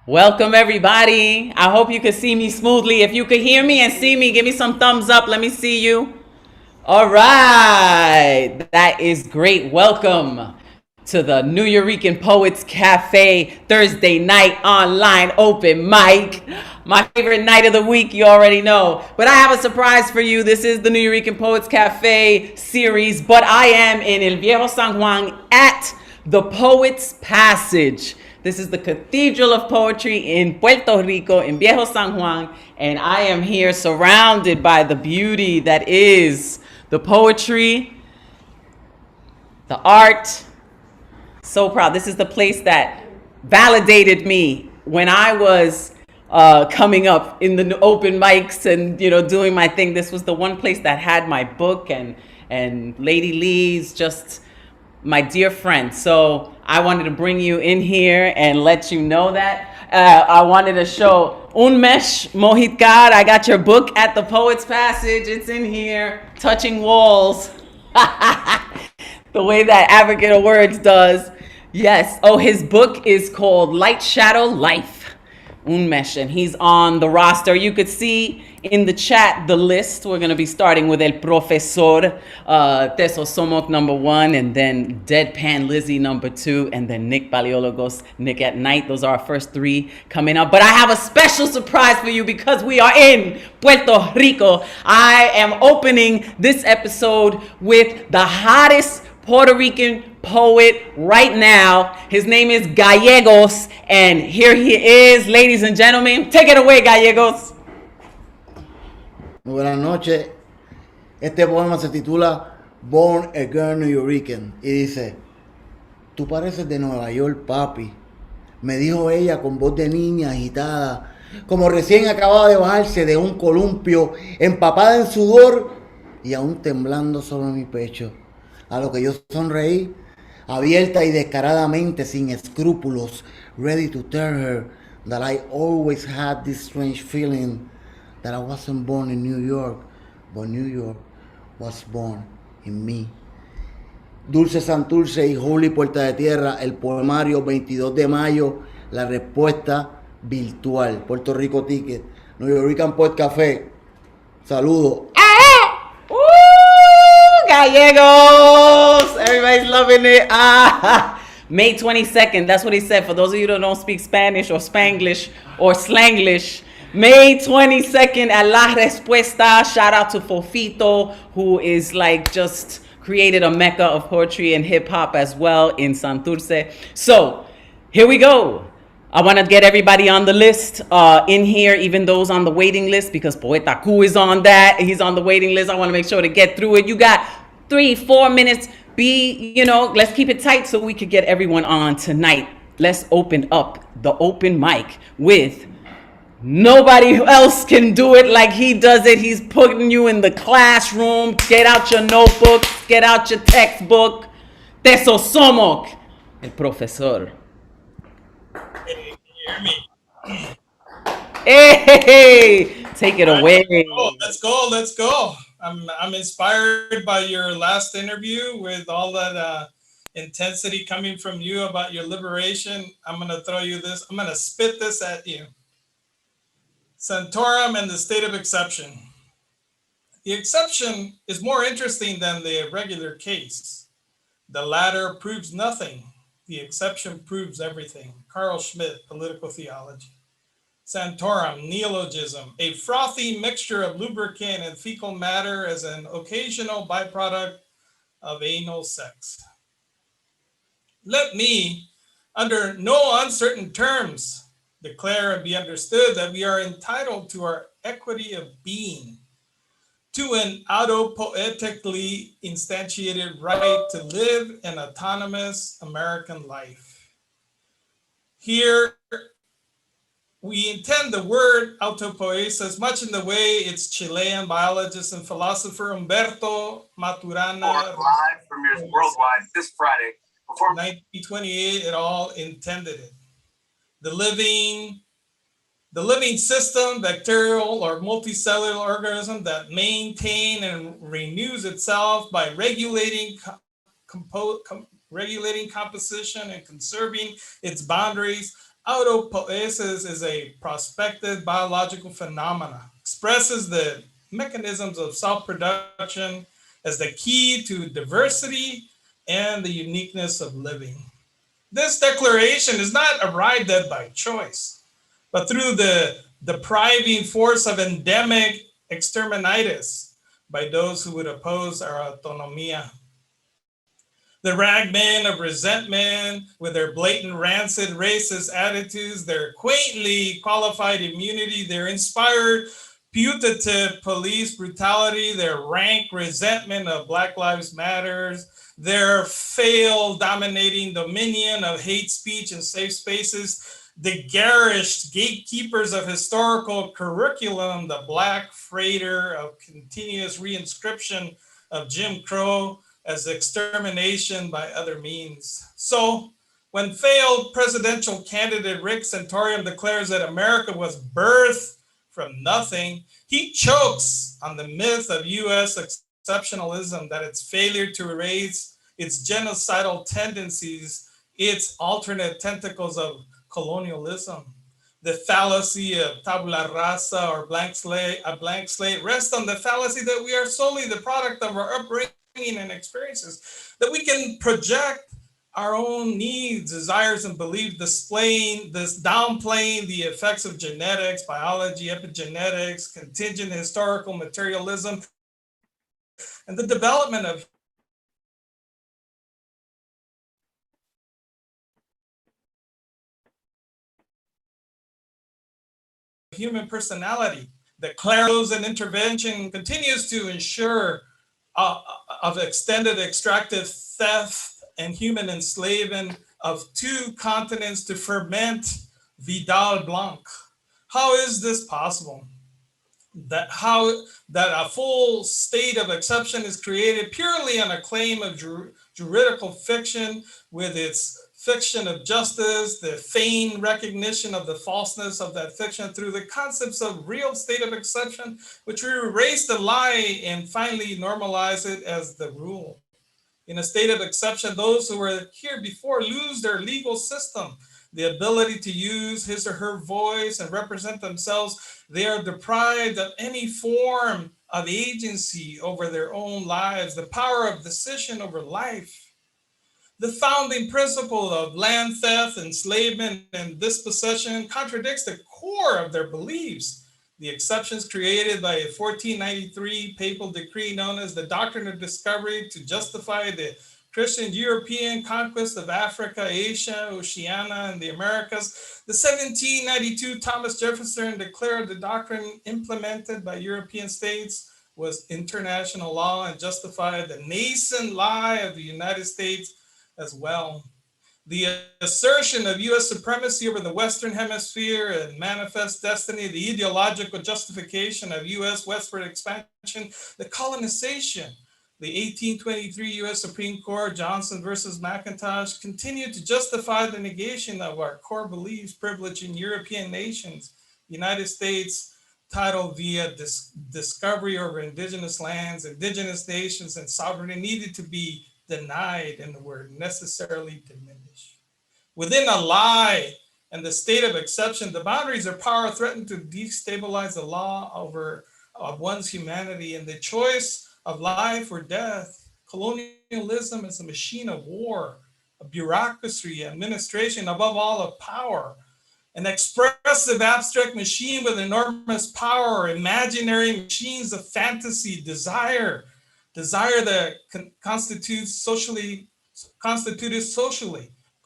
Welcome, everybody. I hope you can see me smoothly. If you could hear me and see me, give me some thumbs up. Let me see you. All right. That is great. Welcome to the New Eurekan Poets Cafe Thursday night online open mic. My favorite night of the week, you already know. But I have a surprise for you. This is the New Eurekan Poets Cafe series, but I am in El Viejo San Juan at the Poets Passage. This is the Cathedral of Poetry in Puerto Rico, in Viejo San Juan, and I am here surrounded by the beauty that is the poetry, the art. So proud. This is the place that validated me when I was coming up in the open mics and doing my thing. This was the one place that had my book and Lady Lee's just my dear friend. So I wanted to bring you in here and let you know that. I wanted to show Un Mesh Mojitkar. I got your book at the Poets Passage. It's in here, touching walls. The way that Advocate of Words does. Yes. Oh, his book is called Light Shadow Life. Unmesh, and he's on the roster. You could see in the chat the list. We're going to be starting with El Profesor, Teso Somok #1, and then Deadpan Lizzie #2, and then Nick Paleologos, Nick at Night. Those are our first three coming up. But I have a special surprise for you because we are in Puerto Rico. I am opening this episode with the hottest Puerto Rican poet right now. His name is Gallegos, and here he is, ladies and gentlemen. Take it away, Gallegos. Muy buenas noches. Este poema se titula Born a Girl New Yorker y dice: Tú pareces de Nueva York, papi. Me dijo ella con voz de niña agitada, como recién acababa de bajarse de un columpio, empapada en sudor y aún temblando sobre mi pecho. A lo que yo sonreí, abierta y descaradamente, sin escrúpulos, ready to tell her that I always had this strange feeling that I wasn't born in New York, but New York was born in me. Dulce Santurce y Juli Puerta de Tierra, el poemario 22 de mayo, la respuesta virtual. Puerto Rico Ticket, New York Poet Café. Saludos. Gallegos! Everybody's loving it. May 22nd. That's what he said. For those of you that don't speak Spanish or Spanglish or Slanglish, May 22nd at La Respuesta. Shout out to Fofito, who is like just created a mecca of poetry and hip hop as well in Santurce. So here we go. I want to get everybody on the list in here, even those on the waiting list, because Poeta Q is on that. He's on the waiting list. I want to make sure to get through it. You got 3-4 minutes. Let's keep it tight so we could get everyone on tonight. Let's open up the open mic with nobody else can do it like he does it. He's putting you in the classroom. Get out your notebooks. Get out your textbook. Teso Somok, el profesor. Hey, can you hear me? Hey, take it away. Let's go. Let's go. I'm inspired by your last interview with all that intensity coming from you about your liberation. I'm going to throw you this. I'm going to spit this at you. Santorum and the state of exception. The exception is more interesting than the regular case. The latter proves nothing. The exception proves everything. Carl Schmitt, Political Theology. Santorum, neologism, a frothy mixture of lubricant and fecal matter as an occasional byproduct of anal sex. Let me, under no uncertain terms, declare and be understood that we are entitled to our equity of being, to an autopoetically instantiated right to live an autonomous American life. Here, we intend the word autopoiesis much in the way its Chilean biologist and philosopher Humberto Maturana live premieres worldwide this Friday. Before 1928, it all intended it. The living system, bacterial or multicellular organism that maintains and renews itself by regulating composition and conserving its boundaries Autopoiesis is a prospective biological phenomena, expresses the mechanisms of self-production as the key to diversity and the uniqueness of living. This declaration is not arrived at by choice, but through the depriving force of endemic exterminitis by those who would oppose our autonomia. The ragmen of resentment, with their blatant, rancid, racist attitudes, their quaintly qualified immunity, their inspired, putative police brutality, their rank resentment of Black Lives Matters, their failed dominating dominion of hate speech and safe spaces, the garish gatekeepers of historical curriculum, the black freighter of continuous reinscription of Jim Crow, as extermination by other means. So, when failed presidential candidate Rick Santorum declares that America was birthed from nothing, he chokes on the myth of US exceptionalism, that its failure to erase its genocidal tendencies, its alternate tentacles of colonialism. The fallacy of tabula rasa, or a blank slate, rests on the fallacy that we are solely the product of our upbringing and experiences, that we can project our own needs, desires, and beliefs, downplaying the effects of genetics, biology, epigenetics, contingent historical materialism, and the development of human personality. The claros and intervention continues to ensure of extended extractive theft and human enslavement of two continents to ferment Vidal Blanc. How is this possible? That a full state of exception is created purely on a claim of juridical fiction, with its fiction of justice, the feigned recognition of the falseness of that fiction through the concepts of real state of exception, which we erase the lie and finally normalize it as the rule. In a state of exception, those who were here before lose their legal system, the ability to use his or her voice and represent themselves. They are deprived of any form of agency over their own lives, the power of decision over life. The founding principle of land theft, enslavement, and dispossession contradicts the core of their beliefs. The exceptions created by a 1493 papal decree known as the Doctrine of Discovery to justify the Christian European conquest of Africa, Asia, Oceania, and the Americas. The 1792 Thomas Jefferson declared the doctrine implemented by European states was international law and justified the nascent lie of the United States as well. The assertion of US supremacy over the Western Hemisphere and manifest destiny, the ideological justification of US westward expansion, the colonization, the 1823 US Supreme Court, Johnson versus McIntosh, continued to justify the negation of our core beliefs privileging European nations. United States title via discovery over indigenous lands, indigenous nations, and sovereignty needed to be denied, and the word necessarily diminished. Within a lie and the state of exception, the boundaries of power threaten to destabilize the law over one's humanity and the choice of life or death. Colonialism is a machine of war, a bureaucracy, administration, above all, of power. An expressive abstract machine with enormous power, imaginary machines of fantasy, desire that constituted socially.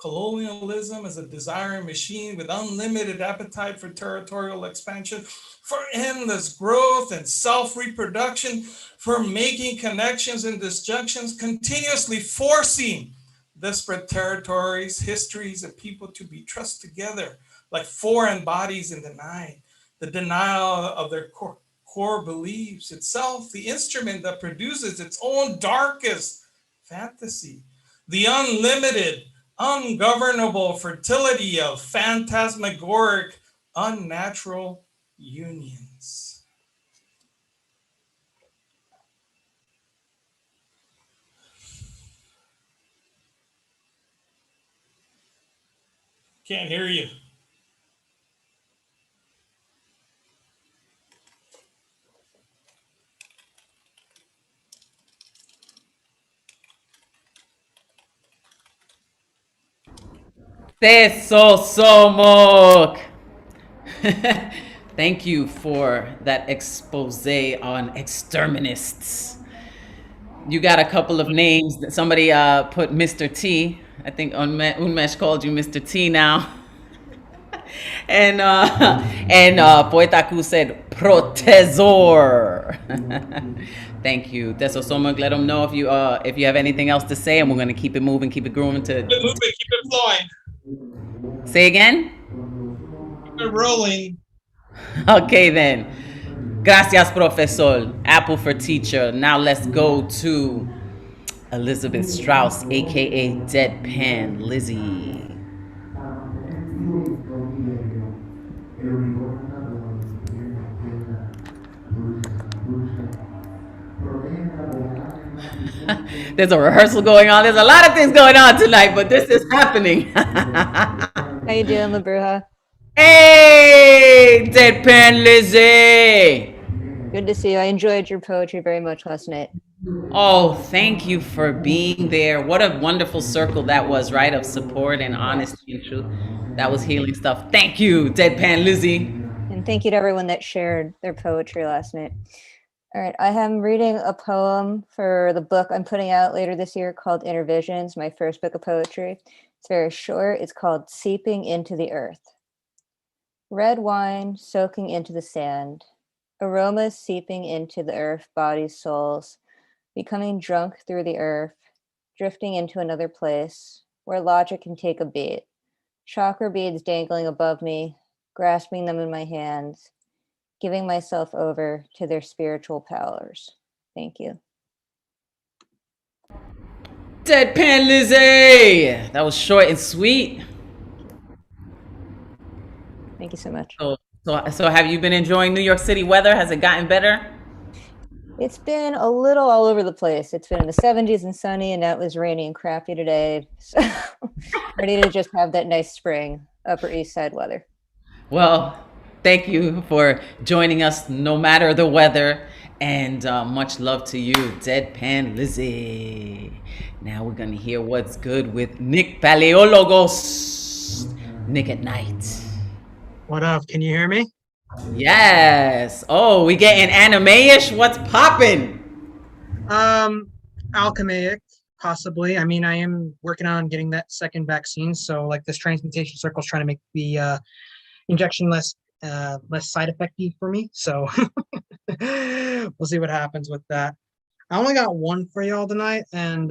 Colonialism is a desiring machine with unlimited appetite for territorial expansion, for endless growth and self-reproduction, for making connections and disjunctions, continuously forcing disparate territories, histories, and people to be trussed together like foreign bodies in the night. The denial of their core beliefs, itself the instrument that produces its own darkest fantasy. The unlimited, ungovernable fertility of phantasmagoric, unnatural unions. Can't hear you. Teso Somok. Thank you for that expose on exterminists. You got a couple of names. Somebody put Mr. T. I think Unmesh called you Mr. T now. And Poetaku said protezor. Thank you. Teso Somok, let them know if you have anything else to say, and we're gonna keep it moving, keep it grooving Keep it moving, keep it flowing, say again. keep it rolling. Okay then. Gracias, profesor. Apple for teacher. Now let's go to Elizabeth Strauss, aka Deadpan Lizzie. There's a rehearsal going on. There's a lot of things going on tonight, but this is happening. How you doing, La Bruja? Hey, Deadpan Lizzie. Good to see you. I enjoyed your poetry very much last night. Oh, thank you for being there. What a wonderful circle that was, right? Of support and honesty and truth. That was healing stuff. Thank you, Deadpan Lizzie. And thank you to everyone that shared their poetry last night. All right, I am reading a poem for the book I'm putting out later this year called Inner Visions, my first book of poetry. It's very short. It's called Seeping into the Earth. Red wine soaking into the sand, aromas seeping into the earth, bodies, souls, becoming drunk through the earth, drifting into another place where logic can take a beat. Chakra beads dangling above me, grasping them in my hands, giving myself over to their spiritual powers. Thank you. Deadpan Lizzie. That was short and sweet. Thank you so much. So have you been enjoying New York City weather? Has it gotten better? It's been a little all over the place. It's been in the 70s and sunny, and now it was rainy and crappy today. So ready to just have that nice spring Upper East Side weather. Well, thank you for joining us no matter the weather, and much love to you, Deadpan Lizzie. Now we're gonna hear what's good with Nick Paleologos. Nick at night. What up? Can you hear me? Yes. Oh, we getting anime-ish? What's poppin'? Alchemaic, possibly. I mean, I am working on getting that second vaccine, so like this transmutation circle is trying to make the injection less side effecty for me. So we'll see what happens with that. I only got one for y'all tonight, and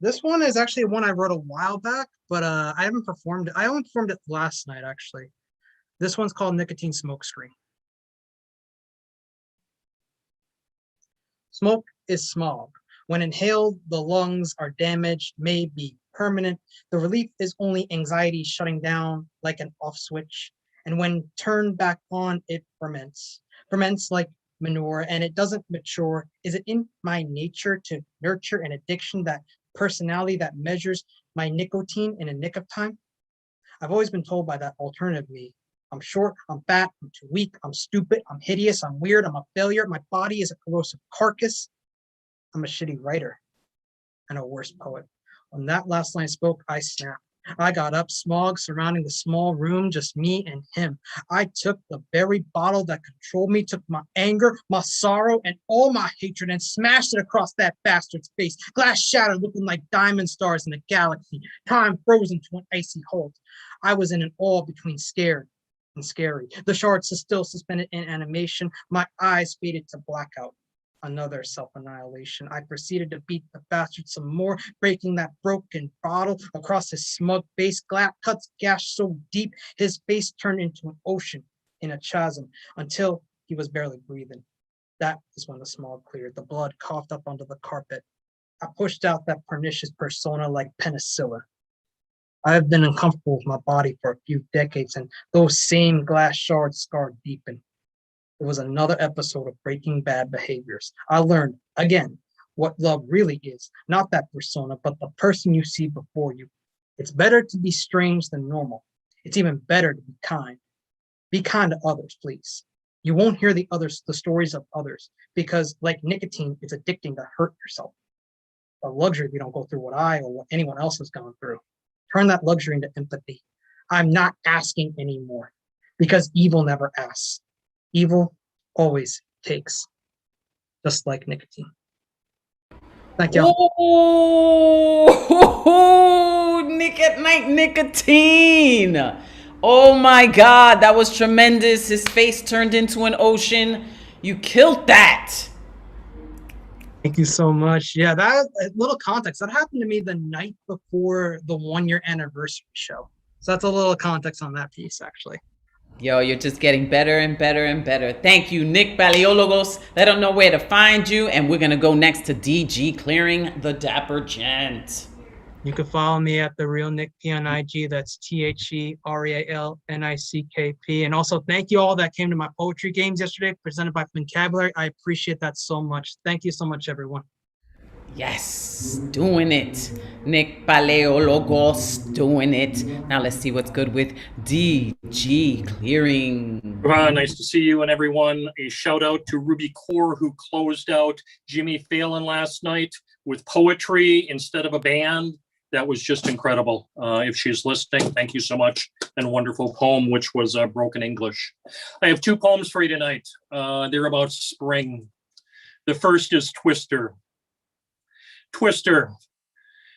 this one is actually one I wrote a while back, but I haven't performed it. I only performed it last night, actually. This one's called Nicotine Smokescreen. Smoke is smog. When inhaled, the lungs are damaged, may be permanent. The relief is only anxiety shutting down like an off switch. And when turned back on, it ferments. Ferments like manure, and it doesn't mature. Is it in my nature to nurture an addiction, that personality that measures my nicotine in a nick of time? I've always been told by that alternative me, I'm short, I'm fat, I'm too weak, I'm stupid, I'm hideous, I'm weird, I'm a failure, my body is a corrosive carcass. I'm a shitty writer and a worse poet. When that last line spoke, I snapped. I got up, smog surrounding the small room, just me and him. I took the very bottle that controlled me, took my anger, my sorrow, and all my hatred and smashed it across that bastard's face. Glass shattered, looking like diamond stars in a galaxy. Time frozen to an icy halt. I was in an awe between scared and scary. The shards are still suspended in animation. My eyes faded to blackout. Another self-annihilation. I proceeded to beat the bastard some more, breaking that broken bottle across his smug face. Glass cuts gashed so deep, his face turned into an ocean in a chasm until he was barely breathing. That is when the smog cleared. The blood coughed up onto the carpet. I pushed out that pernicious persona like penicillin. I have been uncomfortable with my body for a few decades, and those same glass shards scarred deepen. It was another episode of Breaking Bad behaviors. I learned, again, what love really is. Not that persona, but the person you see before you. It's better to be strange than normal. It's even better to be kind. Be kind to others, please. You won't hear the stories of others, because like nicotine, it's addicting to hurt yourself. A luxury we don't go through what I or what anyone else has gone through. Turn that luxury into empathy. I'm not asking anymore because evil never asks. Evil always takes, just like nicotine. Thank you. Oh, Nick at Night nicotine. Oh my God, that was tremendous. His face turned into an ocean. You killed that. Thank you so much. Yeah, that little context that happened to me the night before the 1 year anniversary show. So that's a little context on that piece, actually. Yo, you're just getting better and better and better. Thank you, Nick Baliologos. Let them know where to find you. And we're going to go next to DG Clearing the Dapper Gent. You can follow me at The Real Nick P on IG. That's TheRealNickP. And also, thank you all that came to my poetry games yesterday, presented by Vocabulary. I appreciate that so much. Thank you so much, everyone. Yes, doing it. Nick Paleologos doing it. Now let's see what's good with DG Clearing. Nice to see you and everyone. A shout out to Ruby Core, who closed out Jimmy Fallon last night with poetry instead of a band. That was just incredible. If she's listening, thank you so much. And a wonderful poem, which was broken English. I have 2 poems for you tonight. They're about spring. The first is Twister. Twister.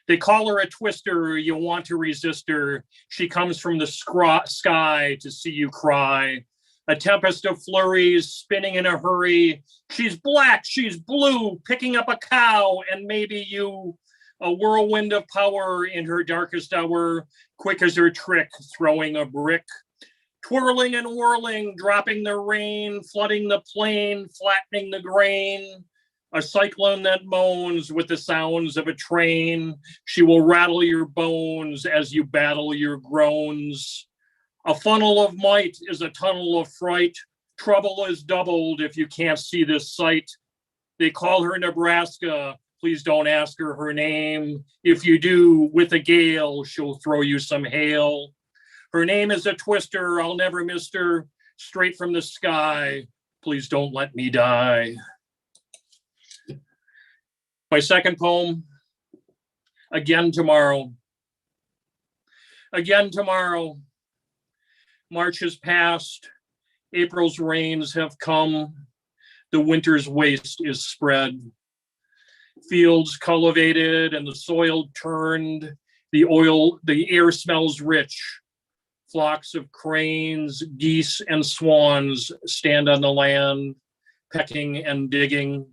They call her a twister. You want to resist her. She comes from the sky to see you cry. A tempest of flurries, spinning in a hurry. She's black, she's blue, picking up a cow, and maybe you. A whirlwind of power in her darkest hour, quick as her trick, throwing a brick. Twirling and whirling, dropping the rain, flooding the plain, flattening the grain. A cyclone that moans with the sounds of a train. She will rattle your bones as you battle your groans. A funnel of might is a tunnel of fright. Trouble is doubled if you can't see this sight. They call her Nebraska. Please don't ask her her name. If you do, with a gale, she'll throw you some hail. Her name is a twister. I'll never miss her. Straight from the sky. Please don't let me die. My second poem, Again Tomorrow. Again tomorrow. March has passed. April's rains have come. The winter's waste is spread. Fields cultivated and the soil turned. The air smells rich. Flocks of cranes, geese, and swans stand on the land, pecking and digging.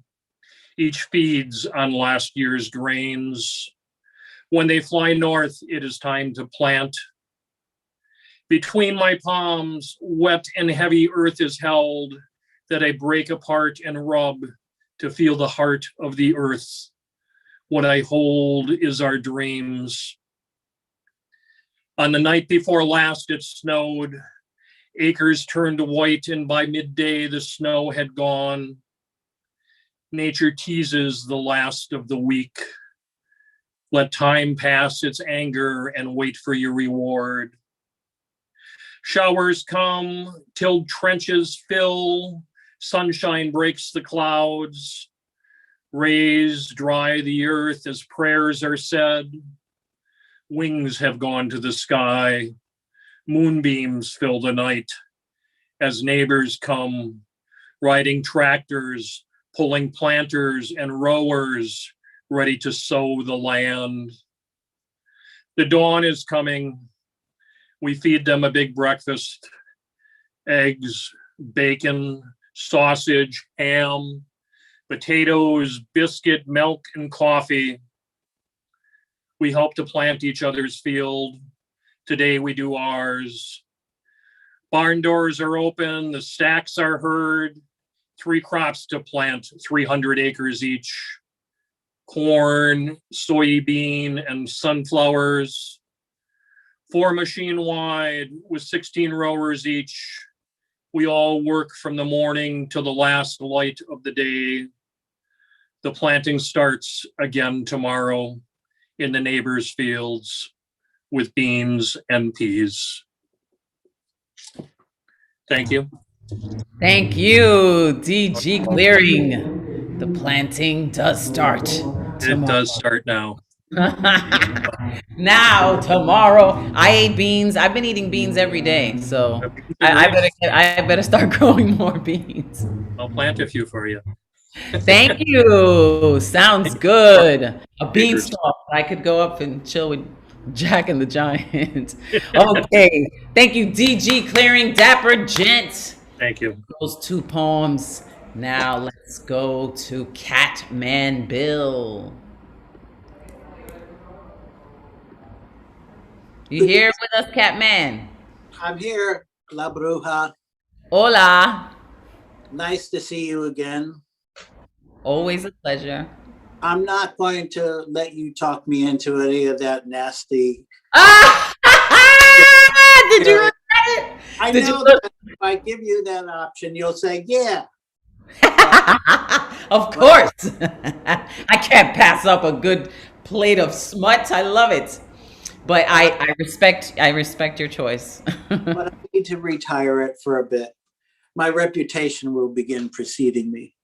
Each feeds on last year's grains. When they fly north, it is time to plant. Between my palms, wet and heavy earth is held, that I break apart and rub to feel the heart of the earth. What I hold is our dreams. On the night before last, it snowed. Acres turned white, and by midday, the snow had gone. Nature teases the last of the week. Let time pass its anger and wait for your reward. Showers come, tilled trenches fill. Sunshine breaks the clouds. Rays dry the earth as prayers are said. Wings have gone to the sky. Moonbeams fill the night as neighbors come, riding tractors, pulling planters and rowers, ready to sow the land. The dawn is coming. We feed them a big breakfast, eggs, bacon, sausage, ham, potatoes, biscuit, milk, and coffee. We help to plant each other's field. Today we do ours. Barn doors are open, the stacks are heard. 3 crops to plant, 300 acres each. Corn, soybean, and sunflowers. 4 machine wide with 16 rowers each. We all work from the morning till the last light of the day. The planting starts again tomorrow in the neighbors' fields with beans and peas. Thank you. Thank you, DG Clearing. The planting does start tomorrow. It does start now. Now, tomorrow, I ate beans. I've been eating beans every day, so Beans are great. I better start growing more beans. I'll plant a few for you. Thank you. Sounds good. A Figures. beanstalk. I could go up and chill with Jack and the Giant. Okay. Thank you, DG Clearing, Dapper Gent. Thank you. Those two poems. Now let's go to Catman Bill. You here with us, Catman? I'm here, La Bruja. Hola. Nice to see you again. Always a pleasure. I'm not going to let you talk me into any of that nasty. Ah! Did you regret it? I Did you know look? that if I give you that option, you'll say, yeah. Of course. I can't pass up a good plate of smut. I love it. But I respect your choice. But I need to retire it for a bit. My reputation will begin preceding me.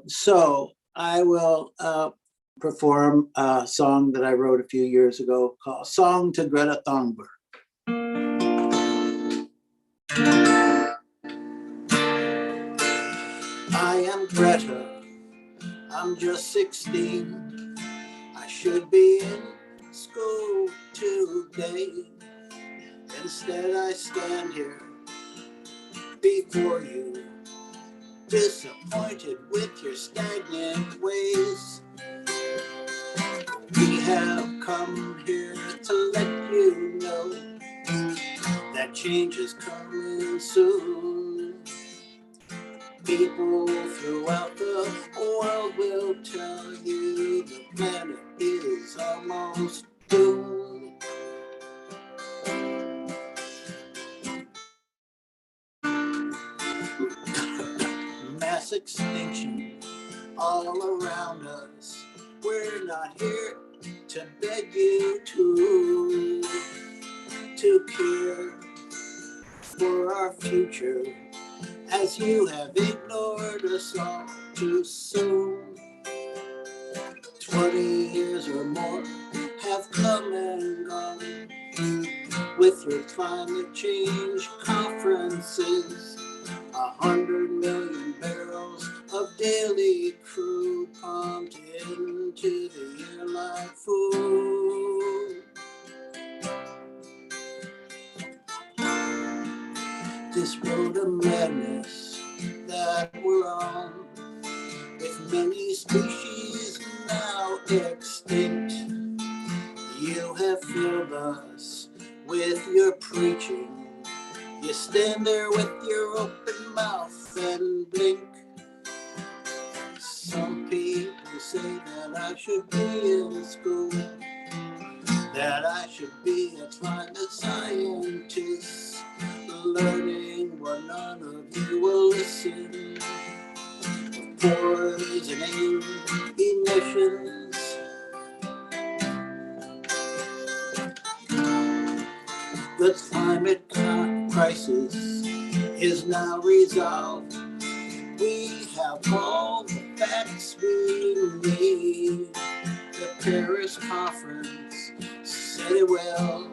So I will perform a song that I wrote a few years ago called Song to Greta Thunberg. I am Greta, I'm just 16. I should be in school today. Instead I stand here before you, disappointed with your stagnant ways. We have come here to let you know that change is coming soon. People throughout the world will tell you the planet is almost doomed. Mass extinction all around us. We're not here to beg you to care for our future, as you have ignored us all too soon. 20 years or more have come and gone with your climate change conferences. 100 million barrels of daily crude pumped into the air like food. This road of madness that we're on, with many species now extinct, you have filled us with your preaching. You stand there with your open mouth and blink. Some people say that I should be in school, that I should be a climate scientist, learning what none of you will listen. Poisoning emissions. The climate crisis is now resolved. We have all the facts we need. The Paris conference said it well,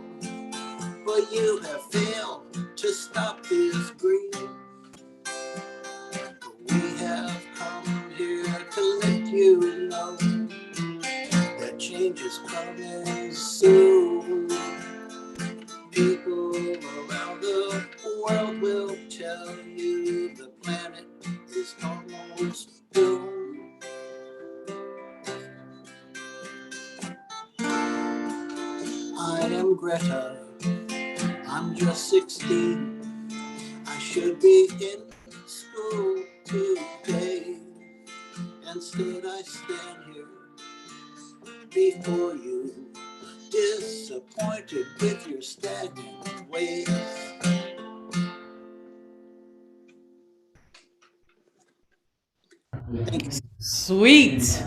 but you have failed to stop this greed. We have come here to let you know that change is coming soon. People around the world will tell you the planet is almost doomed. I am Greta, I'm just 16. I should be in school today. Instead I stand here before you, disappointed with your stagnant ways. Thank you. Sweet.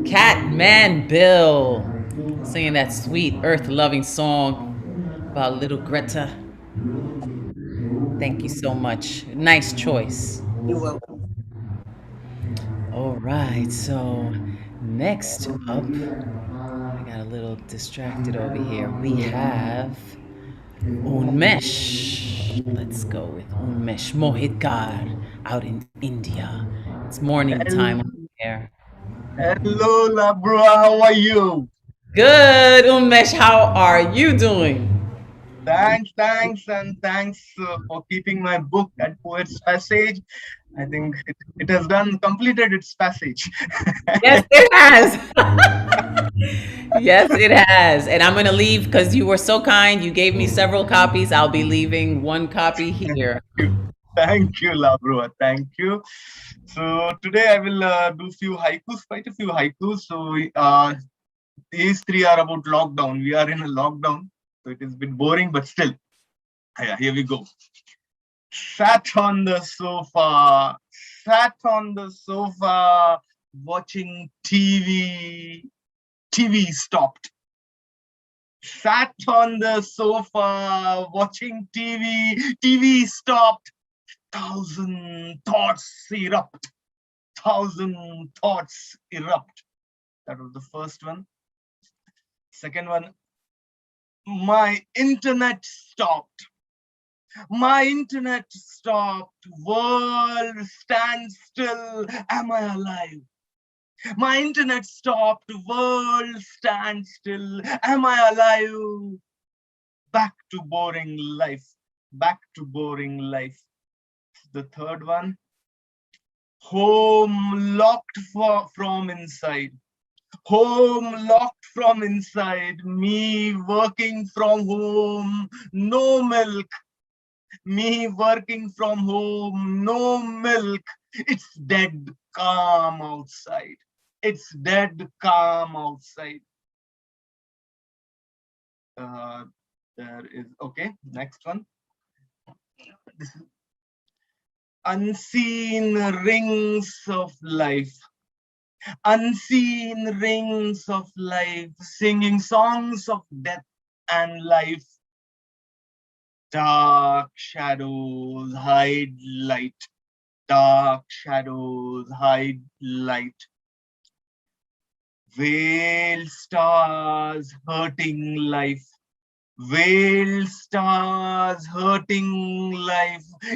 Catman Bill. Singing that sweet earth loving song about little Greta. Thank you so much. Nice choice. You're welcome. All right, so next up, I got a little distracted over here. We have Unmesh. Let's go with Unmesh Mohitkar out in India. It's morning time over there. Hello, Labra. How are you? Good, Unmesh. How are you doing? And thanks for keeping my book at Poet's Passage. I think it has completed its passage. Yes, it has. Yes, it has. And I'm going to leave because you were so kind. You gave me several copies. I'll be leaving one copy here. Thank you, Labra. Thank you. So today I will do quite a few haikus. So these three are about lockdown. We are in a lockdown, so it is a bit boring, but still. Yeah, here we go. Sat on the sofa, watching TV. TV stopped. Sat on the sofa, watching TV. TV stopped. Thousand thoughts erupt. That was the first one. Second one, my internet stopped. World stands still. Am I alive? My internet stopped. World stands still. Am I alive? Back to boring life. The third one, home locked from inside. Me working from home. No milk. No milk. It's dead calm outside. There is, okay, next one. This is unseen rings of life. Singing songs of death and life. Dark shadows hide light. Veiled stars hurting life.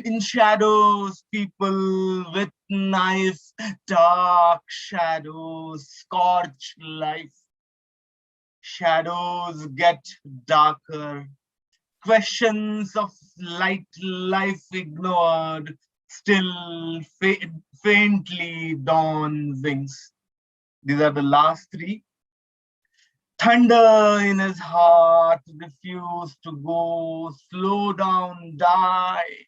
In shadows, people with knife. Dark shadows scorch life. Shadows get darker. Questions of life ignored. Still faintly dawn wings. These are the last three. Thunder in his heart, refused to go, slow down, die.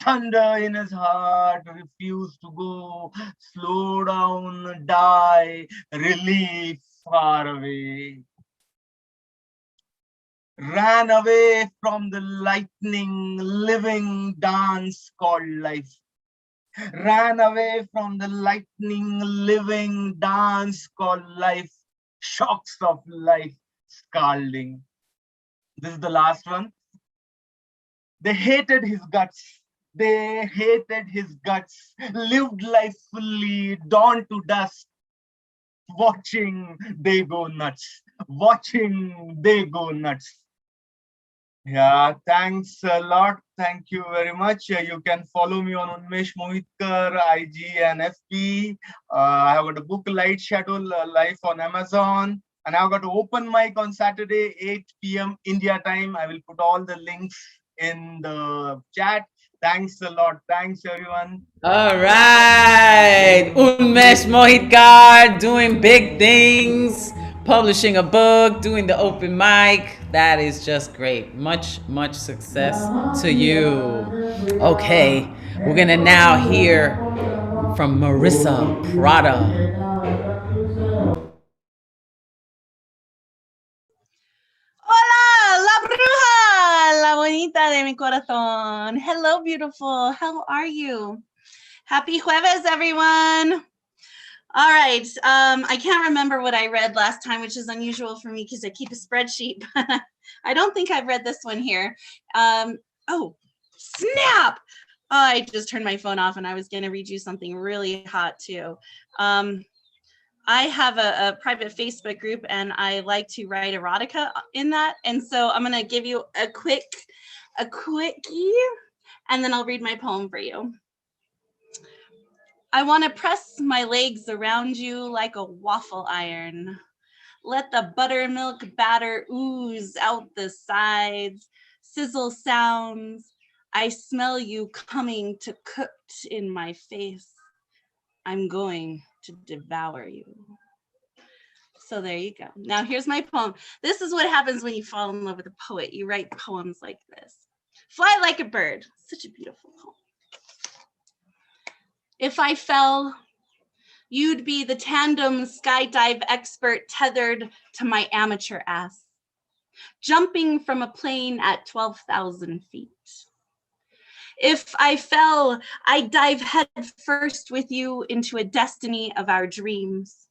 Thunder in his heart, refused to go, slow down, die. Relief far away. Ran away from the lightning, living dance called life. Shocks of life, scalding. This is the last one. They hated his guts. Lived life fully, dawn to dusk. Watching, they go nuts. Yeah, thanks a lot. Thank you very much. You can follow me on Unmesh Mohitkar, IG and FB. I have got a book, Light Shadow Life on Amazon. And I've got an open mic on Saturday, 8 p.m. India time. I will put all the links in the chat. Thanks a lot. Thanks, everyone. All right. Unmesh Mohitkar doing big things, publishing a book, doing the open mic. That is just great. Much success to you. Okay, we're going to now hear from Marissa Prada. Hola, la bruja, la bonita de mi corazón. Hello, beautiful. How are you? Happy jueves, everyone. All right. I can't remember what I read last time, which is unusual for me because I keep a spreadsheet. I don't think I've read this one here. Oh, snap. Oh, I just turned my phone off and I was going to read you something really hot too. I have a private Facebook group and I like to write erotica in that. And so I'm going to give you a quickie, and then I'll read my poem for you. I want to press my legs around you like a waffle iron. Let the buttermilk batter ooze out the sides, sizzle sounds. I smell you coming to cooked in my face. I'm going to devour you. So there you go. Now here's my poem. This is what happens when you fall in love with a poet. You write poems like this. Fly like a bird. Such a beautiful poem. If I fell, you'd be the tandem skydive expert tethered to my amateur ass, jumping from a plane at 12,000 feet. If I fell, I'd dive head first with you into a destiny of our dreams.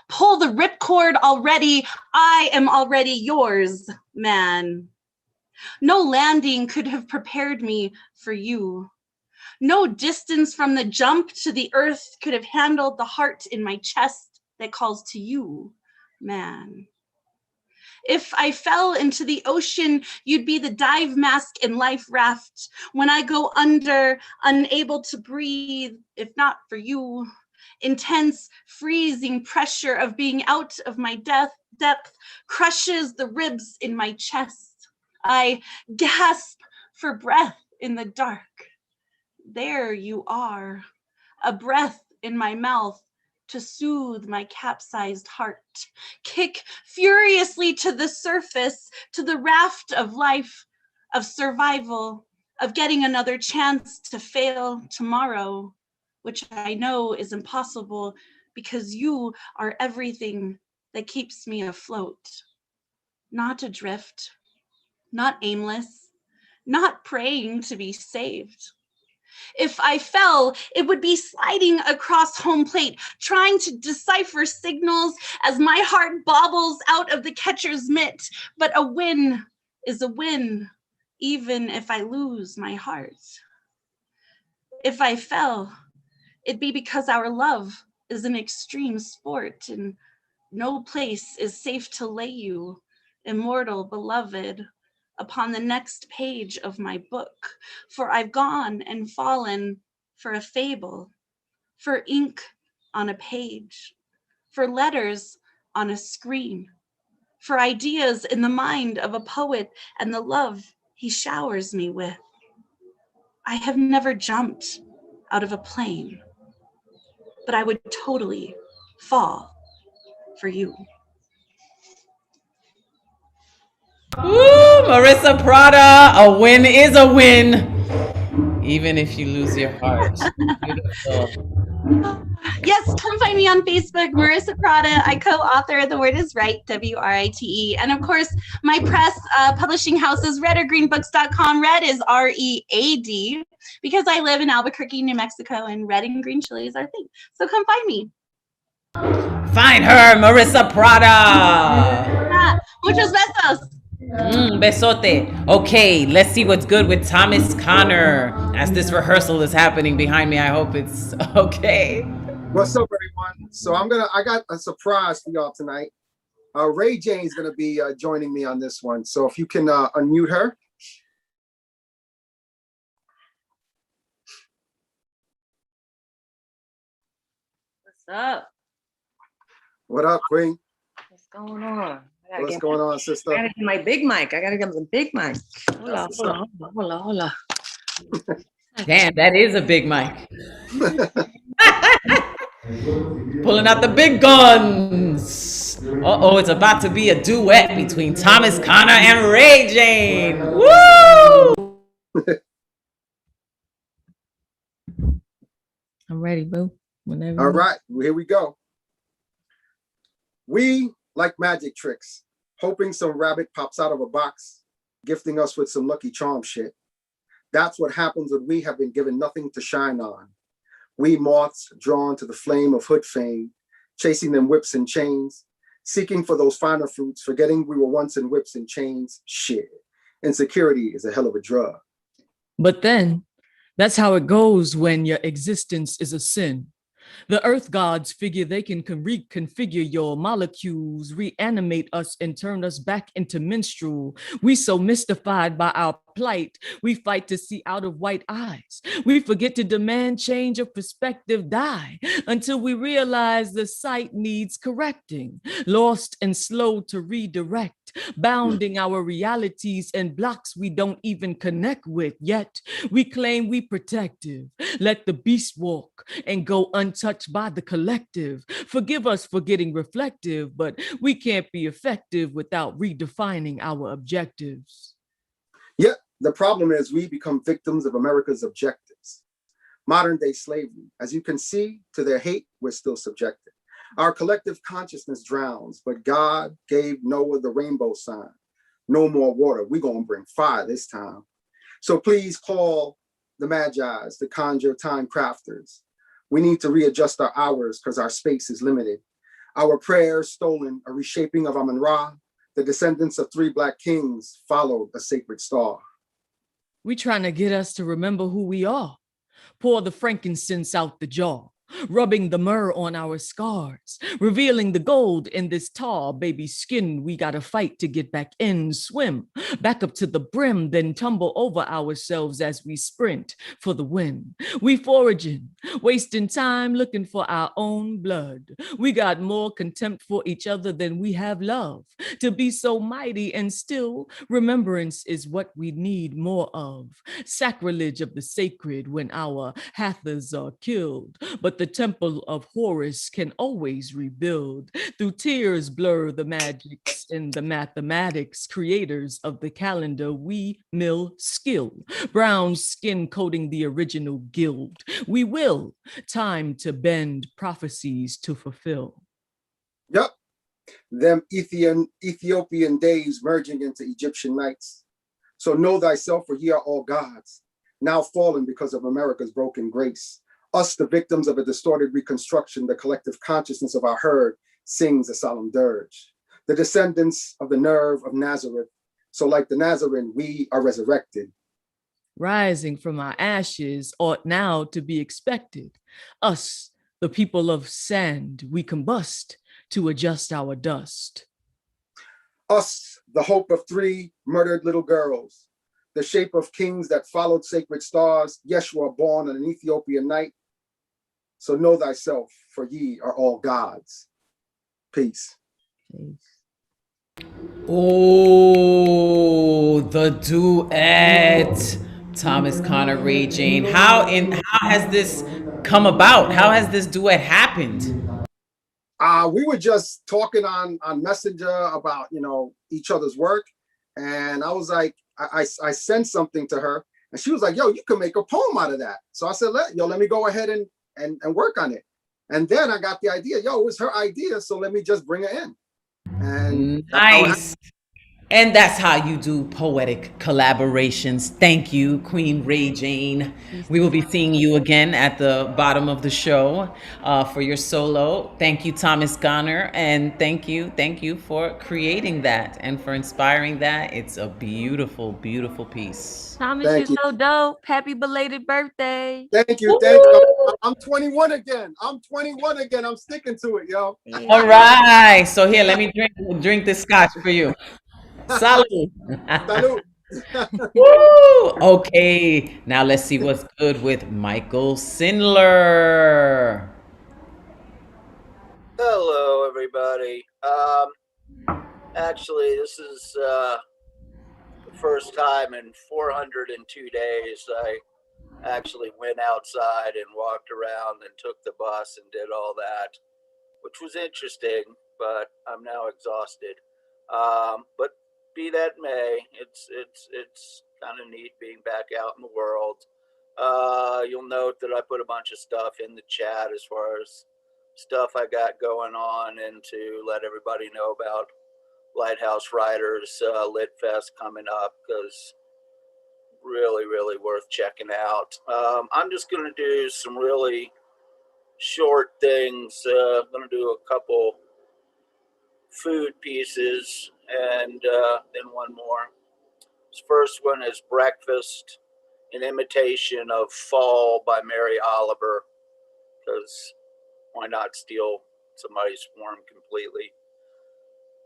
Pull the ripcord already. I am already yours, man. No landing could have prepared me for you. No distance from the jump to the earth could have handled the heart in my chest that calls to you, man. If I fell into the ocean, you'd be the dive mask and life raft. When I go under, unable to breathe, if not for you, intense, freezing pressure of being out of my depth crushes the ribs in my chest. I gasp for breath in the dark. There you are, a breath in my mouth to soothe my capsized heart. Kick furiously to the surface, to the raft of life, of survival, of getting another chance to fail tomorrow, which I know is impossible because you are everything that keeps me afloat. Not adrift, not aimless, not praying to be saved. If I fell, it would be sliding across home plate, trying to decipher signals as my heart bobbles out of the catcher's mitt. But a win is a win, even if I lose my heart. If I fell, it'd be because our love is an extreme sport and no place is safe to lay you, immortal beloved, upon the next page of my book, for I've gone and fallen for a fable, for ink on a page, for letters on a screen, for ideas in the mind of a poet and the love he showers me with. I have never jumped out of a plane, but I would totally fall for you. Woo, Marissa Prada, a win is a win, even if you lose your heart. Beautiful. Yes, come find me on Facebook, Marissa Prada. I co-author The Word is Right, WRITE. And of course, my press publishing house is redorgreenbooks.com. Red is READ, because I live in Albuquerque, New Mexico, and red and green chilies are things. So come find me. Find her, Marissa Prada. Muchos besos. Besote. Okay, let's see what's good with Thomas Connor. As this rehearsal is happening behind me, I hope it's okay. What's up, everyone? So I got a surprise for y'all tonight. Ray Jane's gonna be joining me on this one. So if you can unmute her. What's up? What up, Queen? What's going on? What's going on, sister? I gotta get my big mic. I gotta get the big mic. Hola. Damn, that is a big mic. Pulling out the big guns. Uh-oh, it's about to be a duet between Thomas Connor and Ray Jane. Woo! I'm ready, boo. Whenever. All right, here we go. We like magic tricks, hoping some rabbit pops out of a box, gifting us with some Lucky Charm shit. That's what happens when we have been given nothing to shine on. We moths drawn to the flame of hood fame, chasing them whips and chains, seeking for those finer fruits, forgetting we were once in whips and chains. Shit, insecurity is a hell of a drug. But then, that's how it goes when your existence is a sin. The earth gods figure they can reconfigure your molecules, reanimate us and turn us back into minstrel. We so mystified by our plight, we fight to see out of white eyes. We forget to demand change of perspective, die until we realize the sight needs correcting, lost and slow to redirect, bounding our realities and blocks we don't even connect with, yet we claim we protective. Let the beast walk and go untouched by the collective. Forgive us for getting reflective, but we can't be effective without redefining our objectives. Yet the problem is we become victims of America's objectives. Modern day slavery, as you can see, to their hate, we're still subjected. Our collective consciousness drowns, but God gave Noah the rainbow sign. No more water, we're gonna bring fire this time. So please call the Magi's, the conjure time crafters. We need to readjust our hours because our space is limited. Our prayers stolen, a reshaping of Amun-Ra. The descendants of 3 Black kings followed a sacred star. We trying to get us to remember who we are. Pour the frankincense out the jar, rubbing the myrrh on our scars, revealing the gold in this tall baby skin. We gotta fight to get back in, swim back up to the brim, then tumble over ourselves as we sprint for the win. We foraging, wasting time looking for our own blood. We got more contempt for each other than we have love. To be so mighty and still, remembrance is what we need more of. Sacrilege of the sacred when our Hathors are killed, but the temple of Horus can always rebuild. Through tears blur the magics in the mathematics, creators of the calendar, we mill skill. Brown skin coating the original guild. We will, time to bend prophecies to fulfill. Yep, them Ethiopian days merging into Egyptian nights. So know thyself, for ye are all gods, now fallen because of America's broken grace. Us, the victims of a distorted reconstruction, the collective consciousness of our herd sings a solemn dirge. The descendants of the nerve of Nazareth, so like the Nazarene, we are resurrected. Rising from our ashes ought now to be expected. Us, the people of sand, we combust to adjust our dust. Us, the hope of 3 murdered little girls, the shape of kings that followed sacred stars, Yeshua born on an Ethiopian night. So know thyself, for ye are all gods. Peace. Oh, the duet. Thomas Connor, Ray Jane. How has this come about? How has this duet happened? We were just talking on Messenger about, each other's work. And I was like, I sent something to her and she was like, yo, you can make a poem out of that. So I said, let me go ahead and work on it. And then I got the idea, it was her idea. So let me just bring her in. And nice. And that's how you do poetic collaborations. Thank you, Queen Ray Jane. We will be seeing you again at the bottom of the show for your solo. Thank you, Thomas Connor. And thank you for creating that and for inspiring that. It's a beautiful, beautiful piece. Thomas, you're so dope. Happy belated birthday. Thank you. Thank you. I'm 21 again. I'm sticking to it, yo. All right. So here, let me drink this scotch for you. Salud. Salud. Woo! Okay, now let's see what's good with Michael Sindler. Hello, everybody. Actually, this is the first time in 402 days I actually went outside and walked around and took the bus and did all that, which was interesting, but I'm now exhausted. But be that may, it's kind of neat being back out in the world. You'll note that I put a bunch of stuff in the chat as far as stuff I got going on, and to let everybody know about Lighthouse Riders Lit Fest coming up, because really worth checking out. I'm just going to do some really short things. I'm going to do a couple food pieces and then one more. This first one is Breakfast, an imitation of Fall by Mary Oliver, because Why not steal somebody's swarm completely?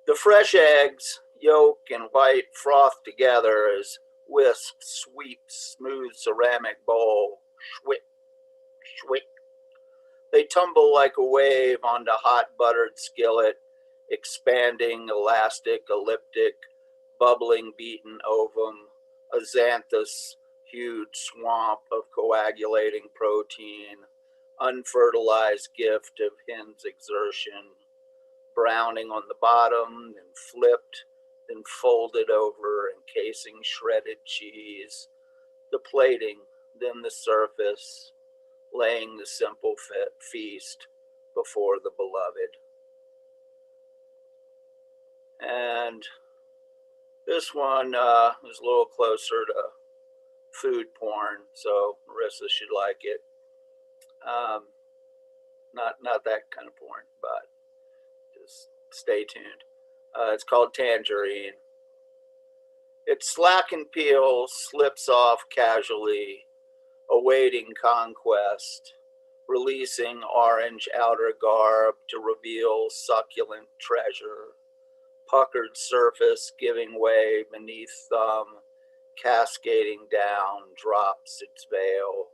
The fresh eggs, yolk and white froth together as whisk sweeps smooth ceramic bowl. Schwick, schwick. They tumble like a wave onto hot buttered skillet, expanding, elastic, elliptic, bubbling beaten ovum, a xanthus-hued swamp of coagulating protein, unfertilized gift of hen's exertion, browning on the bottom, then flipped, then folded over, encasing shredded cheese, the plating, then the surface, laying the simple feast before the beloved. And this one is a little closer to food porn, so Marissa should like it. Not that kind of porn, but just stay tuned. It's called Tangerine. Its slackened peel slips off casually, awaiting conquest, releasing orange outer garb to reveal succulent treasure, puckered surface giving way beneath thumb, cascading down, drops its veil.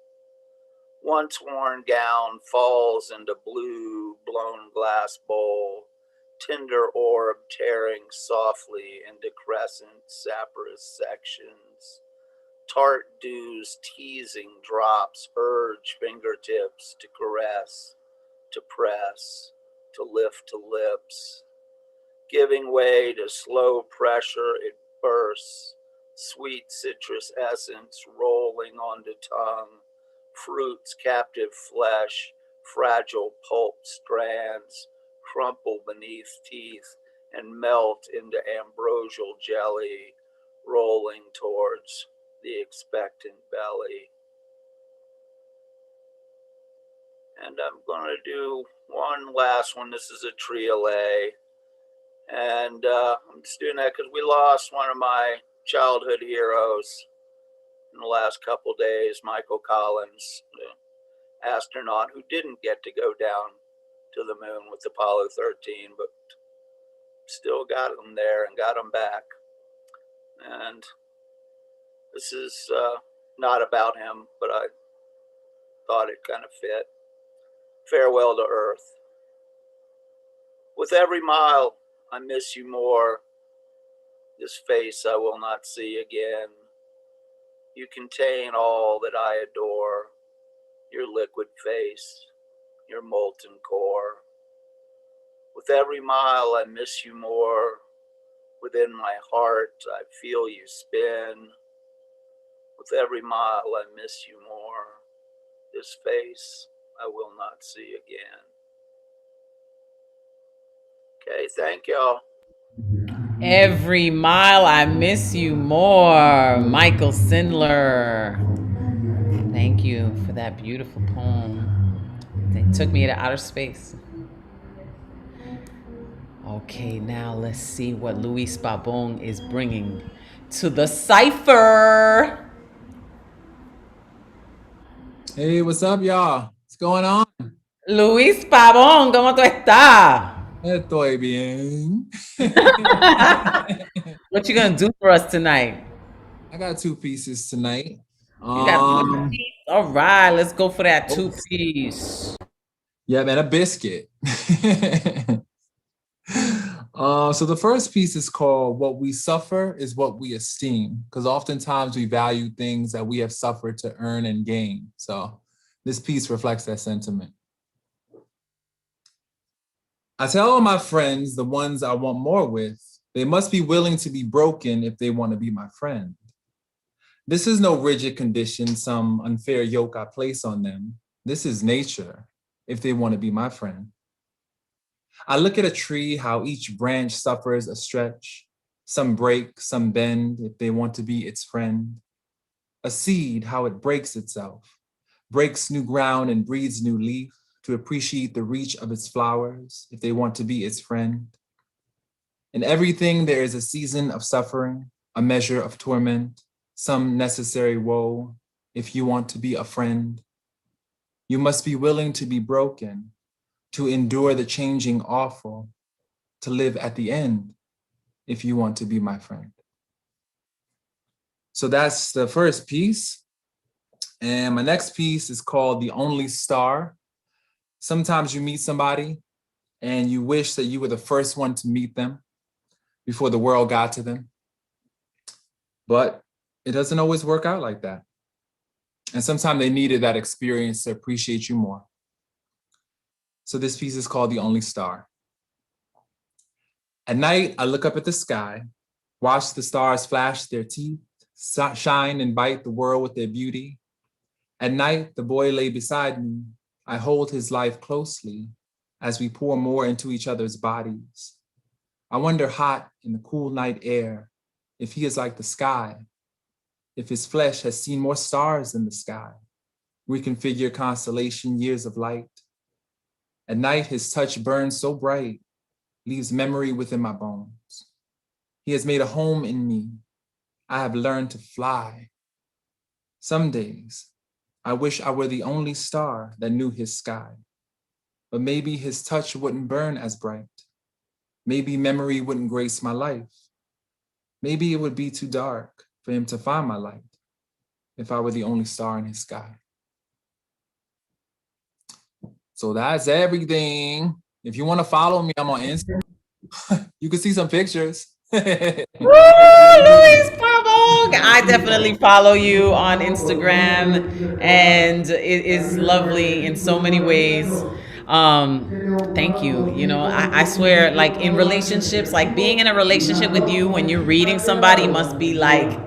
Once worn gown falls into blue, blown glass bowl, tender orb tearing softly into crescent saprous sections. Tart dews teasing drops urge fingertips to caress, to press, to lift to lips. Giving way to slow pressure, it bursts, sweet citrus essence rolling onto tongue, fruits captive flesh, fragile pulp strands, crumple beneath teeth and melt into ambrosial jelly, rolling towards the expectant belly. And I'm going to do one last one. This is a triolet. And I'm just doing that because we lost one of my childhood heroes in the last couple days, Michael Collins, the astronaut who didn't get to go down to the moon with Apollo 13, but still got him there and got him back. And this is not about him, but I thought it kind of fit. Farewell to Earth. With every mile, I miss you more. This face I will not see again. You contain all that I adore. Your liquid face, your molten core. With every mile, I miss you more. Within my heart, I feel you spin. With every mile, I miss you more. This face I will not see again. Okay, thank y'all. Every mile I miss you more, Michael Sindler. Thank you for that beautiful poem. It took me to outer space. Okay, now let's see what Luis Babong is bringing to the cipher. Hey, what's up, y'all? What's going on? Luis Babong, ¿cómo tú estás? Estoy bien. What you gonna do for us tonight? I got 2 pieces tonight. You got 2 piece? All right, let's go for that 2-piece. Yeah, man, a biscuit. So the first piece is called What We Suffer is What We Esteem, because oftentimes we value things that we have suffered to earn and gain. So this piece reflects that sentiment. I tell all my friends, the ones I want more with, they must be willing to be broken if they want to be my friend. This is no rigid condition, some unfair yoke I place on them. This is nature, if they want to be my friend. I look at a tree, how each branch suffers a stretch. Some break, some bend, if they want to be its friend. A seed, how it breaks itself, breaks new ground and breathes new leaf to appreciate the reach of its flowers, if they want to be its friend. In everything, there is a season of suffering, a measure of torment, some necessary woe, if you want to be a friend. You must be willing to be broken, to endure the changing awful, to live at the end if you want to be my friend. So that's the first piece. And my next piece is called The Only Star. Sometimes you meet somebody and you wish that you were the first one to meet them before the world got to them. But it doesn't always work out like that. And sometimes they needed that experience to appreciate you more. So this piece is called The Only Star. At night, I look up at the sky, watch the stars flash their teeth, shine and bite the world with their beauty. At night, the boy lay beside me. I hold his life closely as we pour more into each other's bodies. I wonder hot in the cool night air if he is like the sky, if his flesh has seen more stars than the sky, reconfigure constellation years of light. At night, his touch burns so bright, leaves memory within my bones. He has made a home in me. I have learned to fly. Some days, I wish I were the only star that knew his sky. But maybe his touch wouldn't burn as bright. Maybe memory wouldn't grace my life. Maybe it would be too dark for him to find my light if I were the only star in his sky. So that's everything. If you want to follow me, I'm on Instagram. You can see some pictures. Woo, Luis Pabong! I definitely follow you on Instagram, and it is lovely in so many ways. Thank you. You know, I swear, like in relationships, like being in a relationship with you when you're reading somebody must be like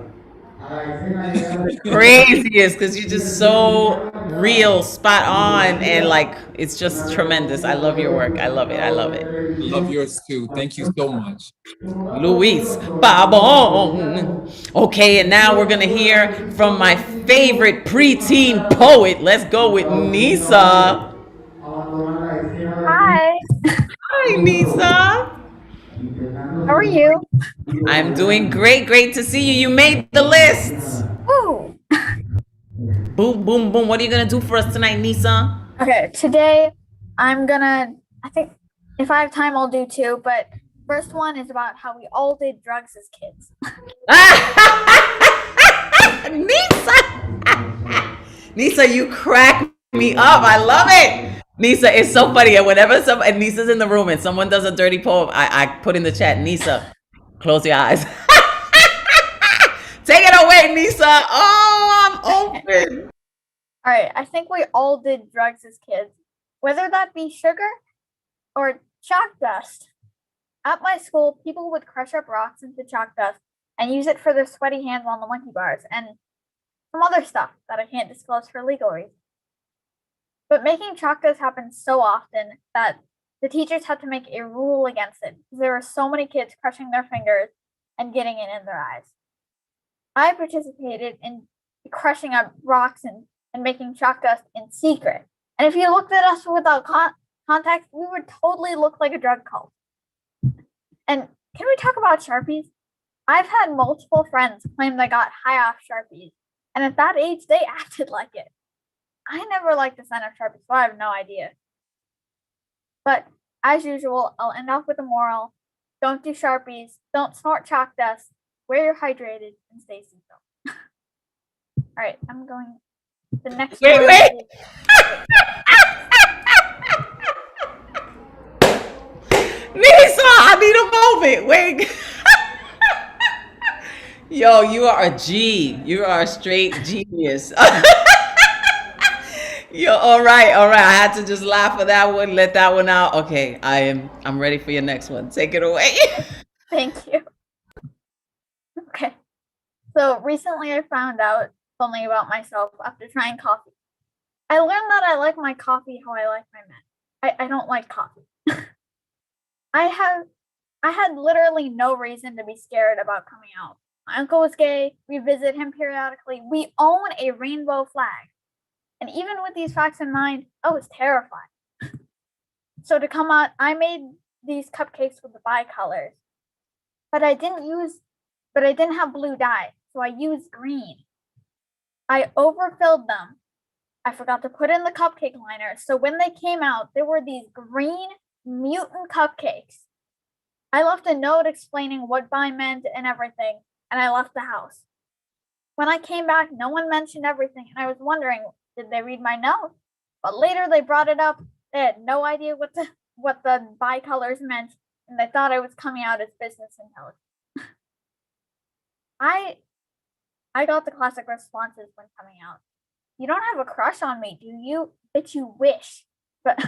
the craziest because you're just so real, spot on, and like it's just tremendous. I love your work. I love it. I love it. I love yours too. Thank you so much. Luis Babong. Okay, and now we're gonna hear from my favorite preteen poet. Let's go with Nisa. Hi. Hi, Nisa. How are you? I'm doing great. Great to see you. You made the list. Ooh. Boom, boom, boom. What are you gonna do for us tonight, Nisa? Okay, today I think if I have time, I'll do two, but first one is about how we all did drugs as kids. Nisa! Nisa, you crack me up. I love it. Nisa, it's so funny. And whenever and Nisa's in the room and someone does a dirty poem, I put in the chat, Nisa, close your eyes. Take it away, Nisa. Oh, I'm open. All right, I think we all did drugs as kids, whether that be sugar or chalk dust. At my school, people would crush up rocks into chalk dust and use it for their sweaty hands on the monkey bars and some other stuff that I can't disclose for legal reasons. But making chalk dust happened so often that the teachers had to make a rule against it because there were so many kids crushing their fingers and getting it in their eyes. I participated in crushing up rocks and making chalk dust in secret. And if you looked at us without context, we would totally look like a drug cult. And can we talk about Sharpies? I've had multiple friends claim they got high off Sharpies, and at that age, they acted like it. I never liked the scent of Sharpies, so I have no idea. But as usual, I'll end off with a moral. Don't do Sharpies, don't snort chalk dust, wear your hydrated, and stay seatbelt. All right, I'm going. The next one. Wait. Nisa, I need a moment. Wait. Yo, you are a G. You are a straight genius. Yo, all right. I had to just laugh at that one, let that one out. Okay, I'm ready for your next one. Take it away. Thank you. Okay. So recently I found out something about myself after trying coffee. I learned that I like my coffee how I like my men. I don't like coffee. I had literally no reason to be scared about coming out. My uncle was gay. We visit him periodically. We own a rainbow flag. And even with these facts in mind, I was terrified. So to come out, I made these cupcakes with the bicolors. But I didn't have blue dye, so I used green. I overfilled them. I forgot to put in the cupcake liner. So when they came out, there were these green mutant cupcakes. I left a note explaining what bye meant and everything, and I left the house. When I came back, no one mentioned everything, and I was wondering, did they read my note? But later they brought it up. They had no idea what the bicolors meant, and they thought I was coming out as business intelligence. I got the classic responses when coming out. You don't have a crush on me, do you? Bitch, you wish. But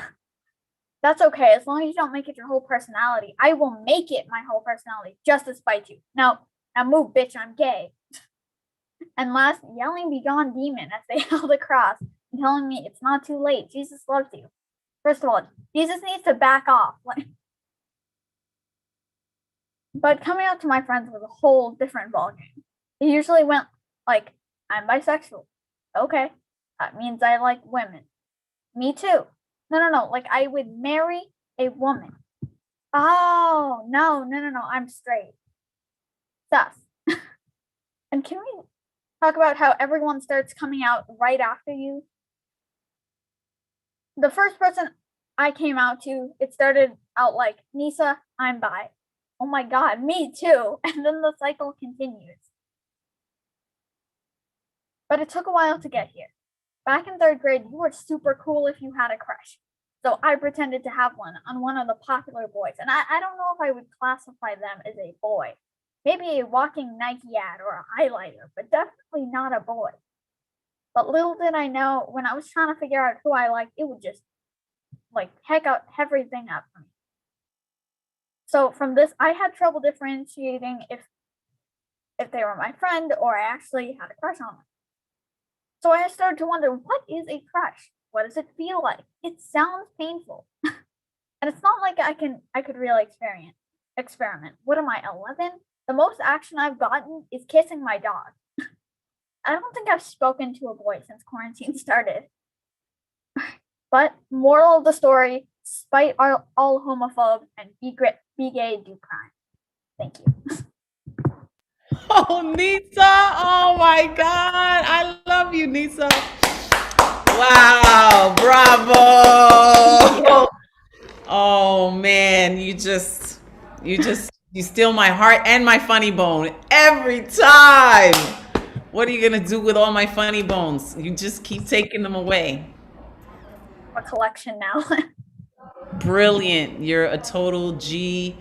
that's okay, as long as you don't make it your whole personality. I will make it my whole personality just to spite you. Now move, bitch, I'm gay. And last, yelling "Begone, demon" as they held a cross and telling me it's not too late. Jesus loves you. First of all, Jesus needs to back off. But coming out to my friends was a whole different ballgame. It usually went like, I'm bisexual. Okay, that means I like women. Me too. No. Like, I would marry a woman. Oh, no. I'm straight. Sus. And can we talk about how everyone starts coming out right after you? The first person I came out to, it started out like, Nisa, I'm bi. Oh my God, me too. And then the cycle continues. But it took a while to get here. Back in 3rd grade, you were super cool if you had a crush. So I pretended to have one on one of the popular boys. And I don't know if I would classify them as a boy. Maybe a walking Nike ad or a highlighter, but definitely not a boy. But little did I know, when I was trying to figure out who I liked, it would just heck out everything up for me. So from this, I had trouble differentiating if they were my friend or I actually had a crush on them. So I started to wonder, what is a crush? What does it feel like? It sounds painful. And it's not like I could really experiment. What am I, 11? The most action I've gotten is kissing my dog. I don't think I've spoken to a boy since quarantine started. But moral of the story, spite all homophobes and be gay, do crime. Thank you. Oh, Nisa. Oh my God. I love you, Nisa. Wow. Bravo. Oh man, you steal my heart and my funny bone every time. What are you gonna do with all my funny bones? You just keep taking them away. A collection now. Brilliant. You're a total genius.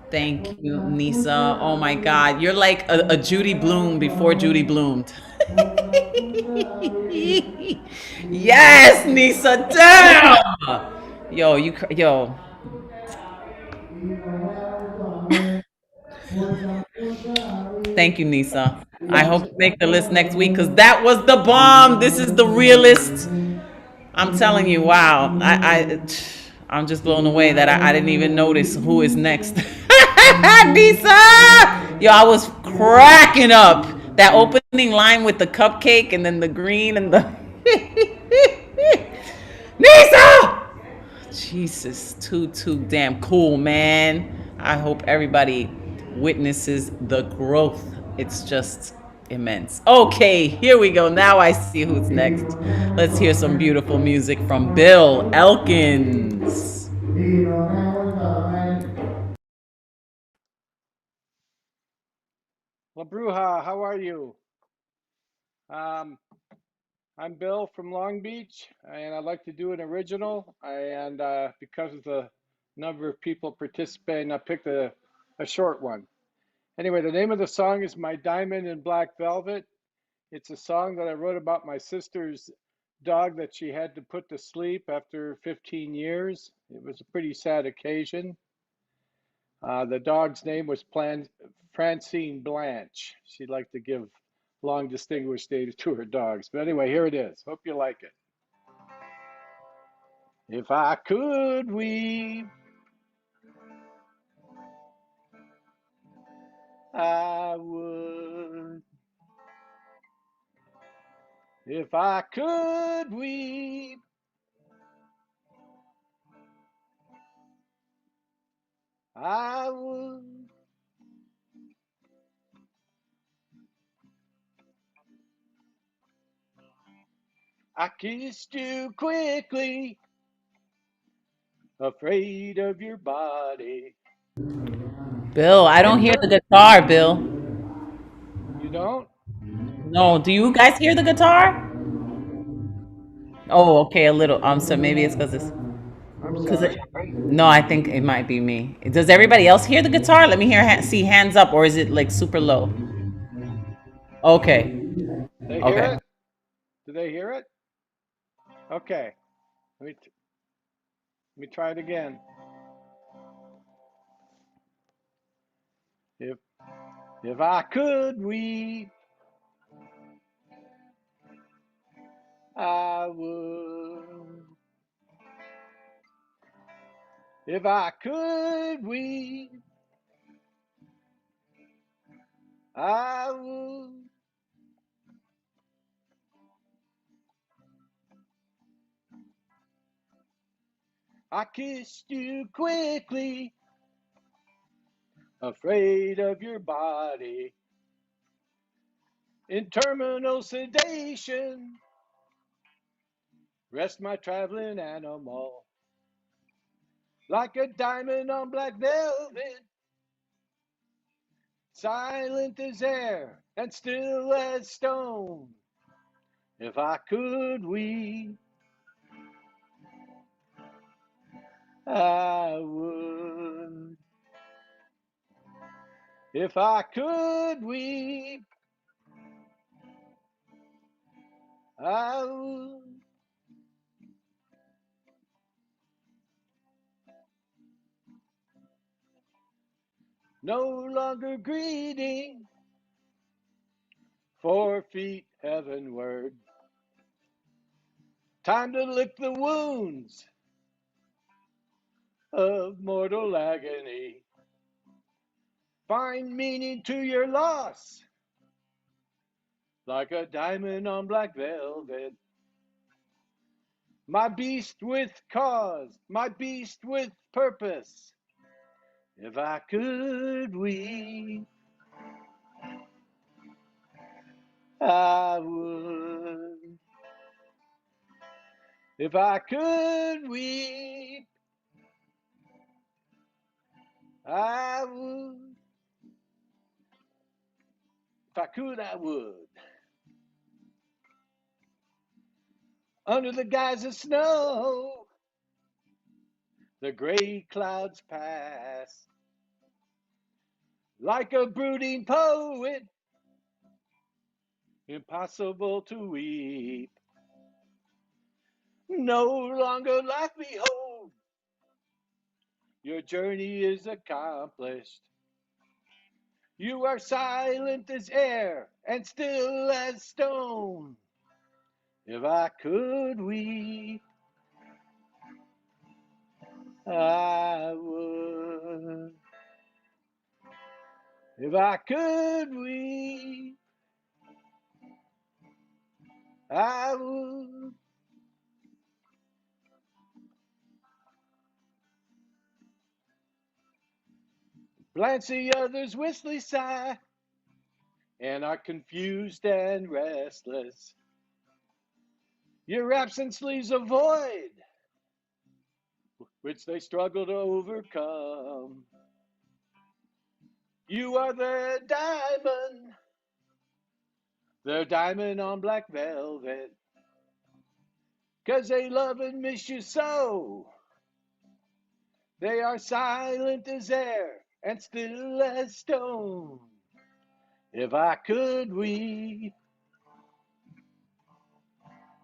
Thank you, Nisa. Oh my God. You're like a Judy Bloom before Judy bloomed. Yes, Nisa. Damn. Yo. Thank you, Nisa. I hope you make the list next week because that was the bomb. This is the realest. I'm telling you, wow. I'm just blown away that I didn't even notice who is next. Nisa! Yo, I was cracking up. That opening line with the cupcake and then the green and the. Nisa! Jesus, too damn cool, man. I hope everybody witnesses the growth. It's just immense. Okay, here we go. Now I see who's next. Let's hear some beautiful music from Bill Elkins. La Bruja, how are you? I'm Bill from Long Beach, and I'd like to do an original. And because of the number of people participating, I picked a short one. Anyway, the name of the song is My Diamond in Black Velvet. It's a song that I wrote about my sister's dog that she had to put to sleep after 15 years. It was a pretty sad occasion. The dog's name was Francine Blanche. She liked to give long distinguished names to her dogs. But anyway, here it is. Hope you like it. If I could weave, I would. If I could weave, I would. I kissed you quickly, afraid of your body. Bill, I don't In hear the turn, guitar, Bill. you don't? No, do you guys hear the guitar? Oh, okay, a little. So maybe it's because it's I'm because sorry. no, I think it might be me. Does everybody else hear the guitar? Let me hear see hands up, or is it like super low? Okay, They hear okay. it? Do they hear it? Okay. Let me try it again. If if I could weep, I would. If I could weep, I would. I kissed you quickly, afraid of your body. In terminal sedation, rest my traveling animal. Like a diamond on black velvet, silent as air and still as stone. If I could weep, I would. If I could weep, I would. No longer greeting, 4 feet heavenward. Time to lick the wounds of mortal agony. Find meaning to your loss, like a diamond on black velvet. My beast with cause, my beast with purpose. If I could weep, I would. If I could weep, I would. If I could, I would. Under the guise of snow, the gray clouds pass. Like a brooding poet, impossible to weep. No longer life behold, your journey is accomplished. You are silent as air and still as stone. If I could weep, I would. If I could weep, I would. Glance the others wistfully sigh and are confused and restless. Your absence leaves a void which they struggle to overcome. You are their diamond on black velvet, 'cause they love and miss you so. They are silent as air and still as stone. If I could weep,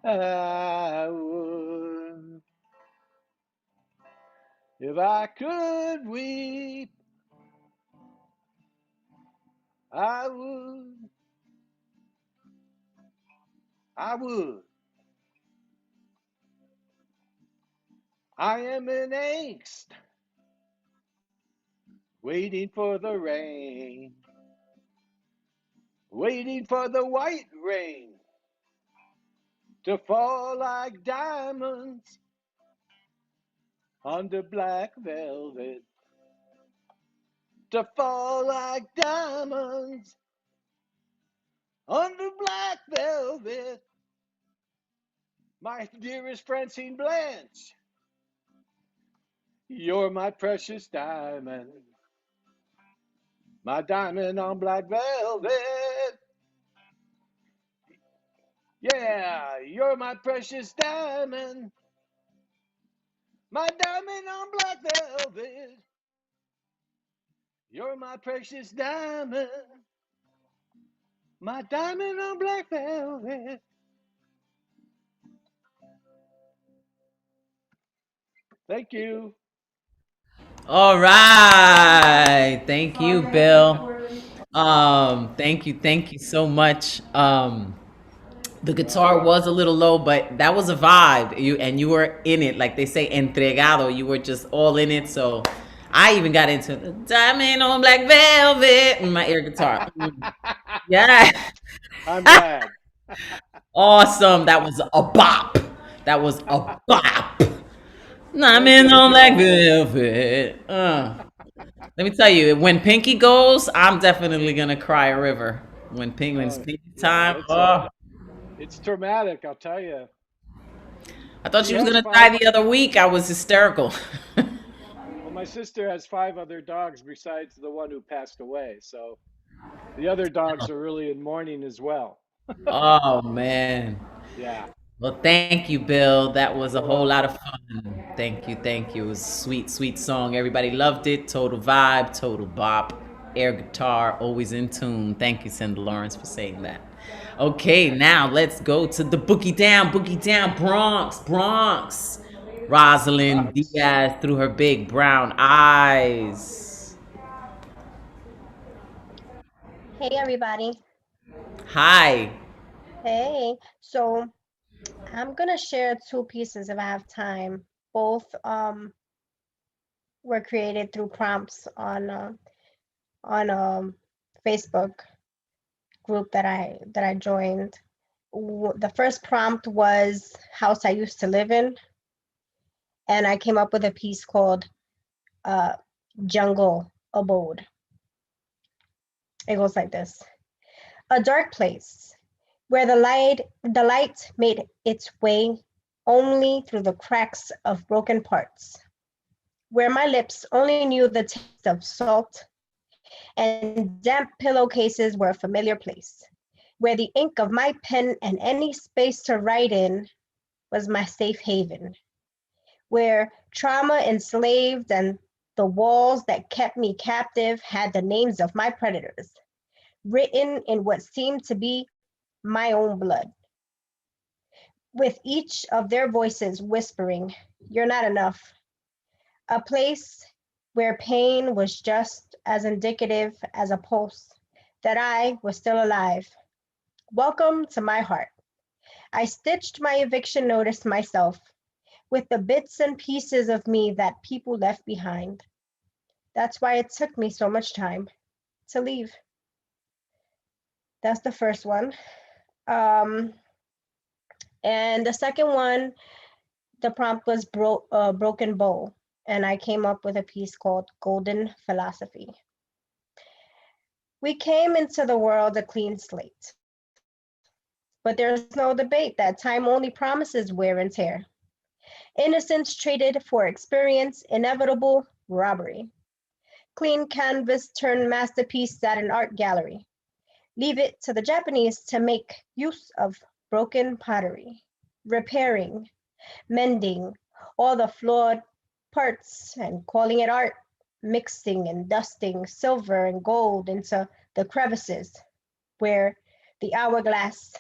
I would. If I could weep, I would. I would. I am in angst, waiting for the rain, waiting for the white rain to fall like diamonds on the black velvet, to fall like diamonds on the black velvet. My dearest Francine Blanche, you're my precious diamond. My diamond on black velvet. Yeah, you're my precious diamond. My diamond on black velvet. You're my precious diamond. My diamond on black velvet. Thank you. All right. Thank you, Bill. Thank you so much. The guitar was a little low, but that was a vibe. You were in it, like they say, entregado. You were just all in it. So I even got into the diamond on black velvet in my air guitar. Yeah. I'm glad. Awesome. That was a bop. That was a bop. Way Diamond to on black go. velvet. Let me tell you, when Pinky goes, I'm definitely gonna cry a river. When it's Oh, Pinky yeah, time, oh, it's traumatic, I'll tell you. I thought She she was has gonna five. die the other week. I was hysterical. Well, my sister has five other dogs besides the one who passed away. So the other dogs are really in mourning as well. Oh man. Yeah, Well, thank you, Bill. That was a you're whole lot of welcome. fun. Thank you, thank you. It was a sweet, sweet song. Everybody loved it. Total vibe, total bop. Air guitar, always in tune. Thank you, Cindy Lawrence, for saying that. Okay, now let's go to the Boogie Down, Bronx, Bronx. Rosalind Bronx. Diaz through her big brown eyes. Hey everybody. Hi. Hey. So I'm gonna share two pieces if I have time. Both were created through prompts on Facebook group that I joined. The first prompt was house I used to live in, and I came up with a piece called Jungle Abode. It goes like this. A dark place where the light made its way only through the cracks of broken parts, where my lips only knew the taste of salt, and damp pillowcases were a familiar place, where the ink of my pen and any space to write in was my safe haven, where trauma enslaved and the walls that kept me captive had the names of my predators, written in what seemed to be my own blood, with each of their voices whispering, "You're not enough." A place where pain was just as indicative as a pulse that I was still alive. Welcome to my heart. I stitched my eviction notice myself with the bits and pieces of me that people left behind. That's why it took me so much time to leave. That's the first one. And the second one, the prompt was Broken Bowl, and I came up with a piece called Golden Philosophy. We came into the world a clean slate, but there's no debate that time only promises wear and tear. Innocence traded for experience, inevitable robbery. Clean canvas turned masterpiece at an art gallery. Leave it to the Japanese to make use of broken pottery, repairing, mending all the flawed parts and calling it art, mixing and dusting silver and gold into the crevices where the hourglass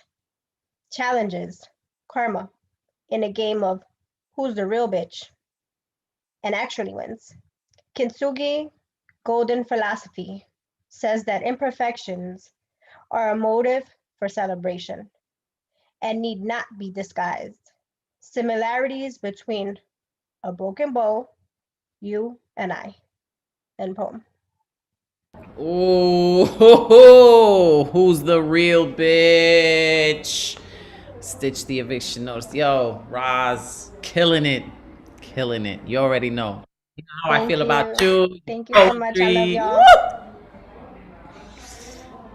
challenges karma in a game of who's the real bitch and actually wins. Kintsugi Golden Philosophy says that imperfections are a motive for celebration and need not be disguised. Similarities between a broken bowl, you and I. End poem. Oh, who's the real bitch? Stitch the eviction notice. Yo, Roz, killing it. Killing it. You already know. You know how I Thank feel about you. you. Thank you so much. I love Poetry. y'all. Woo!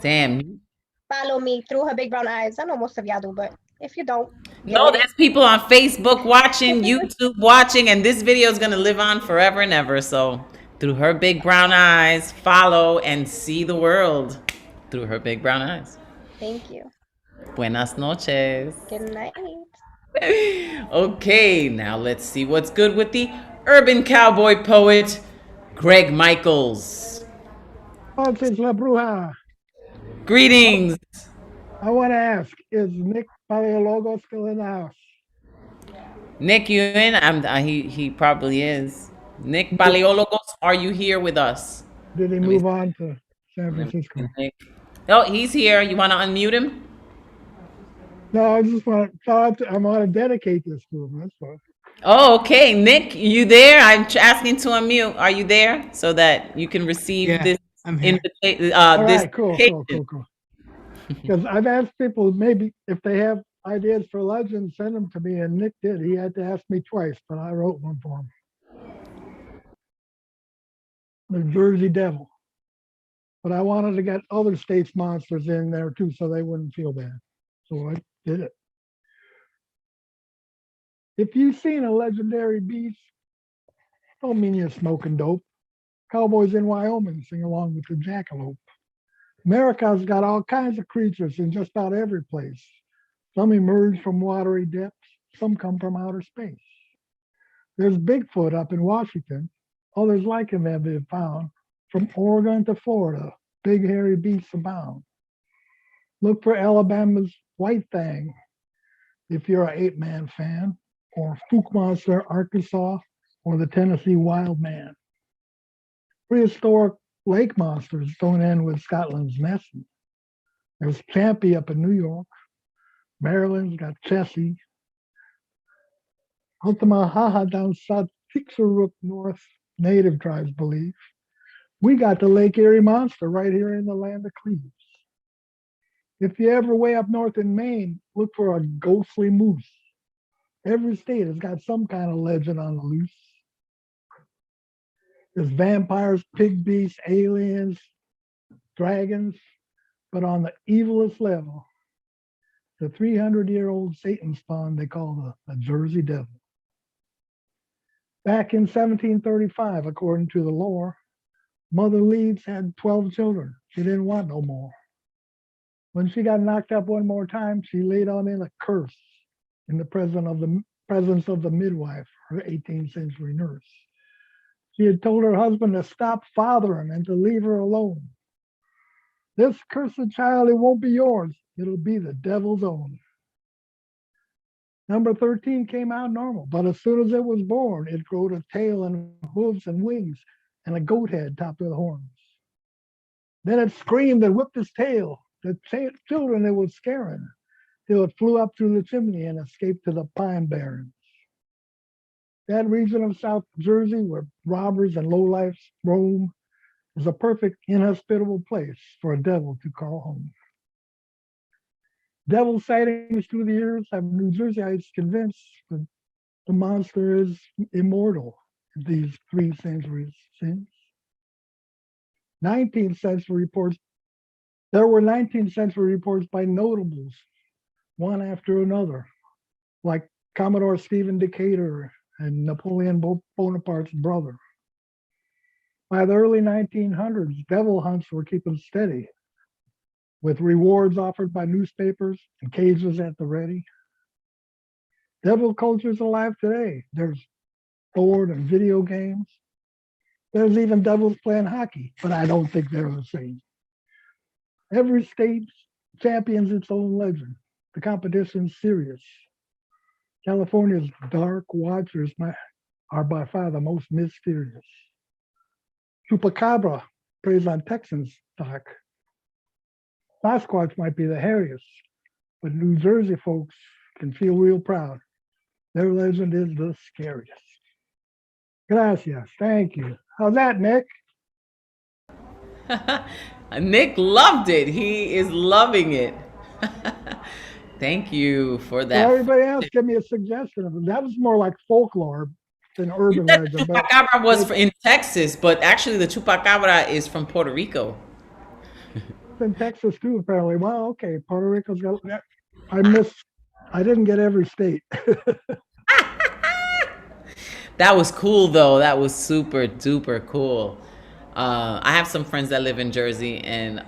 Damn. follow me through her big brown eyes. I know most of y'all do, but if you don't, get No, on it. there's people on Facebook watching, YouTube watching, and this video is going to live on forever and ever. So, through her big brown eyes, follow and see the world through her big brown eyes. Thank you. Buenas noches. Good night. Okay, now let's see what's good with the urban cowboy poet, Greg Michaels. Entonces, La Bruja, Greetings. I want to ask, is Nick Paleologo still in the house? Nick, you in? He probably is. Nick Paleologos, are you here with us? Did he move on to San Francisco? Oh, he's here. You want to unmute him? No, I just want to dedicate this to him. That's all. Oh, okay. Nick, you there? I'm asking to unmute. Are you there so that you can receive this invitation? All right, cool. Because I've asked people maybe if they have ideas for legends, send them to me, and Nick did. He had to ask me twice, but I wrote one for him. The Jersey Devil. But I wanted to get other states' monsters in there too, so they wouldn't feel bad. So I did it. If you've seen a legendary beast, don't mean you're smoking dope. Cowboys in Wyoming sing along with the jackalope. America's got all kinds of creatures in just about every place. Some emerge from watery depths, some come from outer space. There's Bigfoot up in Washington. Others like him have been found. From Oregon to Florida, big hairy beasts abound. Look for Alabama's White Fang if you're an ape-man fan, or Spook Monster, Arkansas, or the Tennessee Wild Man. Prehistoric lake monsters don't end with Scotland's Nessie. There's Champy up in New York. Maryland's got Chessie. Altamaha down south, Pixarook north, native tribes believe. We got the Lake Erie monster right here in the land of Cleves. If you ever way up north in Maine, look for a ghostly moose. Every state has got some kind of legend on the loose. There's vampires, pig beasts, aliens, dragons, but on the evilest level, the 300-year-old Satan spawn they call the Jersey Devil. Back in 1735, according to the lore, Mother Leeds had 12 children. She didn't want no more. When she got knocked up one more time, she laid on in a curse in the presence of the midwife, her 18th century nurse. She had told her husband to stop fathering and to leave her alone. This cursed child, it won't be yours. It'll be the devil's own. Number 13 came out normal, but as soon as it was born, it grew a tail and hooves and wings and a goat head topped with horns. Then it screamed and whipped its tail. The children it was scaring till it flew up through the chimney and escaped to the pine barrens. That region of South Jersey where robbers and lowlifes roam is a perfect inhospitable place for a devil to call home. Devil sightings through the years have New Jerseyites convinced that the monster is immortal these 3 centuries since. 19th century reports, there were 19th century reports by notables, one after another, like Commodore Stephen Decatur and Napoleon Bonaparte's brother. By the early 1900s, devil hunts were keeping steady, with rewards offered by newspapers and cages at the ready. Devil culture's alive today. There's board and video games. There's even devils playing hockey, but I don't think they're the same. Every state champions its own legend. The competition's serious. California's dark watchers are by far the most mysterious. Chupacabra preys on Texan stock. Sasquatch might be the hairiest, but New Jersey folks can feel real proud. Their legend is the scariest. Gracias, thank you. How's that, Nick? Nick loved it. He is loving it. Thank you for that. Well, everybody else give me a suggestion of it. That was more like folklore than urban legend. The Chupacabra was in Texas, but actually the Chupacabra is from Puerto Rico. in Texas too, apparently. Well, okay, Puerto Rico's got. I didn't get every state. That was cool though. That was super duper cool. I have some friends that live in Jersey, and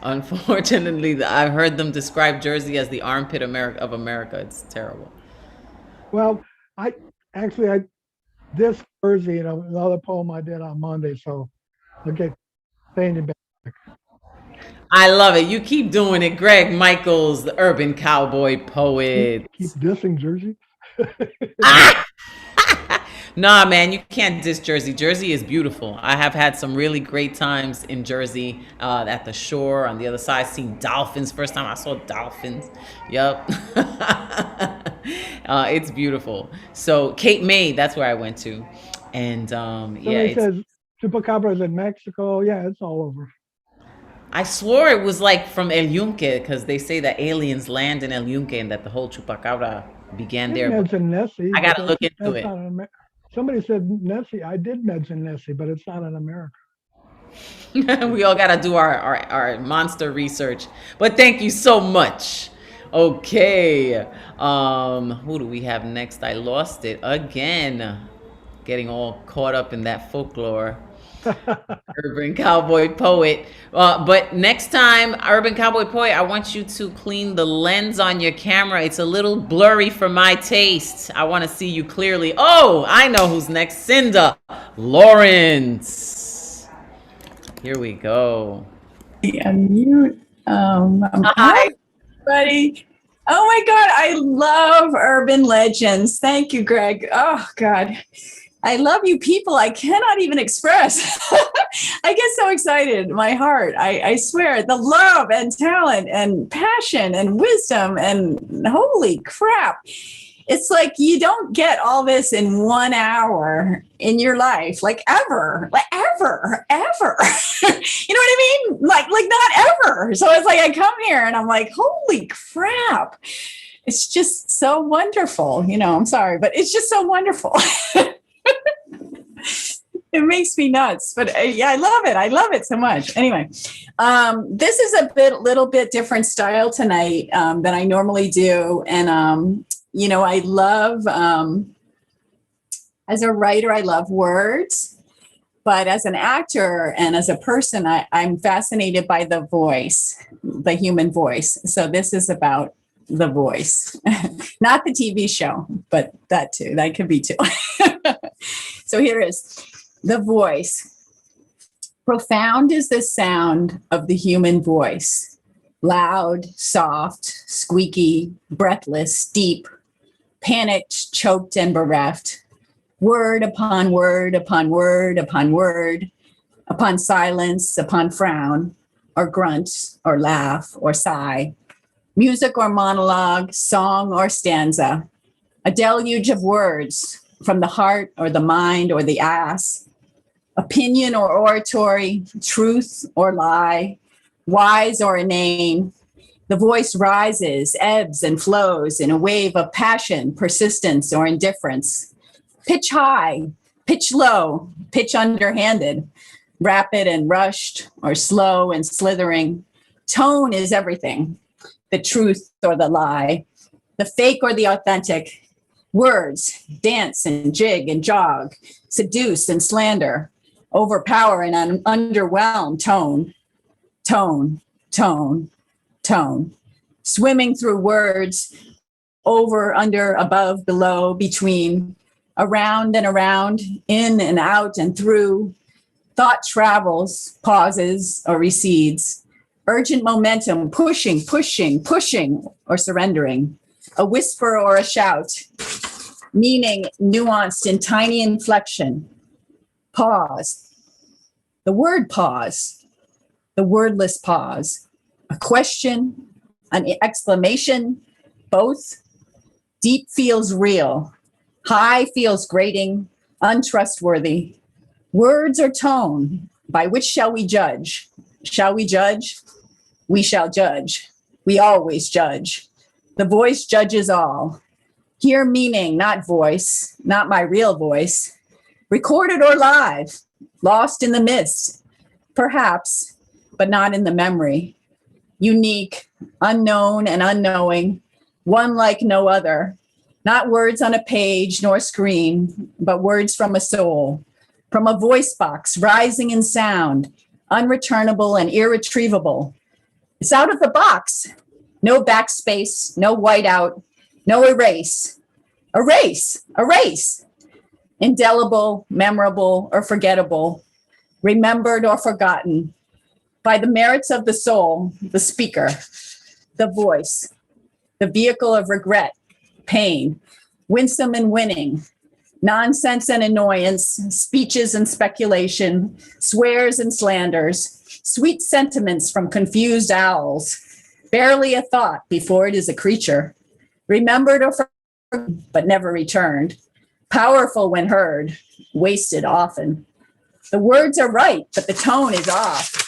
unfortunately, I've heard them describe Jersey as the armpit of America. It's terrible. Well, I this Thursday, another poem I did on Monday, so I'll get painted back. I love it. You keep doing it, Greg Michaels, the urban cowboy poet. Keep dissing Jersey. Nah, man, you can't diss Jersey. Jersey is beautiful. I have had some really great times in Jersey, at the shore on the other side, seen dolphins. First time I saw dolphins. Yep. It's beautiful. So Cape May, that's where I went to. And Somebody says Chupacabra is in Mexico. Yeah, it's all over. I swore it was like from El Yunque, because they say that aliens land in El Yunque and that the whole Chupacabra began there. Mention Nessie. I gotta look into it. Somebody said Nessie. I did mention Nessie, but it's not in America. We all gotta do our monster research. But thank you so much. Okay. Who do we have next? I lost it again. Getting all caught up in that folklore. Urban Cowboy Poet. But next time, Urban Cowboy Poet, I want you to clean the lens on your camera. It's a little blurry for my taste. I want to see you clearly. Oh, I know who's next. Cinda Lawrence. Here we go. Unmute. Hi, everybody. Oh my God, I love urban legends. Thank you, Greg. Oh God. I love you people. I cannot even express. I get so excited. My heart, I swear, the love and talent and passion and wisdom and holy crap. It's like you don't get all this in 1 hour in your life, like ever. You know what I mean? Like not ever. So it's like I come here and I'm like, holy crap. It's just so wonderful. I'm sorry, but it's just so wonderful. It makes me nuts, but yeah, I love it. I love it so much. Anyway, this is a little bit different style tonight than I normally do. And, I love, as a writer, I love words, but as an actor and as a person, I'm fascinated by the voice, the human voice. So this is about the voice, not the TV show, but that too, that could be too. So here is the voice. Profound is the sound of the human voice. Loud, soft, squeaky, breathless, deep, panicked, choked, and bereft. Word upon word upon word upon word, upon silence, upon frown, or grunt, or laugh, or sigh. Music or monologue, song or stanza. A deluge of words from the heart or the mind or the ass. Opinion or oratory, truth or lie, wise or inane. The voice rises, ebbs, and flows in a wave of passion, persistence, or indifference. Pitch high, pitch low, pitch underhanded, rapid and rushed, or slow and slithering. Tone is everything. The truth or the lie, the fake or the authentic. Words dance and jig and jog, seduce and slander, overpower and underwhelm. Tone, tone, tone, tone. Swimming through words, over, under, above, below, between, around and around, in and out and through. Thought travels, pauses, or recedes. Urgent momentum, pushing, pushing, pushing, or surrendering. A whisper or a shout. Meaning nuanced in tiny inflection. Pause. The word pause. The wordless pause. A question, an exclamation, both. Deep feels real. High feels grating, untrustworthy. Words or tone, by which shall we judge? Shall we judge? We shall judge. We always judge. The voice judges all. Hear meaning, not voice, not my real voice. Recorded or live, lost in the mist. Perhaps but not in the memory. Unique, unknown, and unknowing, one like no other. Not words on a page nor screen, but words from a soul, from a voice box rising in sound, unreturnable and irretrievable. It's out of the box. No backspace, no whiteout, no erase. Erase, erase. Indelible, memorable, or forgettable, remembered or forgotten. By the merits of the soul, the speaker, the voice, the vehicle of regret, pain, winsome and winning, nonsense and annoyance, speeches and speculation, swears and slanders, sweet sentiments from confused owls, barely a thought before it is a creature, remembered or forgotten, but never returned, powerful when heard, wasted often. The words are right, but the tone is off.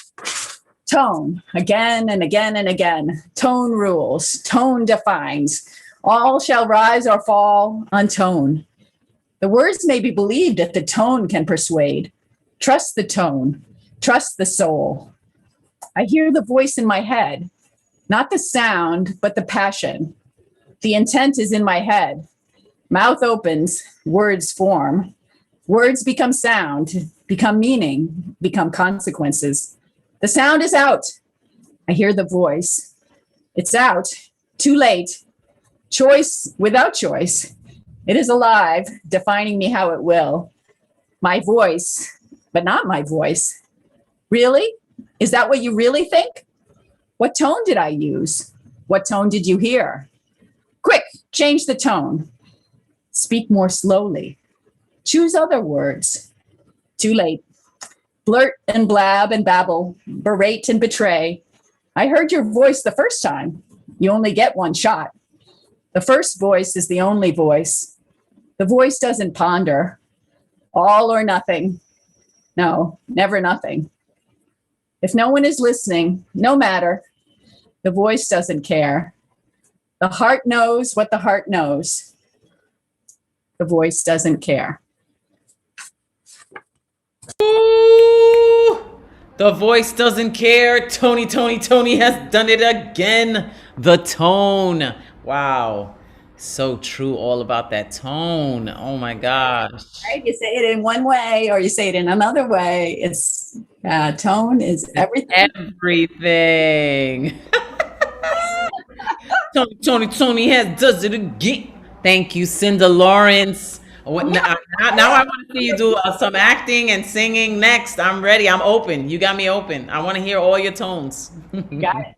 Tone, again and again and again. Tone rules, tone defines. All shall rise or fall on tone. The words may be believed if the tone can persuade. Trust the tone, trust the soul. I hear the voice in my head, not the sound, but the passion. The intent is in my head. Mouth opens, words form. Words become sound, become meaning, become consequences. The sound is out. I hear the voice. It's out. Too late. Choice without choice. It is alive, defining me how it will. My voice, but not my voice. Really? Is that what you really think? What tone did I use? What tone did you hear? Quick, change the tone. Speak more slowly. Choose other words. Too late. Blurt and blab and babble, berate and betray. I heard your voice the first time. You only get one shot. The first voice is the only voice. The voice doesn't ponder. All or nothing. No, never nothing. If no one is listening, no matter. The voice doesn't care. The heart knows what the heart knows. The voice doesn't care. Ooh, the voice doesn't care. Tony has done it again. The tone. Wow. So true, all about that tone. Oh my gosh. Right? You say it in one way or you say it in another way. It's tone is everything. Everything. Tony has does it again. Thank you, Cinda Lawrence. Now I want to see you do some acting and singing next. I'm ready. I'm open. You got me open. I want to hear all your tones. Got it.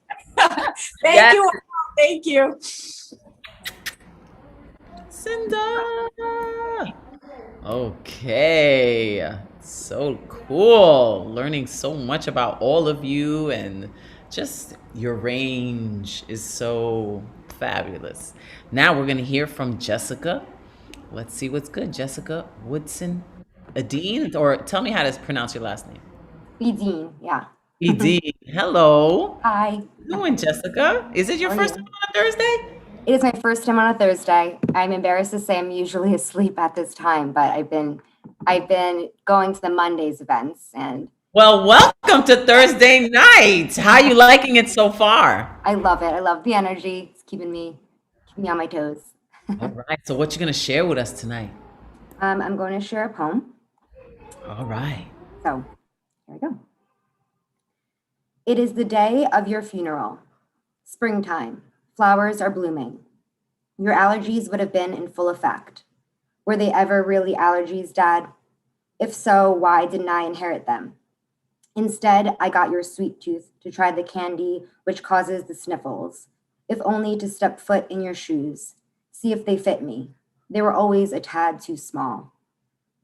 Thank you. Thank you. Cinda. Okay. So cool. Learning so much about all of you, and just your range is so fabulous. Now we're going to hear from Jessica. Let's see what's good. Jessica Woodson Adine, or tell me how to pronounce your last name. Edine, yeah. Edine. Hello. Hi. How you doing, Jessica? Is it your first time on a Thursday? It is my first time on a Thursday. I'm embarrassed to say I'm usually asleep at this time, but I've been going to the Mondays events, and well, welcome to Thursday night. How are you liking it so far? I love it. I love the energy. It's keeping me on my toes. All right. So what you gonna share with us tonight? I'm going to share a poem. All right. So here we go. It is the day of your funeral. Springtime. Flowers are blooming. Your allergies would have been in full effect. Were they ever really allergies, Dad? If so, why didn't I inherit them? Instead, I got your sweet tooth to try the candy which causes the sniffles, if only to step foot in your shoes, see if they fit me. They were always a tad too small.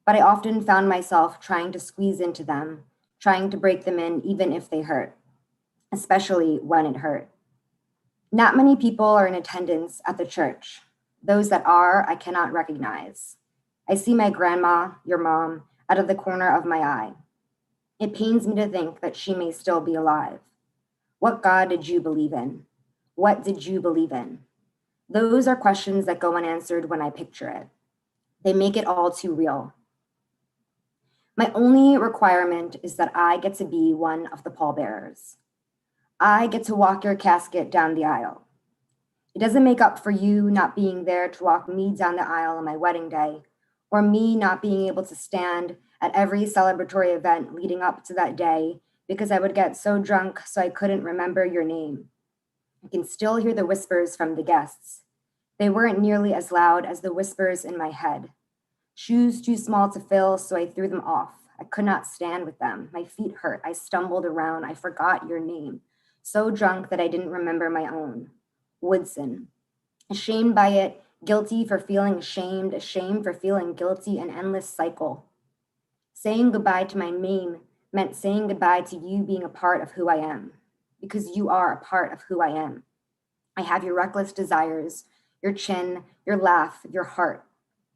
But I often found myself trying to squeeze into them, trying to break them in even if they hurt, especially when it hurt. Not many people are in attendance at the church. Those that are, I cannot recognize. I see my grandma, your mom, out of the corner of my eye. It pains me to think that she may still be alive. What God did you believe in? What did you believe in? Those are questions that go unanswered when I picture it. They make it all too real. My only requirement is that I get to be one of the pallbearers. I get to walk your casket down the aisle. It doesn't make up for you not being there to walk me down the aisle on my wedding day, or me not being able to stand at every celebratory event leading up to that day because I would get so drunk so I couldn't remember your name. I can still hear the whispers from the guests. They weren't nearly as loud as the whispers in my head. Shoes too small to fill, so I threw them off. I could not stand with them. My feet hurt. I stumbled around. I forgot your name. So drunk that I didn't remember my own. Woodson. Ashamed by it, guilty for feeling ashamed, ashamed for feeling guilty, an endless cycle. Saying goodbye to my name meant saying goodbye to you being a part of who I am, because you are a part of who I am. I have your reckless desires, your chin, your laugh, your heart.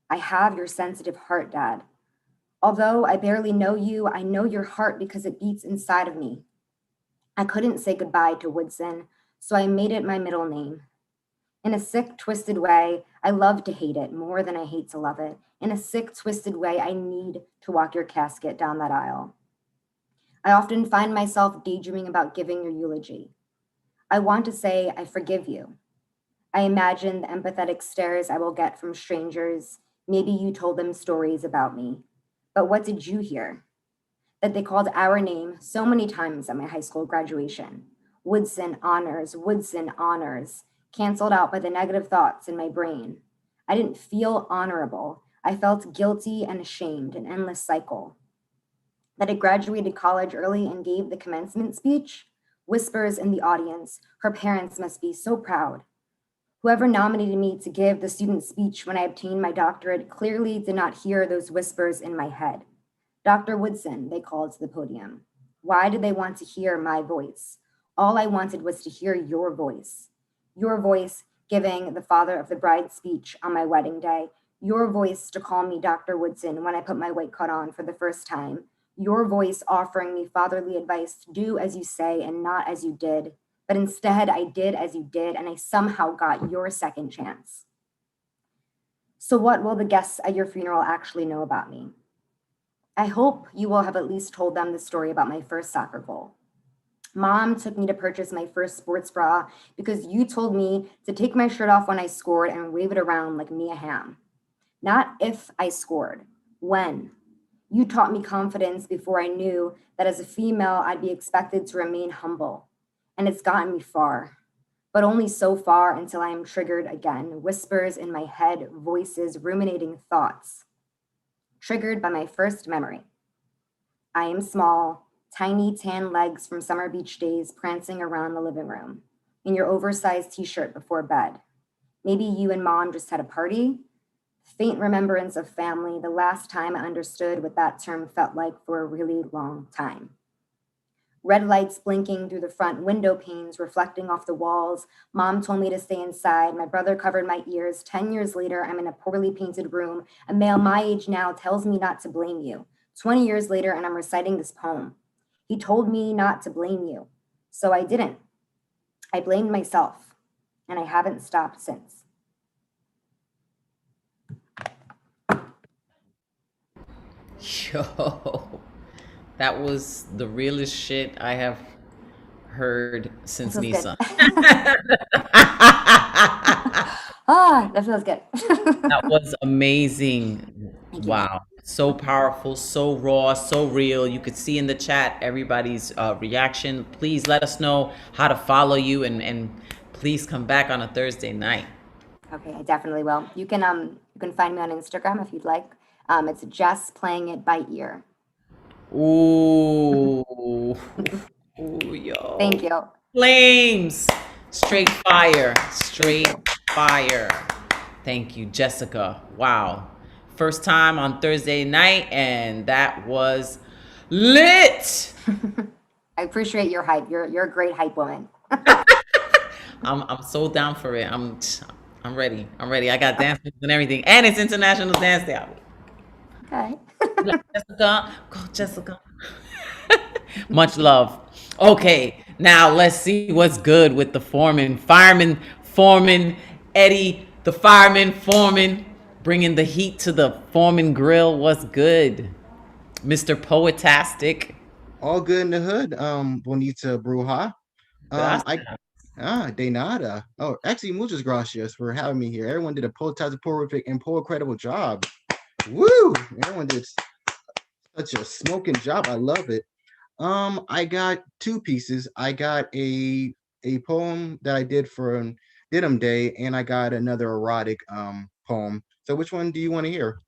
I have your sensitive heart, Dad. Although I barely know you, I know your heart because it beats inside of me. I couldn't say goodbye to Woodson, so I made it my middle name. In a sick, twisted way, I love to hate it more than I hate to love it. In a sick, twisted way, I need to walk your casket down that aisle. I often find myself daydreaming about giving your eulogy. I want to say, I forgive you. I imagine the empathetic stares I will get from strangers. Maybe you told them stories about me. But what did you hear? That they called our name so many times at my high school graduation. Woodson honors, canceled out by the negative thoughts in my brain. I didn't feel honorable. I felt guilty and ashamed, an endless cycle. That I graduated college early and gave the commencement speech. Whispers in the audience. Her parents must be so proud. Whoever nominated me to give the student speech when I obtained my doctorate clearly did not hear those whispers in my head. Dr. Woodson, they called to the podium. Why did they want to hear my voice? All I wanted was to hear your voice giving the father of the bride speech on my wedding day, your voice to call me Dr. Woodson when I put my white coat on for the first time, your voice offering me fatherly advice to do as you say and not as you did. But instead, I did as you did, and I somehow got your second chance. So what will the guests at your funeral actually know about me? I hope you will have at least told them the story about my first soccer goal. Mom took me to purchase my first sports bra because you told me to take my shirt off when I scored and wave it around like Mia Hamm. Not if I scored, when. You taught me confidence before I knew that as a female, I'd be expected to remain humble. And it's gotten me far, but only so far until I am triggered again. Whispers in my head, voices, ruminating thoughts. Triggered by my first memory. I am small, tiny tan legs from summer beach days prancing around the living room in your oversized t-shirt before bed. Maybe you and Mom just had a party. Faint remembrance of family, the last time I understood what that term felt like for a really long time. Red lights blinking through the front window panes, reflecting off the walls. Mom told me to stay inside. My brother covered my ears. 10 years later, I'm in a poorly painted room. A male my age now tells me not to blame you. 20 years later, and I'm reciting this poem. He told me not to blame you, so I didn't. I blamed myself, and I haven't stopped since. Yo, that was the realest shit I have heard since That feels Nissan. That feels good. That was amazing. Wow. So powerful, so raw, so real. You could see in the chat everybody's reaction. Please let us know how to follow you and please come back on a Thursday night. Okay, I definitely will. You can find me on Instagram if you'd like. It's Jess playing it by ear. Ooh. Ooh, yo. Thank you. Flames. Straight fire. Straight fire. Thank you, Jessica. Wow. First time on Thursday night, and that was lit. I appreciate your hype. You're a great hype woman. I'm so down for it. I'm ready. I'm ready. I got dance moves and everything, and it's International Dance Day. Okay. Jessica, go Jessica. Much love. Okay, now let's see what's good with the foreman, fireman, foreman, Eddie, the fireman, foreman, bringing the heat to the foreman grill. What's good? Mr. Poetastic. All good in the hood. Bonita Bruja. Gracias. De nada. Oh, actually, muchas gracias for having me here. Everyone did a poetastic, prolific, and incredible job. Woo! Everyone did such a smoking job. I love it. I got two pieces. I got a poem that I did for Diddum Day, and I got another erotic poem. So which one do you want to hear?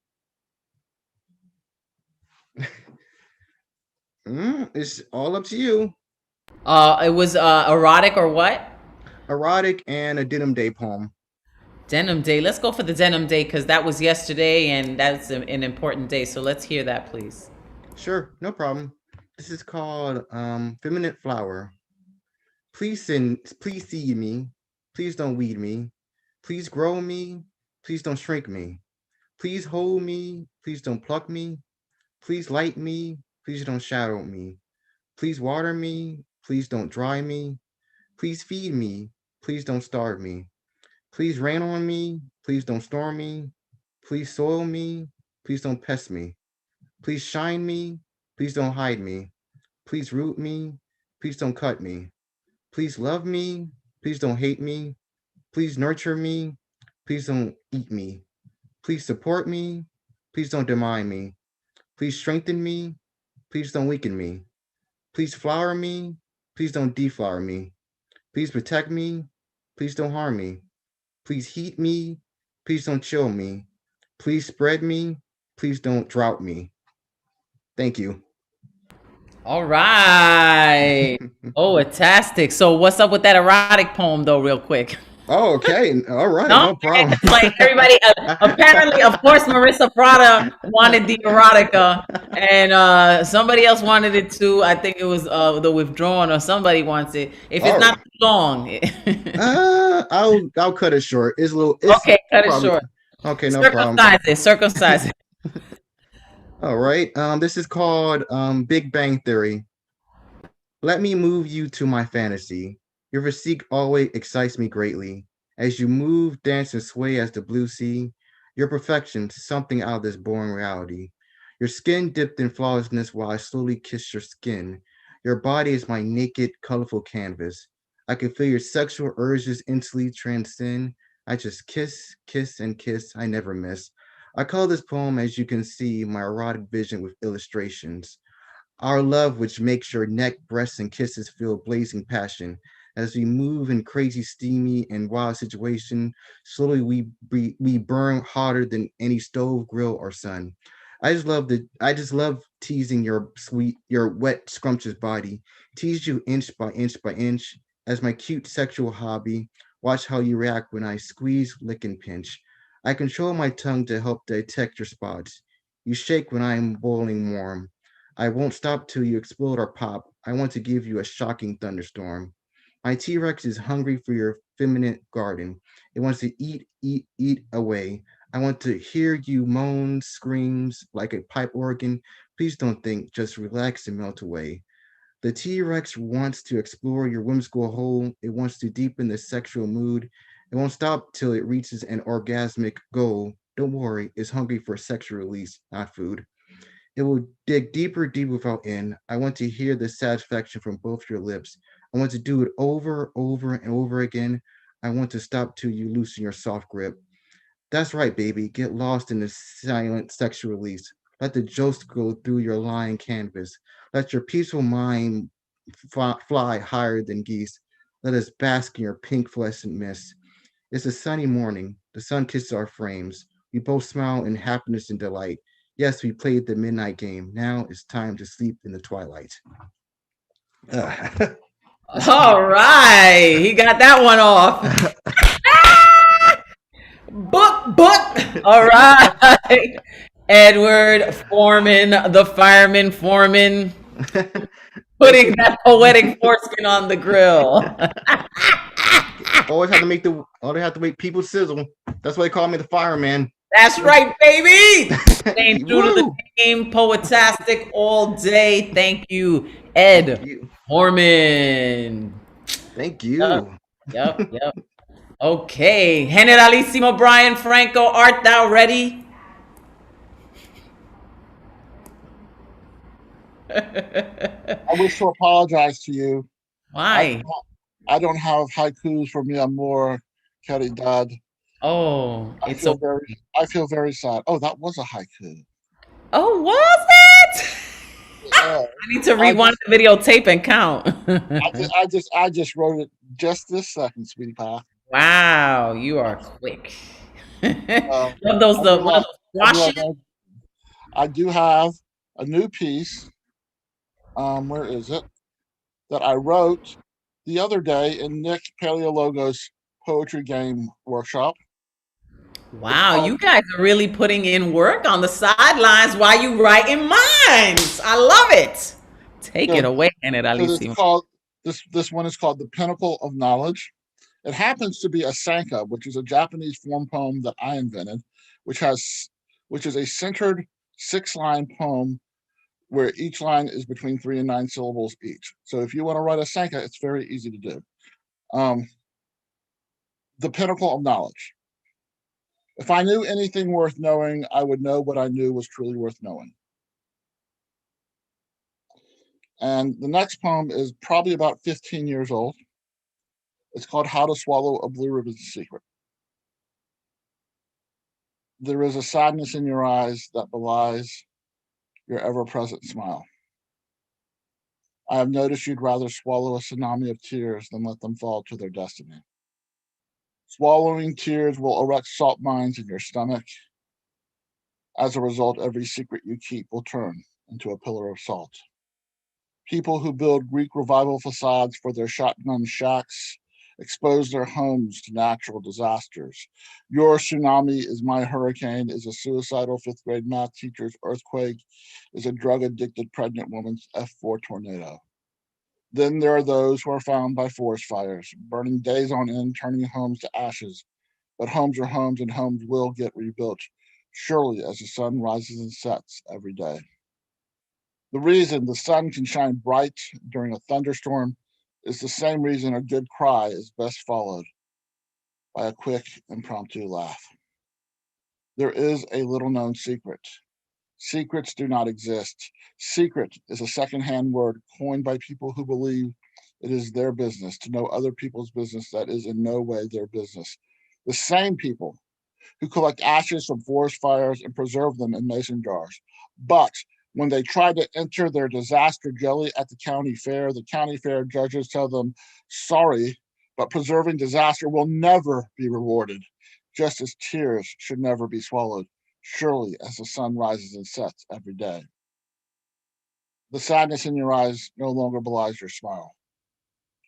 It's all up to you. It was erotic or what? Erotic and a Denim Day poem. Denim Day. Let's go for the Denim Day because that was yesterday and that's an important day. So let's hear that, please. Sure, no problem. This is called Feminine Flower. Please see me. Please don't weed me. Please grow me. Please don't shrink me. Please hold me. Please don't pluck me. Please light me. Please don't shadow me. Please water me. Please don't dry me. Please feed me. Please don't starve me. Please rain on me. Please don't storm me. Please soil me. Please don't pest me. Please shine me. Please don't hide me. Please root me. Please don't cut me. Please love me. Please don't hate me. Please nurture me. Please don't eat me. Please support me. Please don't deny me. Please strengthen me. Please don't weaken me. Please flower me. Please don't deflower me. Please protect me. Please don't harm me. Please heat me. Please don't chill me. Please spread me. Please don't drought me. Thank you. All right. Fantastic. So what's up with that erotic poem though, real quick? Oh, okay. All right. No problem. Like everybody, apparently, of course, Marissa Prada wanted the erotica, and somebody else wanted it too. I think it was the Withdrawn, or somebody wants it. If it's not too long, I'll cut it short. It's a little. Okay, cut it short. Okay, no problem. Circumcise it. All right. This is called Big Bang Theory. Let me move you to my fantasy. Your physique always excites me greatly. As you move, dance, and sway as the blue sea, your perfection, something out of this boring reality. Your skin dipped in flawlessness while I slowly kiss your skin. Your body is my naked, colorful canvas. I can feel your sexual urges instantly transcend. I just kiss, kiss, and kiss. I never miss. I call this poem, as you can see, my erotic vision with illustrations. Our love, which makes your neck, breasts, and kisses feel blazing passion. As we move in crazy, steamy, and wild situation, slowly we burn hotter than any stove, grill, or sun. I just love teasing your wet, scrumptious body. Tease you inch by inch by inch as my cute sexual hobby. Watch how you react when I squeeze, lick, and pinch. I control my tongue to help detect your spots. You shake when I am boiling warm. I won't stop till you explode or pop. I want to give you a shocking thunderstorm. My T-Rex is hungry for your feminine garden. It wants to eat, eat, eat away. I want to hear you moan, screams like a pipe organ. Please don't think, just relax and melt away. The T-Rex wants to explore your whimsical hole. It wants to deepen the sexual mood. It won't stop till it reaches an orgasmic goal. Don't worry, it's hungry for sexual release, not food. It will dig deeper, deep without end. I want to hear the satisfaction from both your lips. I want to do it over, over, and over again. I want to stop till you loosen your soft grip. That's right, baby. Get lost in the silent sexual release. Let the jokes go through your lying canvas. Let your peaceful mind fly higher than geese. Let us bask in your pink fluorescent mist. It's a sunny morning. The sun kisses our frames. We both smile in happiness and delight. Yes, we played the midnight game. Now it's time to sleep in the twilight. All right, he got that one off. Book. All right, Edward Foreman, the fireman foreman, putting that poetic foreskin on the grill. Always have to make people sizzle. That's why they call me the fireman. That's right, baby. Staying true to the name, poetastic all day. Thank you, Ed Foreman. Thank you. Yep. Okay, Generalissimo Brian Franco, art thou ready? I wish to apologize to you. Why? I don't have haikus for me amor, caridad. Oh, I it's feel okay. very sad. Oh, that was a haiku. Oh, was it? Yeah. I need to rewind the videotape and count. I just wrote it just this second, sweetie pie. Wow, you are quick. Uh, Love those I the one of realize, those I realize washes. I do have a new piece. Where is it? That I wrote the other day in Nick Paleologo's poetry game workshop. Wow, you guys are really putting in work on the sidelines while you writing minds. I love it. Take it So, away, so this Generalissimo. called this one is called The Pinnacle of Knowledge. It happens to be a sanka, which is a Japanese form poem that I invented, which is a centered 6-line poem where each line is between 3 and 9 syllables each. So if you want to write a sanka, it's very easy to do. The pinnacle of knowledge. If I knew anything worth knowing, I would know what I knew was truly worth knowing. And the next poem is probably about 15 years old. It's called How to Swallow a Blue Ribbon Secret. There is a sadness in your eyes that belies your ever-present smile. I have noticed you'd rather swallow a tsunami of tears than let them fall to their destiny. Swallowing tears will erect salt mines in your stomach. As a result, every secret you keep will turn into a pillar of salt. People who build Greek revival facades for their shotgun shacks expose their homes to natural disasters. Your tsunami is my hurricane, is a suicidal 5th grade math teacher's earthquake, is a drug-addicted pregnant woman's F4 tornado. Then there are those who are found by forest fires, burning days on end, turning homes to ashes. But homes are homes and homes will get rebuilt, surely as the sun rises and sets every day. The reason the sun can shine bright during a thunderstorm is the same reason a good cry is best followed by a quick, impromptu laugh. There is a little known secret. Secrets do not exist. Secret is a secondhand word coined by people who believe it is their business to know other people's business that is in no way their business. The same people who collect ashes from forest fires and preserve them in mason jars. But when they try to enter their disaster jelly at the county fair judges tell them, sorry, but preserving disaster will never be rewarded, just as tears should never be swallowed, surely as the sun rises and sets every day. The sadness in your eyes no longer belies your smile.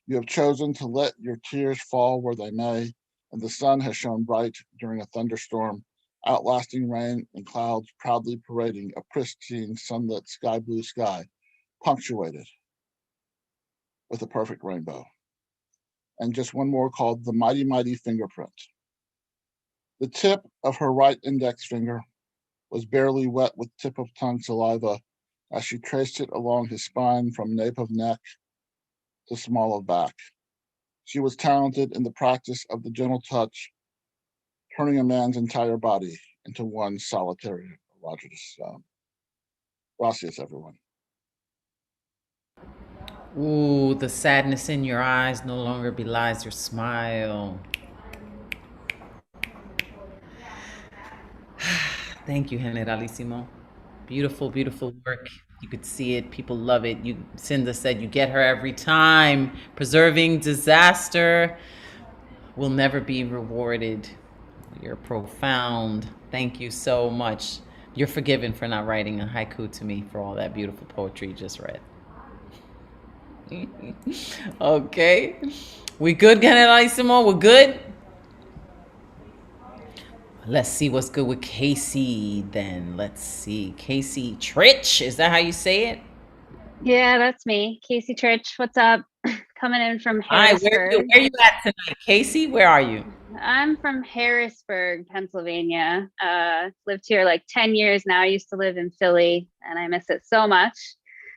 You have chosen to let your tears fall where they may, and the sun has shone bright during a thunderstorm, outlasting rain and clouds proudly parading a pristine sunlit sky blue sky, punctuated with a perfect rainbow. And just one more called The Mighty Mighty Fingerprint. The tip of her right index finger was barely wet with tip of tongue saliva as she traced it along his spine from nape of neck to small of back. She was talented in the practice of the gentle touch, turning a man's entire body into one solitary erogenous sound. Gracias, everyone. Ooh, the sadness in your eyes no longer belies your smile. Thank you, Generalissimo. Beautiful, beautiful work. You could see it. People love it. Cinda said you get her every time. Preserving disaster will never be rewarded. You're profound. Thank you so much. You're forgiven for not writing a haiku to me for all that beautiful poetry you just read. Okay. We good, Generalissimo? We're good? Let's see what's good with Casey then. Let's see. Casey Trich, is that how you say it? Yeah, that's me. Casey Trich. What's up? Coming in from Hi, Harrisburg. where you at tonight? Casey, where are you? I'm from Harrisburg, Pennsylvania. Lived here like 10 years now. I used to live in Philly and I miss it so much.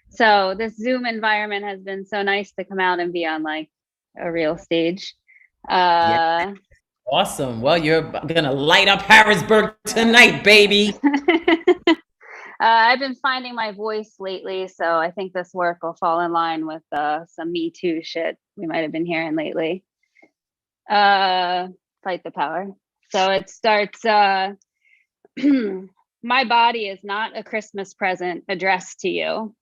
So this Zoom environment has been so nice to come out and be on like a real stage. Yeah. Awesome. Well, you're gonna light up Harrisburg tonight, baby. I've been finding my voice lately, so I think this work will fall in line with some Me Too shit we might have been hearing lately. Fight the power. So it starts, my body is not a Christmas present addressed to you.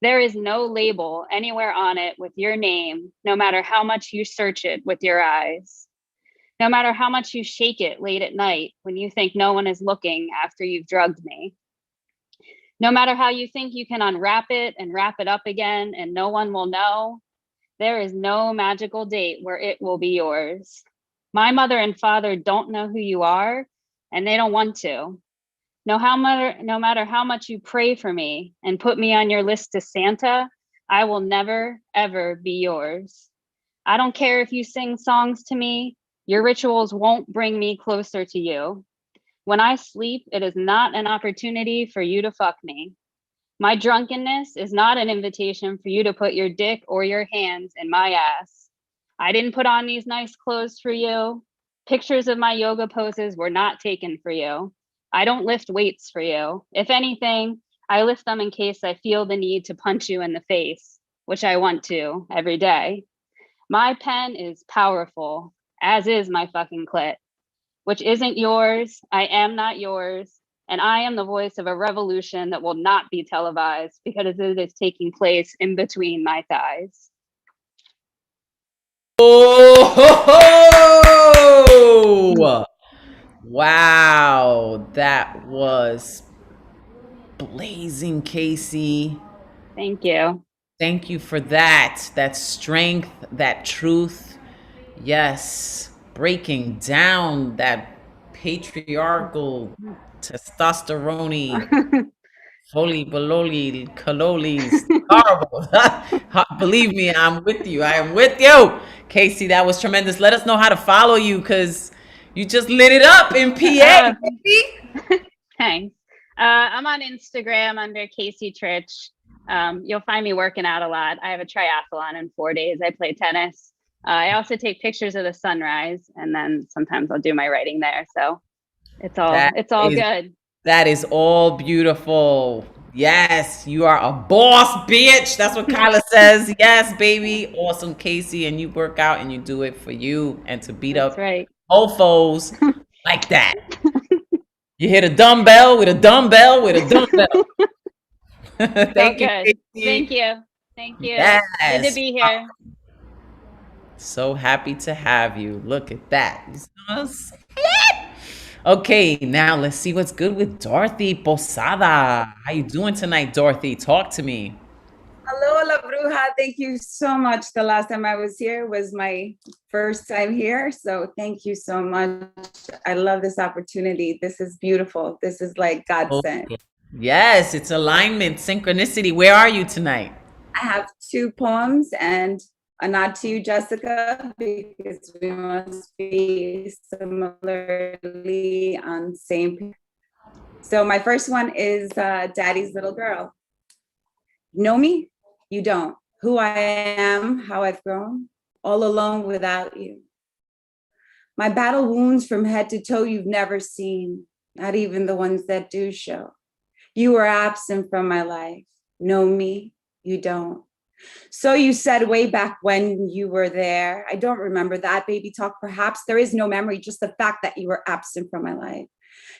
There is no label anywhere on it with your name, no matter how much you search it with your eyes. No matter how much you shake it late at night when you think no one is looking after you've drugged me. No matter how you think you can unwrap it and wrap it up again and no one will know, there is no magical date where it will be yours. My mother and father don't know who you are, and they don't want to. No matter how much you pray for me and put me on your list to Santa, I will never, ever be yours. I don't care if you sing songs to me, your rituals won't bring me closer to you. When I sleep, it is not an opportunity for you to fuck me. My drunkenness is not an invitation for you to put your dick or your hands in my ass. I didn't put on these nice clothes for you. Pictures of my yoga poses were not taken for you. I don't lift weights for you. If anything, I lift them in case I feel the need to punch you in the face, which I want to every day. My pen is powerful, as is my fucking clit, which isn't yours. I am not yours. And I am the voice of a revolution that will not be televised because it is taking place in between my thighs. Oh, wow. That was blazing, Casey. Thank you. Thank you for that. That strength, that truth. Yes. Breaking down that patriarchal, testosterone, holy baloli, calolis. Horrible. Believe me, I'm with you. I am with you. Casey, that was tremendous. Let us know how to follow you because you just lit it up in PA. Thanks. I'm on Instagram under Casey Trich. You'll find me working out a lot. I have a triathlon in 4 days. I play tennis. I also take pictures of the sunrise, and then sometimes I'll do my writing there. So it's all good. That is all beautiful. Yes, you are a boss, bitch. That's what Kyla says. Yes, baby. Awesome, Casey. And you work out and you do it for you and to beat up mofos like that. You hit a dumbbell with a dumbbell with a dumbbell. Thank you, Good. Casey. Thank you. Thank you. Yes. Good to be here. So happy to have you. Look at that. Okay, now let's see what's good with Dorothy Posada. How you doing tonight, Dorothy? Talk to me. Hello, La Bruja. Thank you so much. The last time I was here was my first time here. So thank you so much. I love this opportunity. This is beautiful. This is like God sent. Yes, it's alignment, synchronicity. Where are you tonight? I have 2 poems and a nod to you, Jessica, because we must be similarly on same page. So my first one is Daddy's Little Girl. Know me? You don't. Who I am, how I've grown, all alone without you. My battle wounds from head to toe you've never seen, not even the ones that do show. You were absent from my life. Know me? You don't. So you said way back when you were there. I don't remember that baby talk. Perhaps there is no memory, just the fact that you were absent from my life.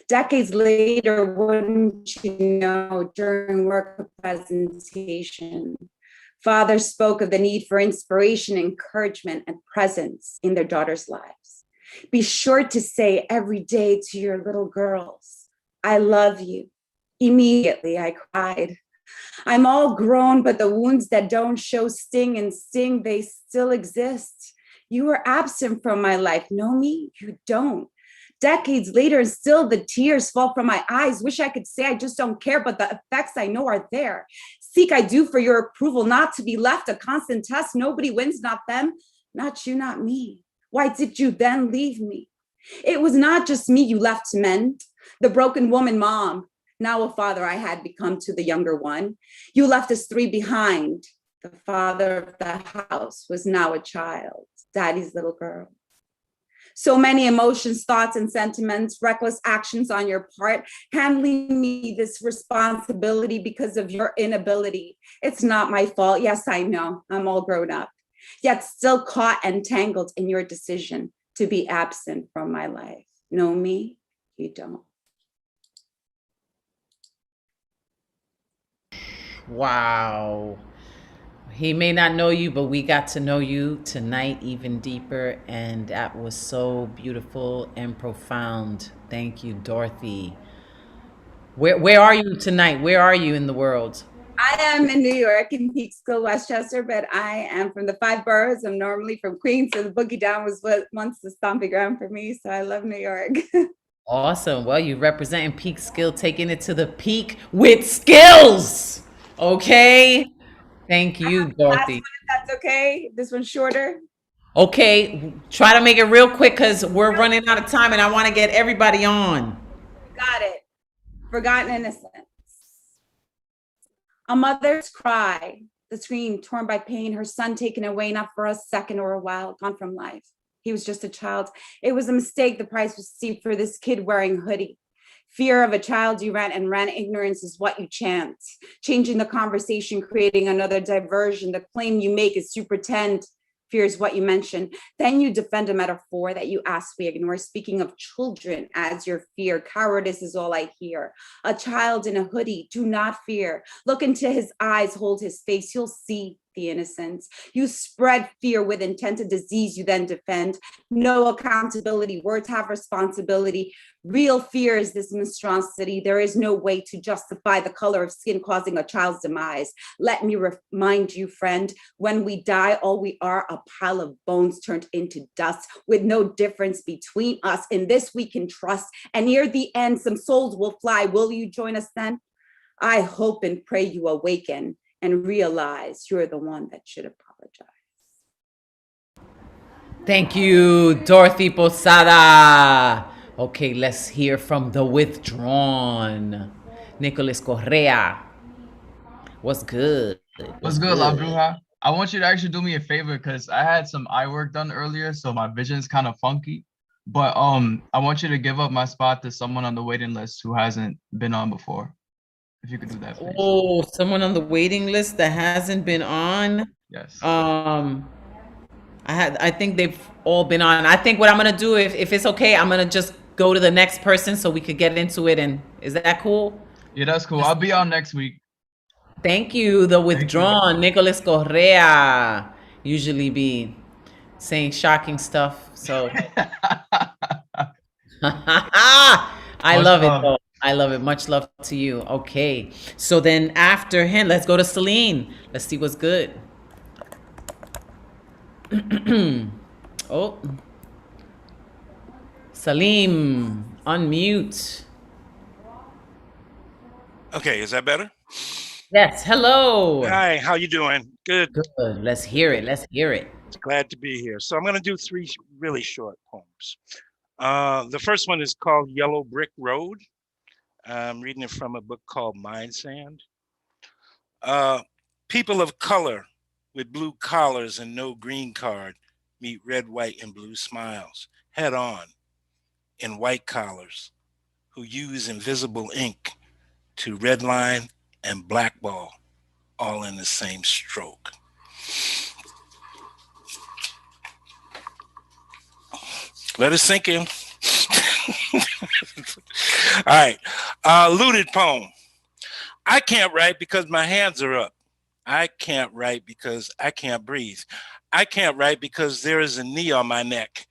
Decades later, wouldn't you know, during work presentation, fathers spoke of the need for inspiration, encouragement, and presence in their daughters' lives. Be sure to say every day to your little girls, I love you. Immediately, I cried. I'm all grown, but the wounds that don't show sting and sting, they still exist. You were absent from my life. Know me? You don't. Decades later, still the tears fall from my eyes. Wish I could say I just don't care, but the effects I know are there. Seek I do for your approval, not to be left a constant test. Nobody wins, not them, not you, not me. Why did you then leave me? It was not just me you left to mend. The broken woman mom, now a father I had become to the younger one. You left us 3 behind. The father of the house was now a child, Daddy's little girl. So many emotions, thoughts, and sentiments, reckless actions on your part, handling me this responsibility because of your inability. It's not my fault. Yes, I know. I'm all grown up, yet still caught and tangled in your decision to be absent from my life. Know me? You don't. Wow. He may not know you, but we got to know you tonight even deeper. And that was so beautiful and profound. Thank you, Dorothy. Where are you tonight? Where are you in the world? I am in New York, in Peekskill, Westchester, but I am from the 5 boroughs. I'm normally from Queens, so the Boogie Down was once the stomping ground for me. So I love New York. Awesome. Well, you representing peak skill, taking it to the peak with skills. Okay. Thank you, Last Dorothy. one, if that's okay. This one's shorter. Okay. Try to make it real quick because we're running out of time and I want to get everybody on. Got it. Forgotten innocence. A mother's cry, the scream torn by pain, her son taken away, not for a second or a while, gone from life. He was just a child. It was a mistake. The price was steep for this kid wearing hoodie. Fear of a child you ran and ran. Ignorance is what you chant. Changing the conversation, creating another diversion. The claim you make is to pretend. Fear is what you mention. Then you defend a metaphor that you ask we ignore. Speaking of children as your fear, cowardice is all I hear. A child in a hoodie, do not fear. Look into his eyes, hold his face. You'll see the innocence. You spread fear with intent, a disease you then defend. No accountability. Words have responsibility. Real fear is this monstrosity. There is no way to justify the color of skin causing a child's demise. Let me remind you, friend, when we die, all we are a pile of bones turned into dust with no difference between us. In this we can trust. And near the end, some souls will fly. Will you join us then? I hope and pray you awaken and realize you're the one that should apologize. Thank you, Dorothy Posada. Okay, let's hear from the withdrawn. Nicholas Correa. What's good? What's good, La Bruja? I want you to actually do me a favor because I had some eye work done earlier, so my vision's kind of funky. But I want you to give up my spot to someone on the waiting list who hasn't been on before. If you could do that, please. Oh, someone on the waiting list that hasn't been on. Yes. I think they've all been on. I think what I'm gonna do, if it's okay, I'm gonna just go to the next person so we could get into it. And is that cool? Yeah, that's cool. I'll be on next week. Thank you. The withdrawn Nicholas Correa usually be saying shocking stuff. So I love it though. I love it. Much love to you. Okay. So then after him, let's go to Celine. Let's see what's good. Oh. Salim, unmute. Okay, is that better? Yes, hello. Hi, how you doing? Good. Good. Let's hear it. Let's hear it. Glad to be here. So I'm going to do 3 really short poems. The first one is called Yellow Brick Road. I'm reading it from a book called Mind Sand. People of color with blue collars and no green card meet red, white, and blue smiles head on in white collars who use invisible ink to redline and blackball all in the same stroke. Let it sink in. All right. Looted poem. I can't write because my hands are up. I can't write because I can't breathe. I can't write because there is a knee on my neck.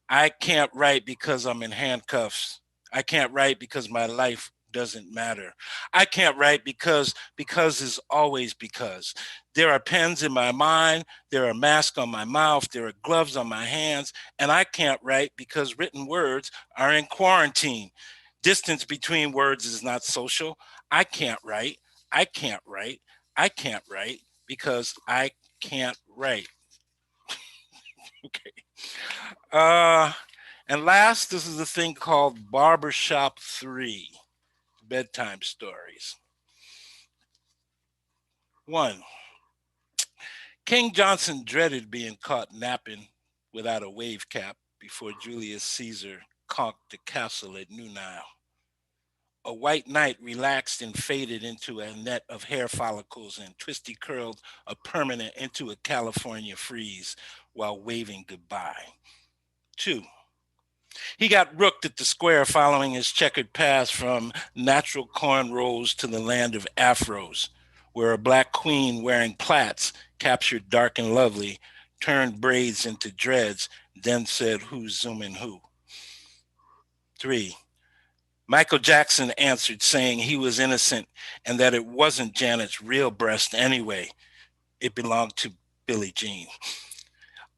I can't write because I'm in handcuffs. I can't write because my life doesn't matter. I can't write because is always because. There are pens in my mind, there are masks on my mouth, there are gloves on my hands, and I can't write because written words are in quarantine. Distance between words is not social. I can't write, I can't write, I can't write because I can't write. Okay. And last, this is a thing called Barbershop 3. Bedtime stories. 1. King Johnson dreaded being caught napping without a wave cap. before Julius Caesar conquered the castle at New Nile. A white knight relaxed and faded into a net of hair follicles and twisty curled a permanent into a California freeze while waving goodbye. 2. He got rooked at the square following his checkered path from natural cornrows to the land of afros, where a black queen wearing plaits, captured dark and lovely, turned braids into dreads, then said, "Who's zooming who?" 3. Michael Jackson answered saying he was innocent and that it wasn't Janet's real breast anyway. It belonged to Billie Jean.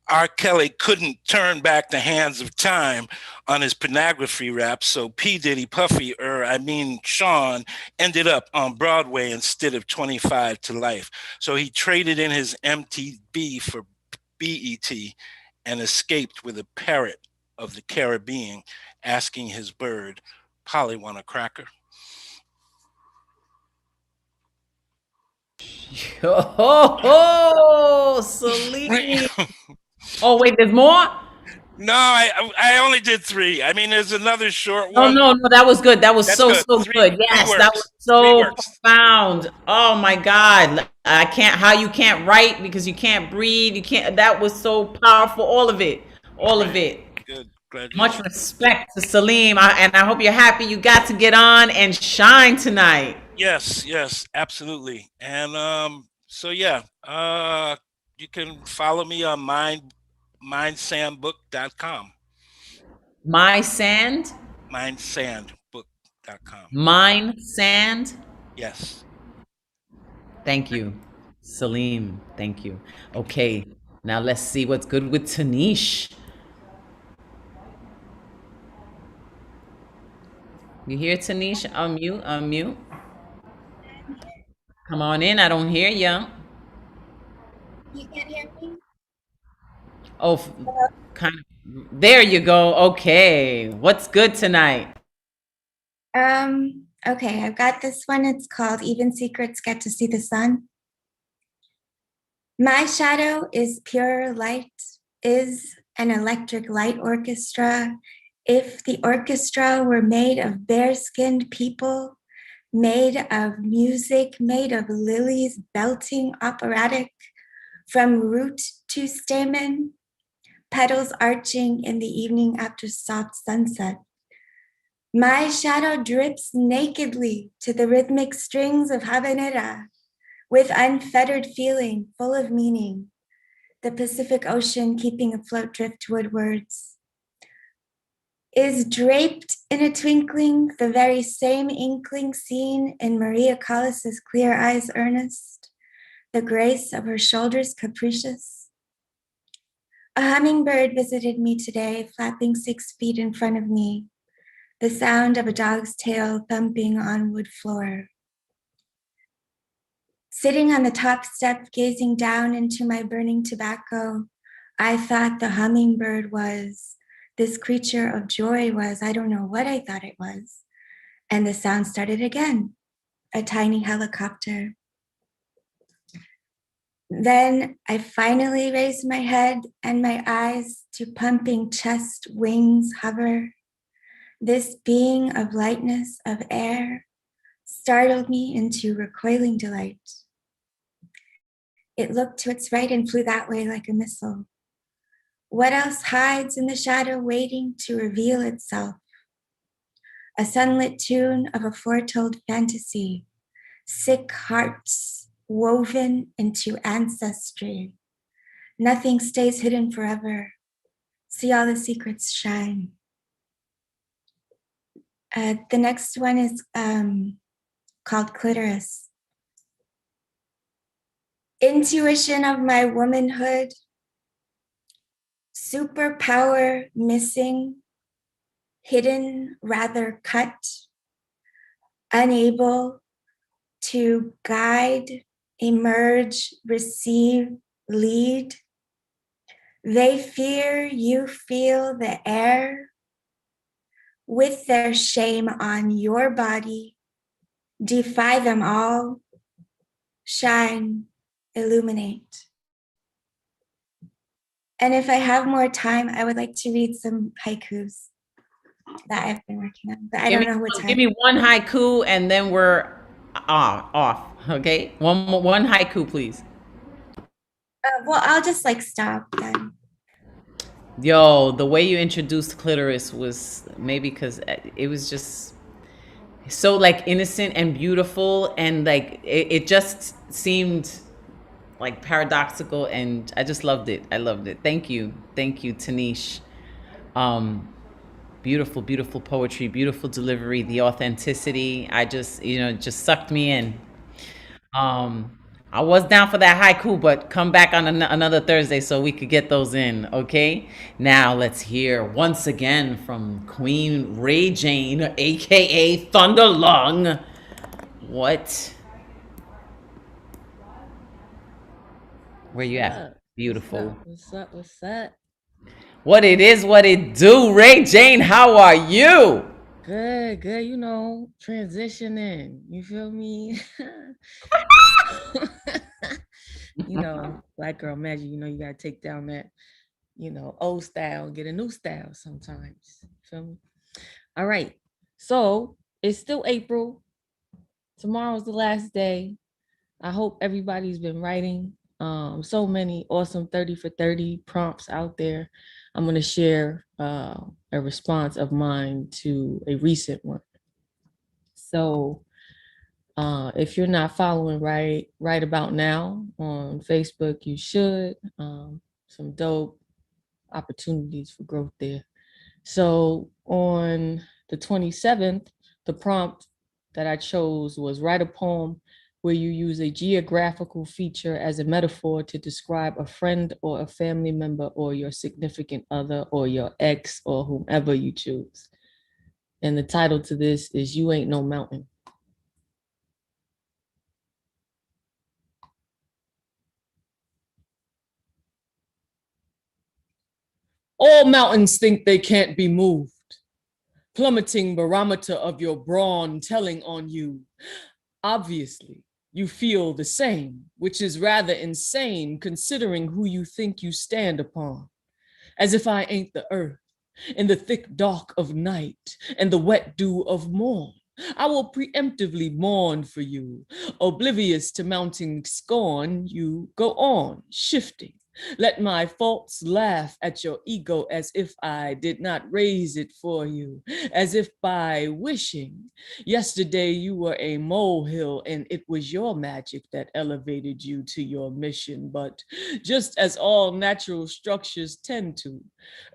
R. Kelly couldn't turn back the hands of time on his pornography rap, so P. Diddy Puffy, Sean, ended up on Broadway instead of 25 to Life. So he traded in his MTV for BET and escaped with a parrot of the Caribbean asking his bird, "Polly, want a cracker?" Oh, Celine. Oh, wait, there's more? No, I only did 3. I mean, there's another short Oh, one. no, that was good. That was That's so good. good. Yes, that was so profound. Oh my God. I can't, how you can't write because you can't breathe. You can't, that was so powerful. All of it. All of it. Good. Glad you Much respect to Salim. And I hope you're happy you got to get on and shine tonight. Yes, absolutely. And so yeah, you can follow me on mindsandbook.com. Mindsandbook.com. Mind Sand? Yes. Thank you, Salim. Thank you. Okay, now let's see what's good with Tanish. You hear Tanish? Unmute. Come on in. I don't hear you. You can't hear me? Oh, kind of. There you go. Okay. What's good tonight? Okay, I've got this one. It's called Even Secrets Get to See the Sun. My shadow is pure light, is an electric light orchestra. If the orchestra were made of bare-skinned people, made of music, made of lilies belting operatic, from root to stamen, petals arching in the evening after soft sunset. My shadow drips nakedly to the rhythmic strings of habanera, with unfettered feeling, full of meaning, the Pacific Ocean keeping afloat driftwood words. Is draped in a twinkling the very same inkling seen in Maria Callas's clear eyes earnest, the grace of her shoulders capricious. A hummingbird visited me today, flapping 6 feet in front of me, the sound of a dog's tail thumping on wood floor. Sitting on the top step, gazing down into my burning tobacco, I thought the hummingbird was, this creature of joy was, I don't know what I thought it was. And the sound started again, a tiny helicopter. Then I finally raised my head and my eyes to pumping chest wings hover. This being of lightness of air startled me into recoiling delight. It looked to its right and flew that way like a missile. What else hides in the shadow waiting to reveal itself? A sunlit tune of a foretold fantasy, sick hearts woven into ancestry. Nothing stays hidden forever. See all the secrets shine. The next one is called Clitoris. Intuition of my womanhood, superpower missing, hidden, rather cut, unable to guide, emerge, receive, lead. They fear you feel the air with their shame on your body. Defy them all, shine, illuminate. And if I have more time, I would like to read some haikus that I've been working on, but I don't know what time. Give me one haiku and then we're off. Okay, one haiku, please. Well, I'll just like stop then. Yo, the way you introduced clitoris was maybe because it was just so like innocent and beautiful, and like it just seemed like paradoxical, and I just loved it. I loved it. Thank you, Tanish. Beautiful, beautiful poetry, beautiful delivery, the authenticity. I just, just sucked me in. I was down for that haiku, but come back on another Thursday so we could get those in, okay? Now let's hear once again from Queen Ray Jane, aka Thunder Lung. What? Where you at? Beautiful. What's up? What's up? What it is, what it do. Ray Jane, how are you? Good, good. You know, transitioning. You feel me? You know, Black girl magic. You know, you gotta take down that, old style and get a new style sometimes. You feel me? All right. So it's still April. Tomorrow's the last day. I hope everybody's been writing. So many awesome 30 for 30 prompts out there. I'm going to share a response of mine to a recent one. So if you're not following right about now on Facebook, you should. Some dope opportunities for growth there. So on the 27th, the prompt that I chose was write a poem where you use a geographical feature as a metaphor to describe a friend or a family member or your significant other or your ex or whomever you choose. And the title to this is You Ain't No Mountain. All mountains think they can't be moved. Plummeting barometer of your brawn telling on you. Obviously, you feel the same, which is rather insane considering who you think you stand upon. As if I ain't the earth, in the thick dark of night and the wet dew of morn. I will preemptively mourn for you. Oblivious to mounting scorn, you go on, shifting. Let my faults laugh at your ego as if I did not raise it for you, as if by wishing. Yesterday you were a molehill and it was your magic that elevated you to your mission. But just as all natural structures tend to,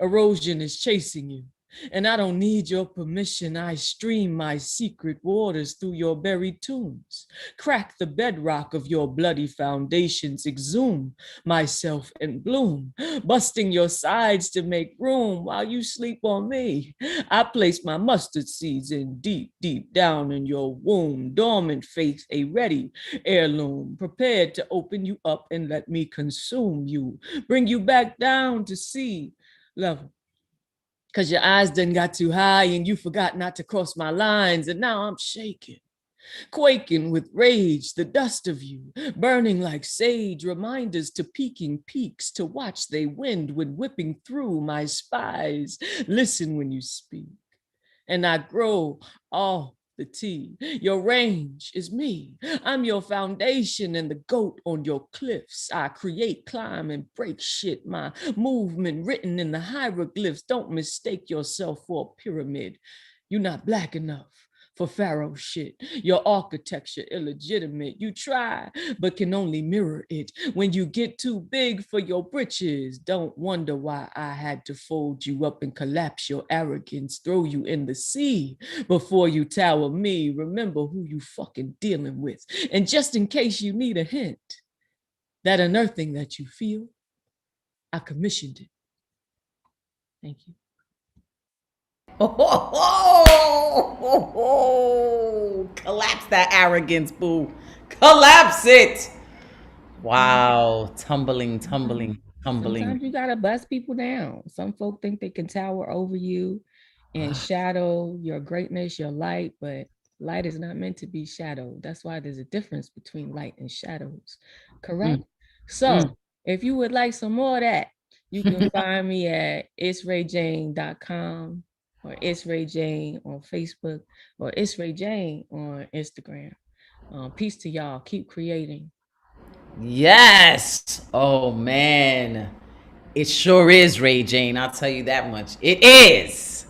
erosion is chasing you. And I don't need your permission. I stream my secret waters through your buried tombs, crack the bedrock of your bloody foundations, exhume myself in bloom, busting your sides to make room while you sleep on me. I place my mustard seeds in deep, deep down in your womb, dormant faith, a ready heirloom, prepared to open you up and let me consume you, bring you back down to sea level. Cause your eyes done got too high and you forgot not to cross my lines, and now I'm shaking, quaking with rage, the dust of you, burning like sage, reminders to peaking peaks, to watch they wind when whipping through my spies. Listen when you speak, and I grow all the tea. Your range is me. I'm your foundation and the goat on your cliffs. I create, climb, and break shit. My movement written in the hieroglyphs. Don't mistake yourself for a pyramid. You're not black enough for pharaoh shit. Your architecture illegitimate. You try, but can only mirror it. When you get too big for your britches, don't wonder why I had to fold you up and collapse your arrogance, throw you in the sea before you tower me. Remember who you fucking dealing with. And just in case you need a hint, that unearthing that you feel, I commissioned it. Thank you. Collapse that arrogance, boo. Collapse it. Wow. Tumbling. Sometimes you gotta bust people down. Some folk think they can tower over you and shadow your greatness, your light, but light is not meant to be shadowed. That's why there's a difference between light and shadows. Correct? So if you would like some more of that, You can find me at itsrayjane.com or It's Ray Jane on Facebook or It's Ray Jane on Instagram. Peace to y'all. Keep creating. Yes. Oh man. It sure is Ray Jane. I'll tell you that much. It is.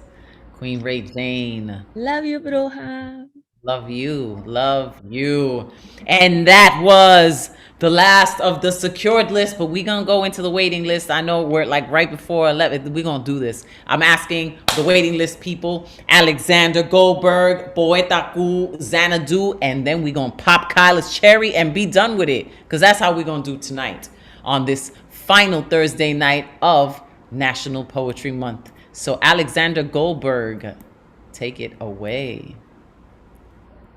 Queen Ray Jane. Love you, Bruja. Love you. Love you. And that was the last of the secured list, but we're going to go into the waiting list. I know we're like right before 11. We're going to do this. I'm asking the waiting list people, Alexander Goldberg, Poeta Ku, Xanadu, and then we're going to pop Kyla's cherry and be done with it, because that's how we're going to do tonight on this final Thursday night of National Poetry Month. So Alexander Goldberg, take it away.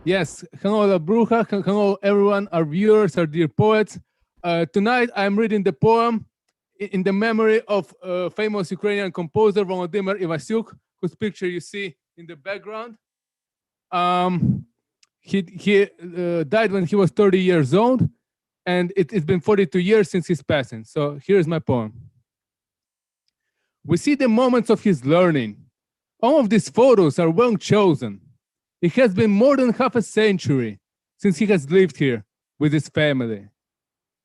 Yes, hello, La Bruja. Hello, everyone, our viewers, our dear poets. Tonight, I'm reading the poem in the memory of famous Ukrainian composer Volodymyr Ivasyuk, whose picture you see in the background. He died when he was 30 years old, and it's been 42 years since his passing. So here's my poem. We see the moments of his learning. All of these photos are well chosen. It has been more than half a century since he has lived here with his family.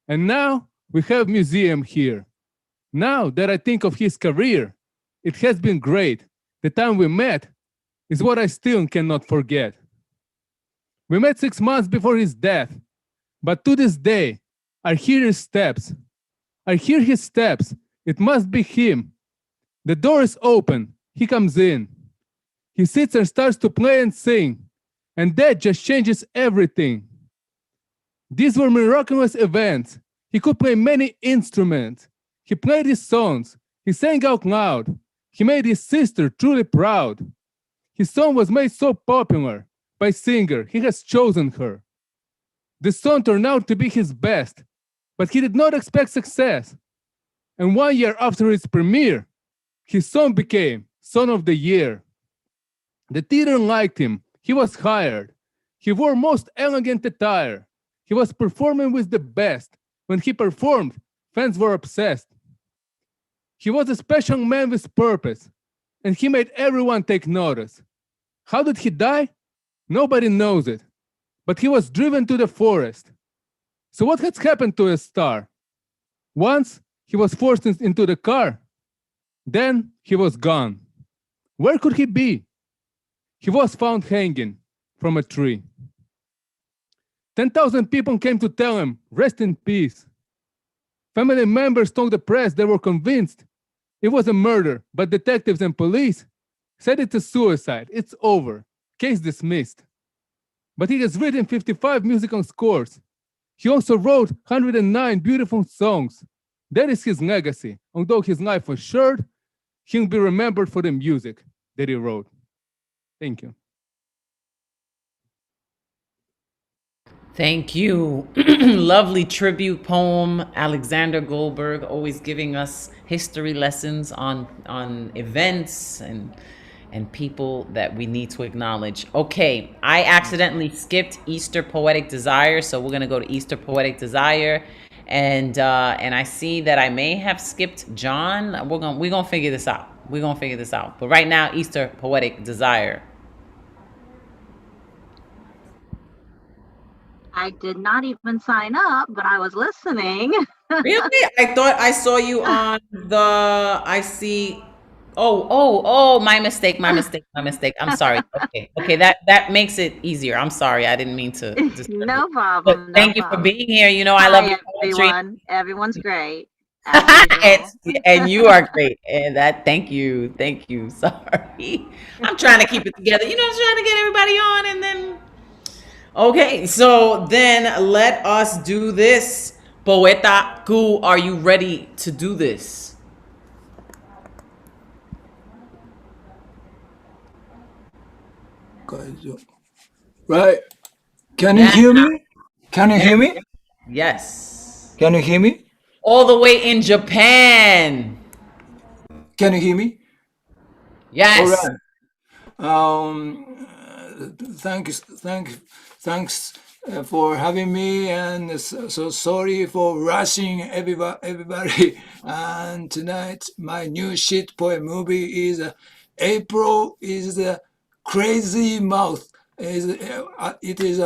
And now we have a museum here. Now that I think of his career, it has been great. The time we met is what I still cannot forget. We met 6 months before his death, but to this day, I hear his steps. I hear his steps. It must be him. The door is open. He comes in. He sits and starts to play and sing, and that just changes everything. These were miraculous events. He could play many instruments. He played his songs. He sang out loud. He made his sister truly proud. His song was made so popular by a singer. He has chosen her. The song turned out to be his best, but he did not expect success. And 1 year after its premiere, his song became Song of the Year. The theater liked him. He was hired. He wore most elegant attire. He was performing with the best. When he performed, fans were obsessed. He was a special man with purpose, and he made everyone take notice. How did he die? Nobody knows it, but he was driven to the forest. So what has happened to a star? Once, he was forced into the car. Then, he was gone. Where could he be? He was found hanging from a tree. 10,000 people came to tell him, rest in peace. Family members told the press they were convinced it was a murder, but detectives and police said it's a suicide. It's over. Case dismissed. But he has written 55 musical scores. He also wrote 109 beautiful songs. That is his legacy. Although his life was short, he'll be remembered for the music that he wrote. Thank you. Thank you. Lovely tribute poem, Alexander Goldberg, always giving us history lessons on events and people that we need to acknowledge. Okay, I accidentally skipped Easter Poetic Desire, so we're gonna go to Easter Poetic Desire, and I see that I may have skipped John. We're gonna figure this out. We're gonna figure this out. But right now, Easter Poetic Desire. I did not even sign up, but I was listening. Really? I thought I saw you on the, I see. Oh, my mistake. I'm sorry. Okay, that makes it easier. I'm sorry. I didn't mean to. No problem. But thank you for being here. You know, I Hi, love your poetry. everyone. Everyone's great. and you are great. And thank you. Sorry. I'm trying to keep it together. You know, I'm trying to get everybody on and then. Okay, so then let us do this. Poeta Ku, are you ready to do this? Right. Can you hear me? Can you hear me? Yes. Can you hear me? All the way in Japan. Can you hear me? Yes. All right. Thanks, for having me, and so sorry for rushing everybody. And tonight, my new shit poem movie is April is the Crazy Mouth. It is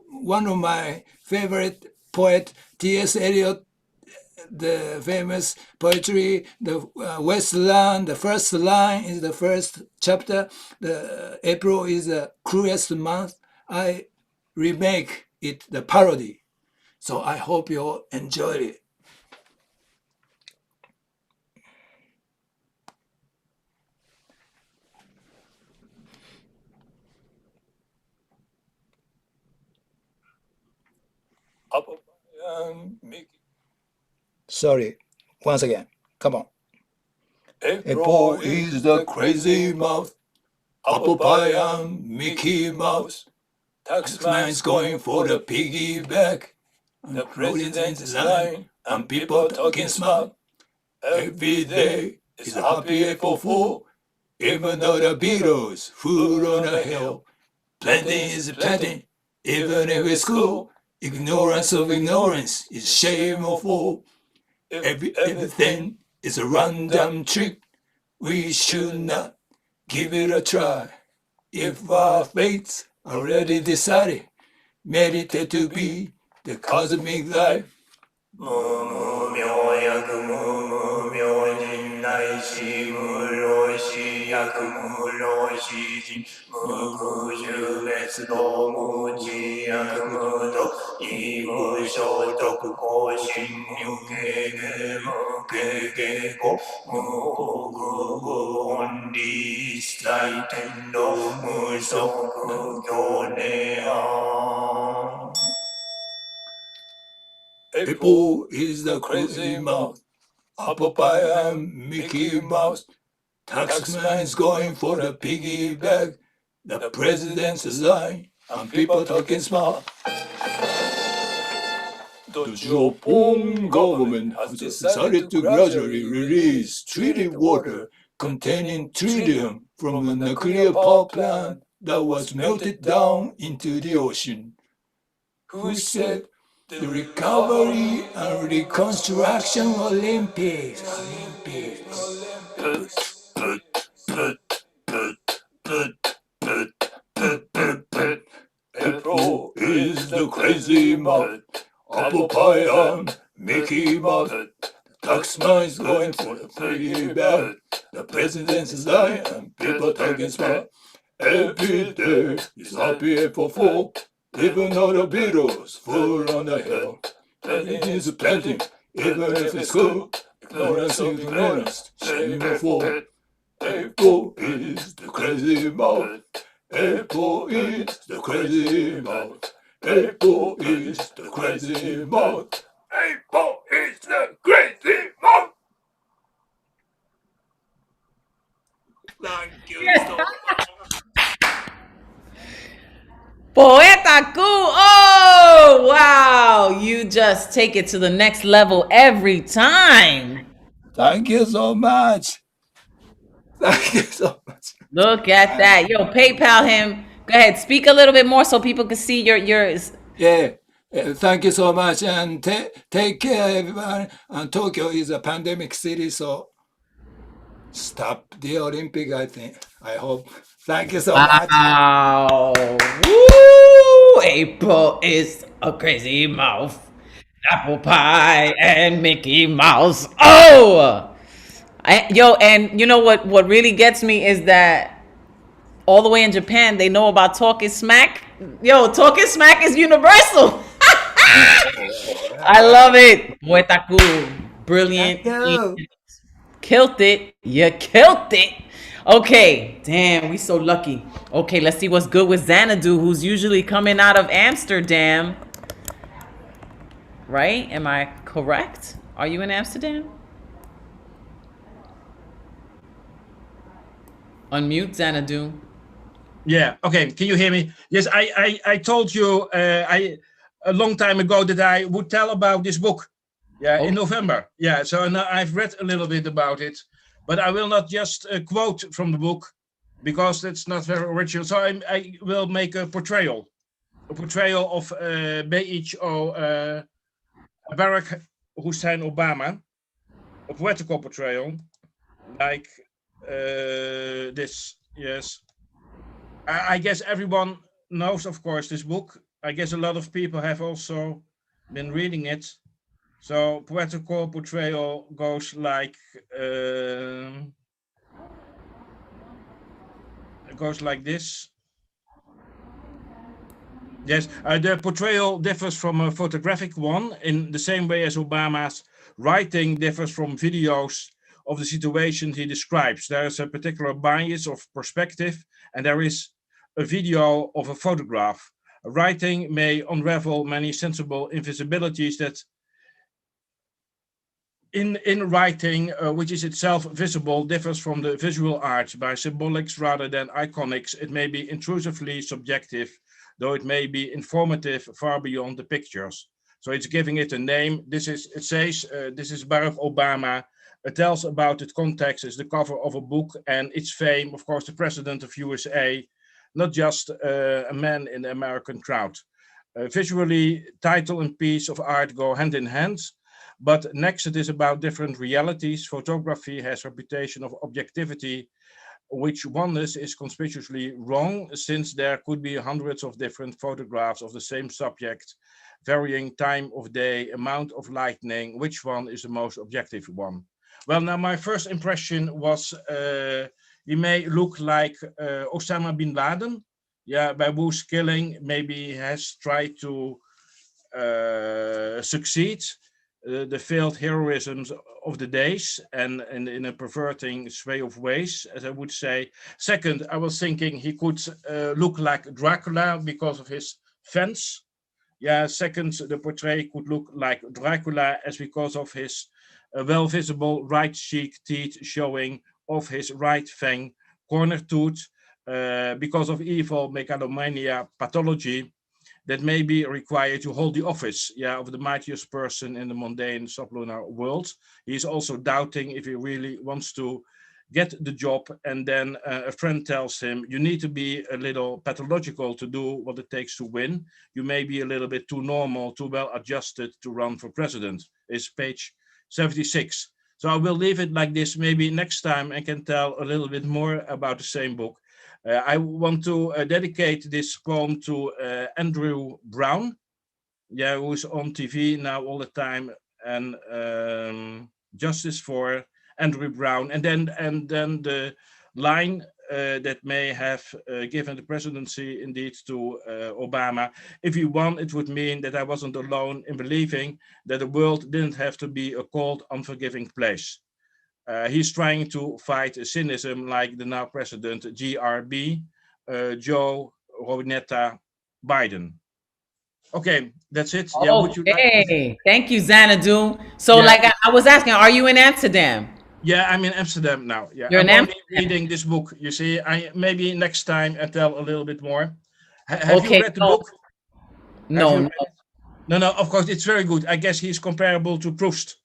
one of my favorite poet, T.S. Eliot, the famous poetry, the Westland. The first line is the first chapter. The April is the cruelest month. I remake it, the parody. So I hope you enjoy it. Sorry, once again, come on. April is the crazy mouth, apple pie and Mickey Mouse. Taxman's going for the piggyback, and the president's line, and people talking smart. Every day is a happy April Fool, even though the Beatles fool on a hill. Planting is planting, even if it's cool. Ignorance of ignorance is shameful. Everything is a random trick. We should not give it a try. If our fates already decided, meditate to be the cosmic life. April is the crazy mouth, apple pie and Mickey Mouse. Taxman's going for the piggyback, the president's line, and people talking smart. The Japan government has decided to gradually release treated water containing tritium from a nuclear power plant that was melted down into the ocean. Who said the recovery and reconstruction Olympics? April is the crazy mouth, apple pie and Mickey Mouse. Taxman is going for the piggyback, the president's line and people talking smart. Every day is happy April Fool, even though the Beatles fall on the hill. Planting is planting, even if it's cool. Ignorance of ignorance, shameful. April is the crazy mouth. April is the crazy mouth. April is the crazy mouth. April is the crazy mouth. Thank you so much. Poeta Ku. Oh, wow. You just take it to the next level every time. Thank you so much. Thank you so much. Look at that. Yo, PayPal him. Go ahead. Speak a little bit more so people can see your. Yeah. Thank you so much. And take care, everyone. And Tokyo is a pandemic city, so stop the Olympic, I think. I hope. Thank you so much. Wow. Woo! April is a crazy mouth. Apple pie and Mickey Mouse. Oh! Yo, and you know what really gets me is that all the way in Japan, they know about talking smack. Yo, talking smack is universal. I love it. Poeta Ku. Brilliant. Killed it. You killed it. Okay. Damn, we so lucky. Okay, let's see what's good with Xanadu, who's usually coming out of Amsterdam. Right? Am I correct? Are you in Amsterdam? Unmute Xanadu. Yeah. Okay. Can you hear me? Yes. I told you a long time ago that I would tell about this book. Yeah. In November. Yeah. So now I've read a little bit about it, but I will not just quote from the book because it's not very original. So I will make a portrayal. portrayal of BHO Barack Hussein Obama, a poetical portrayal like this. Yes, I guess everyone knows, of course, this book. I guess a lot of people have also been reading it. So poetical portrayal goes like this. Yes, the portrayal differs from a photographic one in the same way as Obama's writing differs from videos of the situation he describes. There is a particular bias of perspective, and there is a video of a photograph. Writing may unravel many sensible invisibilities that in writing, which is itself visible, differs from the visual art by symbolics rather than iconics. It may be intrusively subjective, though it may be informative far beyond the pictures. So it's giving it a name. It says, this is Barack Obama. It tells about its context, it's the cover of a book and its fame, of course, the president of USA, not just a man in the American crowd. Visually, title and piece of art go hand in hand. But next, it is about different realities. Photography has a reputation of objectivity, which oneness is conspicuously wrong, since there could be hundreds of different photographs of the same subject, varying time of day, amount of lighting. Which one is the most objective one? Well, now my first impression was he may look like Osama bin Laden. Yeah, by whose killing maybe he has tried to succeed. The failed heroisms of the days and in a perverting sway of ways, as I would say. Second, I was thinking he could look like Dracula because of his fence. Yeah, second, the portrait could look like Dracula as because of his well visible right cheek teeth showing of his right fang, corner tooth, because of evil megalomania pathology that may be required to hold the office, of the mightiest person in the mundane sublunar world. He is also doubting if he really wants to get the job. And then a friend tells him, you need to be a little pathological to do what it takes to win. You may be a little bit too normal, too well adjusted to run for president. It's page 76. So I will leave it like this. Maybe next time I can tell a little bit more about the same book. I want to dedicate this poem to Andrew Brown, who's on TV now all the time, and justice for Andrew Brown. And then the line that may have given the presidency indeed to Obama. If he won, it would mean that I wasn't alone in believing that the world didn't have to be a cold, unforgiving place. He's trying to fight cynicism like the now president GRB, Joe Ronetta Biden. Okay, that's it. Okay. Yeah, would you like? Thank you, Xanadu. So, like I was asking, are you in Amsterdam? Yeah, I'm in Amsterdam now. Yeah, You're I'm in only Amsterdam? reading this book. You see, maybe next time I tell a little bit more. Have you read the book? No. No. Of course, it's very good. I guess he's comparable to Proust.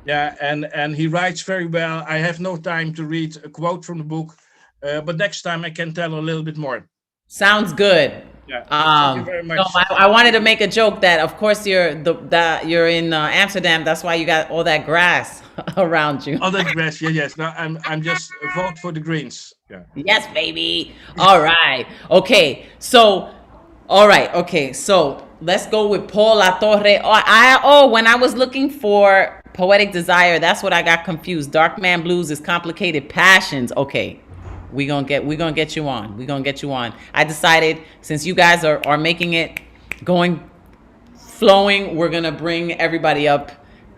Yeah, and he writes very well. I have no time to read a quote from the book, but next time I can tell a little bit more. Sounds good. Yeah, thank you very much. No, I wanted to make a joke that, of course, you're in Amsterdam. That's why you got all that grass around you. All that grass, yes. No, I'm just vote for the Greens. Yeah. Yes, baby. All right. Okay. So, let's go with Paul Latorre. When I was looking for Poetic Desire, that's what I got confused. Dark Man Blues is Complicated Passions. Okay. We're gonna get you on. I decided, since you guys are making it flowing, we're gonna bring everybody up.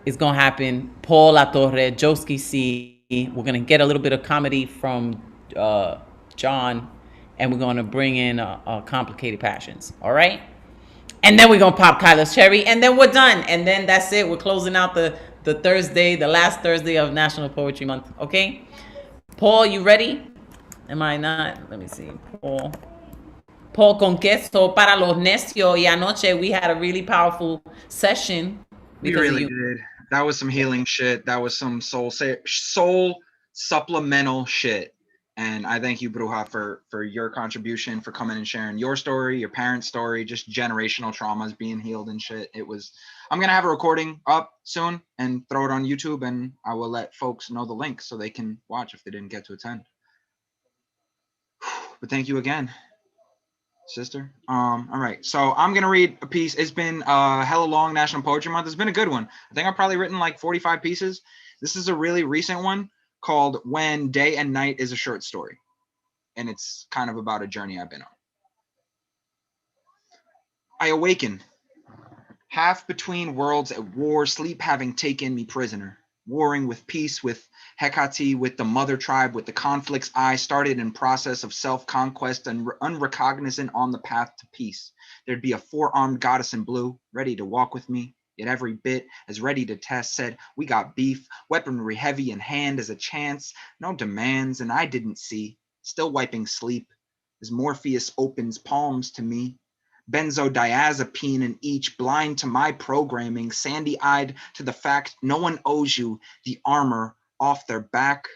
It's gonna happen. Paul Latorre, Joski C. We're gonna get a little bit of comedy from John, and we're gonna bring in Complicated Passions. All right, and then we're gonna pop Kyla's cherry, and then we're done. And then that's it. We're closing out the Thursday, the last Thursday of National Poetry Month. Okay, Paul, you ready? Am I not? Let me see. Paul Conquesto para los necios. Y anoche we had a really powerful session. We really did. That was some healing shit. That was some soul supplemental shit. And I thank you, Bruja, for your contribution, for coming and sharing your story, your parents' story, just generational traumas being healed and shit. I'm going to have a recording up soon and throw it on YouTube, and I will let folks know the link so they can watch if they didn't get to attend. But thank you again, sister. All right, so I'm gonna read a piece. It's been hella long National Poetry Month. It's been a good one. I think I've probably written like 45 pieces. This is a really recent one called When Day and Night is a Short Story, and it's kind of about a journey I've been on. I awaken, half between worlds at war, sleep having taken me prisoner, warring with peace, with Hecate, with the mother tribe, with the conflicts I started in process of self-conquest and unrecognizant on the path to peace. There'd be a four-armed goddess in blue, ready to walk with me, yet every bit as ready to test, said, we got beef, weaponry heavy in hand as a chance, no demands, and I didn't see, still wiping sleep, as Morpheus opens palms to me, benzodiazepine in each, blind to my programming, sandy-eyed to the fact no one owes you the armor off their back.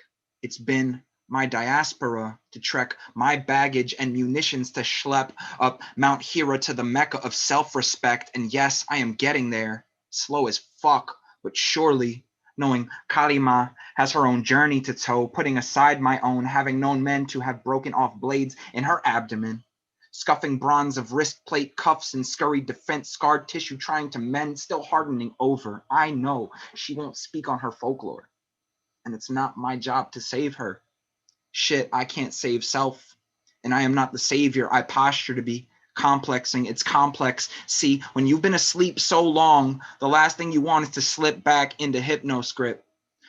It's been my diaspora to trek my baggage and munitions to schlep up Mount Hira to the Mecca of self-respect. And yes, I am getting there, slow as fuck, but surely, knowing Kalima has her own journey to tow, putting aside my own, having known men to have broken off blades in her abdomen, scuffing bronze of wrist plate cuffs and scurried defense, scarred tissue trying to mend, still hardening over. I know she won't speak on her folklore, and it's not my job to save her. Shit, I can't save self, and I am not the savior I posture to be. Complexing, it's complex. See, when you've been asleep so long, the last thing you want is to slip back into hypnoscript,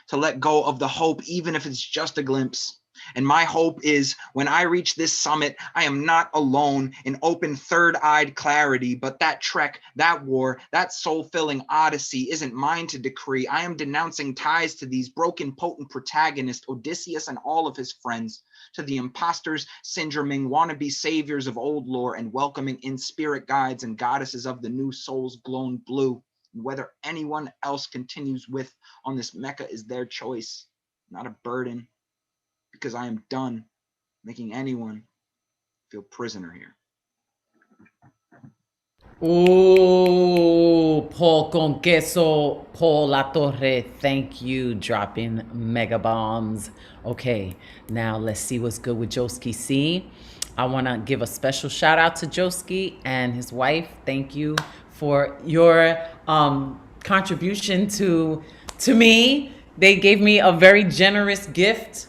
to let go of the hope, even if it's just a glimpse. And my hope is when I reach this summit, I am not alone in open third-eyed clarity, but that trek, that war, that soul-filling odyssey isn't mine to decree. I am denouncing ties to these broken, potent protagonists, Odysseus and all of his friends, to the imposters, syndroming, wannabe saviors of old lore, and welcoming in spirit guides and goddesses of the new souls blown blue. And whether anyone else continues with on this Mecca is their choice, not a burden. Because I am done making anyone feel prisoner here. Ooh, Paul con queso, Paul La Torre, thank you, dropping mega bombs. Okay, now let's see what's good with Joski C. I want to give a special shout out to Joski and his wife. Thank you for your contribution to me. They gave me a very generous gift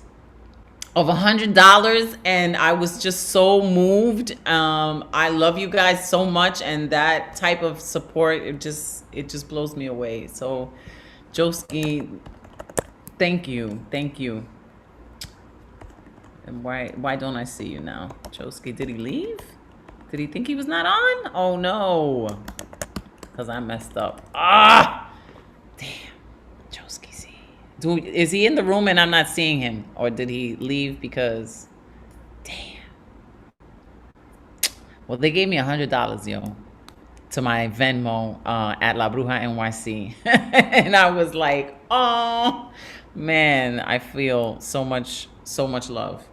of $100, and I was just so moved. I love you guys so much, and that type of support, it just blows me away. So Joski, thank you. And why don't I see you now? Joski, did he leave? Did he think he was not on? Oh no, because I messed up. Damn. Joski, is he in the room and I'm not seeing him, or did he leave because, damn. Well, they gave me $100, yo, to my Venmo at La Bruja NYC, and I was like, oh man, I feel so much love.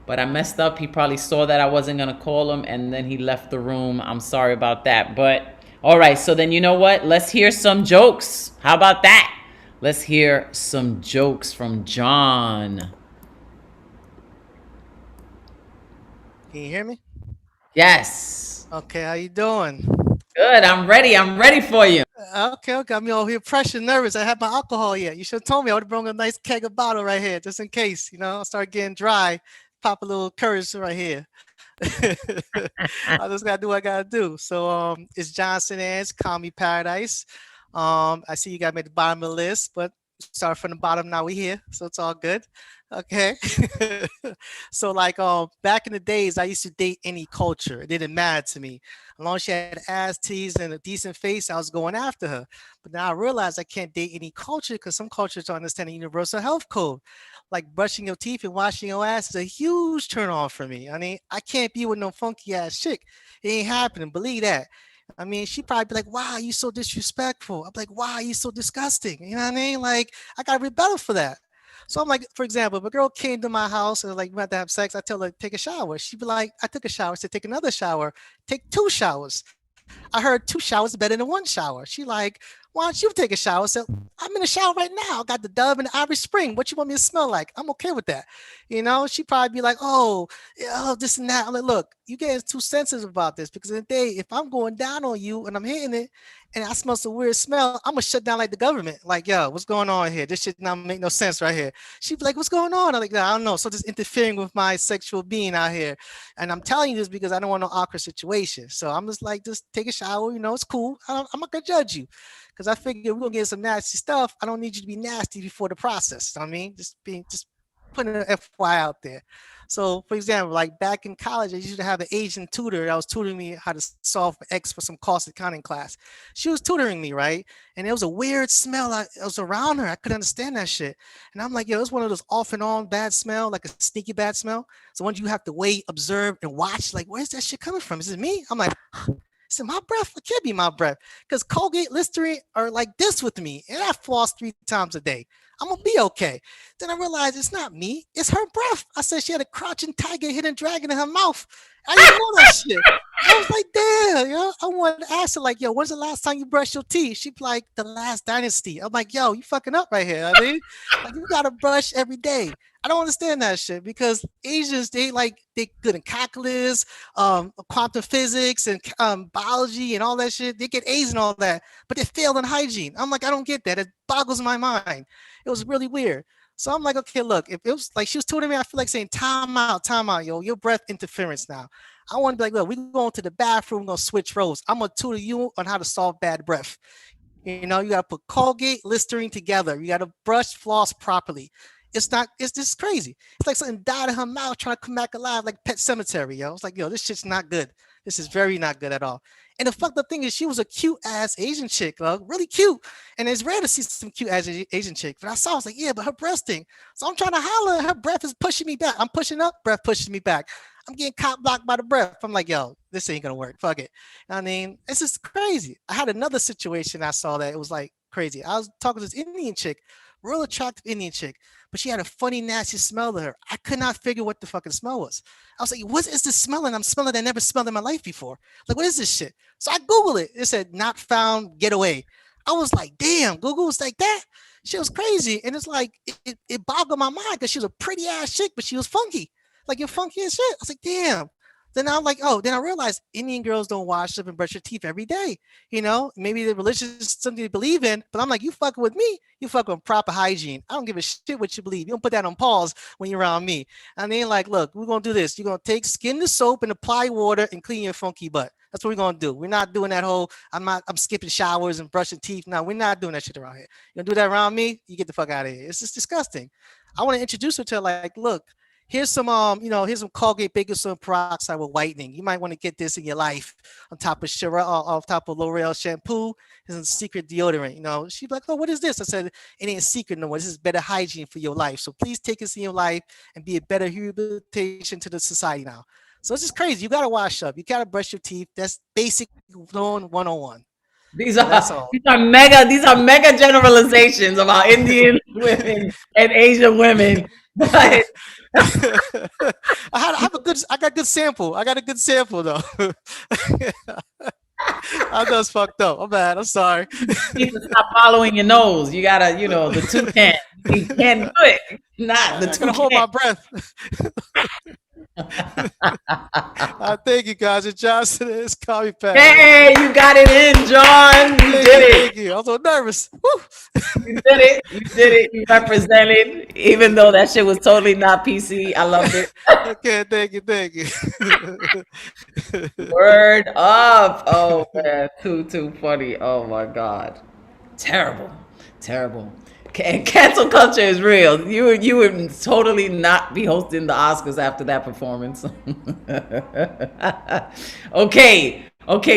But I messed up. He probably saw that I wasn't gonna call him, and then he left the room. I'm sorry about that. But all right, so then you know what? Let's hear some jokes. How about that? Let's hear some jokes from John. Can you hear me? Yes. Okay, how you doing? Good, I'm ready for you. Okay, got me over here pressure, nervous. I have my alcohol yet. You should have told me. I would have brought a nice keg of bottle right here, just in case, I start getting dry. Pop a little courage right here. I just gotta do what I gotta do. So it's Johnson Ants, Comedy Paradise. I see you got me at the bottom of the list, but start from the bottom. Now we here, so it's all good. Okay. So like back in the days, I used to date any culture. It didn't matter to me. As long as she had ass, tees, and a decent face, I was going after her. But now I realize I can't date any culture because some cultures don't understand the universal health code. Like brushing your teeth and washing your ass is a huge turn on for me. I mean, I can't be with no funky ass chick. It ain't happening. Believe that. I mean, she'd probably be like, wow, you so disrespectful. I'm like, wow, you so disgusting. You know what I mean? Like, I got to rebel for that. So I'm like, for example, if a girl came to my house and like we had to have sex, I tell her take a shower. She'd be like, I took a shower. I said take another shower. Take 2 showers. I heard 2 showers better than 1 shower. She like, why don't you take a shower? I said, I'm in the shower right now. I got the Dove and the Irish Spring. What you want me to smell like? I'm okay with that. You know, she'd probably be like, oh, this and that. I'm like, look, you guys too sensitive about this because in the day, if I'm going down on you and I'm hitting it and I smell some weird smell, I'm gonna shut down like the government. Like, yo, what's going on here? This shit not make no sense right here. She'd be like, what's going on? I'm like, I don't know. So just interfering with my sexual being out here. And I'm telling you this because I don't want no awkward situation. So I'm just like, just take a shower. You know, it's cool. I'm not gonna judge you because I figure we're gonna get some nasty stuff. I don't need you to be nasty before the process. You know what I mean, just putting an FY out there. So, for example, like back in college, I used to have an Asian tutor that was tutoring me how to solve for X for some cost accounting class. She was tutoring me, right? And it was a weird smell. It was around her. I couldn't understand that shit. And I'm like, yo, it's one of those off and on bad smell, like a sneaky bad smell. So once you have to wait, observe, and watch, like, where's that shit coming from? Is it me? I'm like, is it my breath? It can't be my breath. Because Colgate, Listerine are like this with me. And I floss 3 times a day. I'm gonna be okay. Then I realized it's not me, it's her breath. I said she had a crouching tiger, hidden dragon in her mouth. I didn't know that shit. I was like, damn, yo. I wanted to ask her, like, yo, when's the last time you brushed your teeth? She'd be like, the last dynasty. I'm like, yo, you fucking up right here. I mean, like, you gotta brush every day. I don't understand that shit because Asians, they good in calculus, quantum physics and biology and all that shit. They get A's and all that, but they fail in hygiene. I'm like, I don't get that. It boggles my mind. It was really weird. So I'm like, okay, look, if it was like she was tutoring me, I feel like saying, time out, yo, your breath interference now. I want to be like, look, we're going to the bathroom, we're going to switch roles. I'm going to tutor you on how to solve bad breath. You know, you got to put Colgate, Listerine together. You got to brush, floss properly. It's just crazy. It's like something died in her mouth trying to come back alive like Pet Cemetery, yo. It's like, yo, this shit's not good. This is very not good at all. And the fucked up thing is she was a cute ass Asian chick, really cute. And it's rare to see some cute ass Asian chick. But I saw, I was like, yeah, but her breasting. So I'm trying to holler, her breath is pushing me back. I'm pushing up, breath pushes me back. I'm getting caught blocked by the breath. I'm like, yo, this ain't gonna work. Fuck it. I mean, it's just crazy. I had another situation I saw that it was like crazy. I was talking to this Indian chick, real attractive Indian chick, but she had a funny, nasty smell to her. I could not figure what the fucking smell was. I was like, what is this smelling? I'm smelling that I never smelled in my life before. Like, what is this shit? So I Googled it. It said, not found, get away. I was like, damn, Google was like that? She was crazy. And it's like, it boggled my mind because she was a pretty ass chick, but she was funky. Like, you're funky as shit. I was like, damn. Then I'm like, oh, then I realized Indian girls don't wash up and brush their teeth every day. You know, maybe the religion is something to believe in, but I'm like, you fucking with me, you fucking with proper hygiene. I don't give a shit what you believe. You don't put that on pause when you're around me. And then like, look, we're going to do this. You're going to take skin to soap and apply water and clean your funky butt. That's what we're going to do. We're not doing that whole, I'm skipping showers and brushing teeth. No, we're not doing that shit around here. You do that around me, you get the fuck out of here. It's just disgusting. I want to introduce her to like, look, here's some, here's some Colgate baking soda peroxide with whitening. You might want to get this in your life on top of L'Oreal shampoo. It's a secret deodorant. You know, she'd be like, oh, what is this? I said, it ain't a secret no more. This is better hygiene for your life. So please take this in your life and be a better rehabilitation to the society now. So it's just crazy. You got to wash up. You got to brush your teeth. That's basic 101. These are mega generalizations about Indian women and Asian women. But I got good sample. I got a good sample though. I just fucked up. I'm bad. I'm sorry. You need to stop following your nose. You gotta, the toucan. You can't do it. Not the toucan. I'm gonna hold my breath. Thank you guys. And Johnson is Copy Pat. Hey, you got it in, John. You did it. Thank you. I was so nervous. Woo. You did it. You did it. You represented, even though that shit was totally not PC. I loved it. Okay, thank you. Word up. Oh man, too funny. Oh my God. Terrible. And cancel culture is real. You would totally not be hosting the Oscars after that performance. Okay.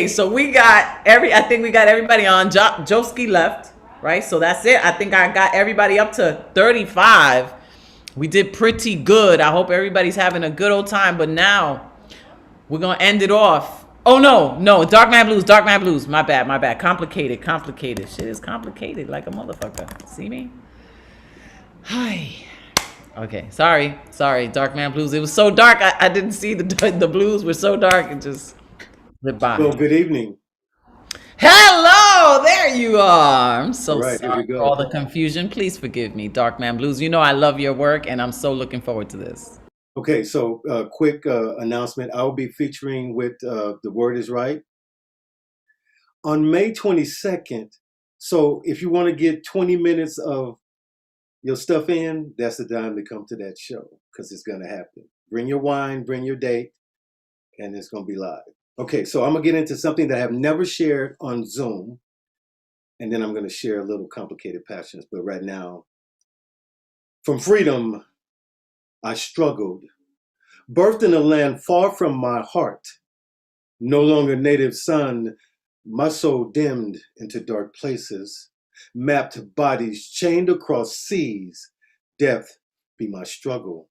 So I think we got everybody on. Joski left, right? So that's it. I think I got everybody up to 35. We did pretty good. I hope everybody's having a good old time. But now we're gonna end it off. Oh no, Dark Man Blues. My bad. Complicated. Shit is complicated like a motherfucker. See me? Hi. Okay, sorry, Dark Man Blues. It was so dark, I didn't see the blues were so dark, it just went by. Well, good evening. Hello, there you are. I'm All so right, here sorry we for all go. the confusion. Please forgive me, Dark Man Blues. You know I love your work, and I'm so looking forward to this. Okay, so quick announcement. I'll be featuring with The Word is Right on May 22nd. So if you want to get 20 minutes of your stuff in, that's the time to come to that show because it's going to happen. Bring your wine, bring your date, and it's going to be live. Okay, so I'm going to get into something that I have never shared on Zoom, and then I'm going to share a little complicated passions. But right now, from freedom, I struggled. Birthed in a land far from my heart, no longer native son, my soul dimmed into dark places, mapped bodies chained across seas, death be my struggle,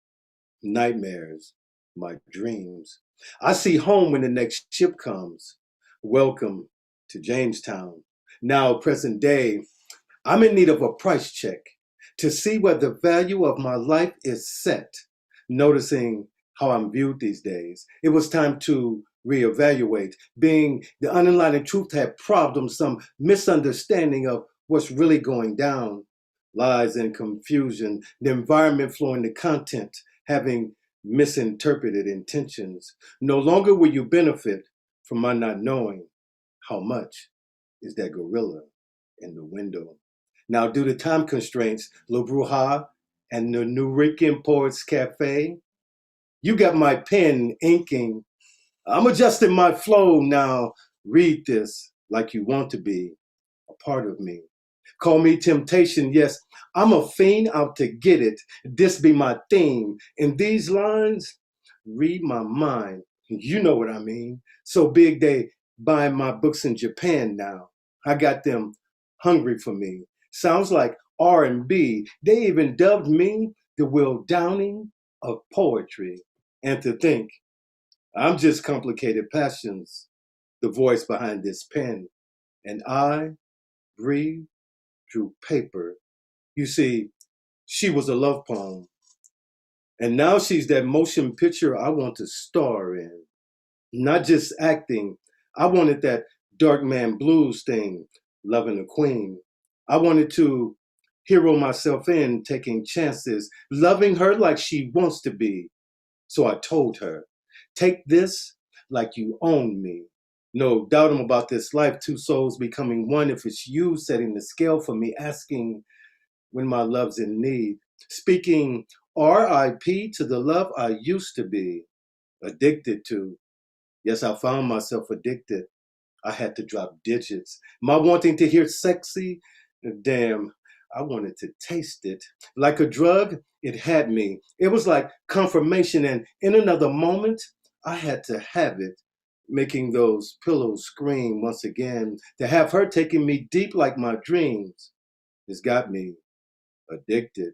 nightmares, my dreams. I see home when the next ship comes. Welcome to Jamestown. Now, present day, I'm in need of a price check to see where the value of my life is set, noticing how I'm viewed these days. It was time to reevaluate, being the underlying truth had problems, some misunderstanding of what's really going down, lies and confusion, the environment flowing the content, having misinterpreted intentions. No longer will you benefit from my not knowing how much is that gorilla in the window. Now, due to time constraints, Le Bruja and the New Rican Poets Cafe, you got my pen inking. I'm adjusting my flow now. Read this like you want to be a part of me. Call me temptation. Yes, I'm a fiend out to get it. This be my theme. In these lines, read my mind. You know what I mean. So big they buying my books in Japan now. I got them hungry for me. Sounds like R&B. They even dubbed me the Will Downing of poetry. And to think, I'm just complicated passions, the voice behind this pen. And I breathe through paper. You see, she was a love poem. And now she's that motion picture I want to star in. Not just acting. I wanted that dark man blues thing, loving a queen. I wanted to hero myself in, taking chances, loving her like she wants to be. So I told her, take this like you own me. No doubt about this life, two souls becoming one. If it's you setting the scale for me, asking when my love's in need. Speaking RIP to the love I used to be addicted to. Yes, I found myself addicted. I had to drop digits. My wanting to hear sexy, damn, I wanted to taste it. Like a drug, it had me. It was like confirmation, and in another moment, I had to have it. Making those pillows scream once again. To have her taking me deep like my dreams has got me addicted.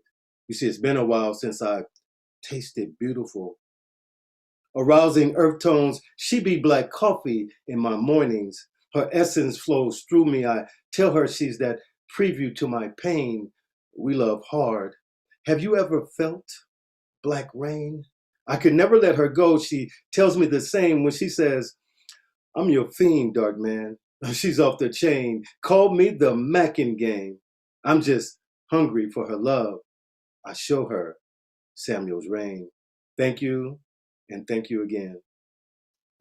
You see, it's been a while since I tasted beautiful. Arousing earth tones, she be black coffee in my mornings. Her essence flows through me. I tell her she's that preview to my pain. We love hard. Have you ever felt black rain? I could never let her go. She tells me the same when she says, I'm your fiend, dark man. She's off the chain. Call me the Mackin game. I'm just hungry for her love. I show her Samuel's reign. Thank you, and thank you again.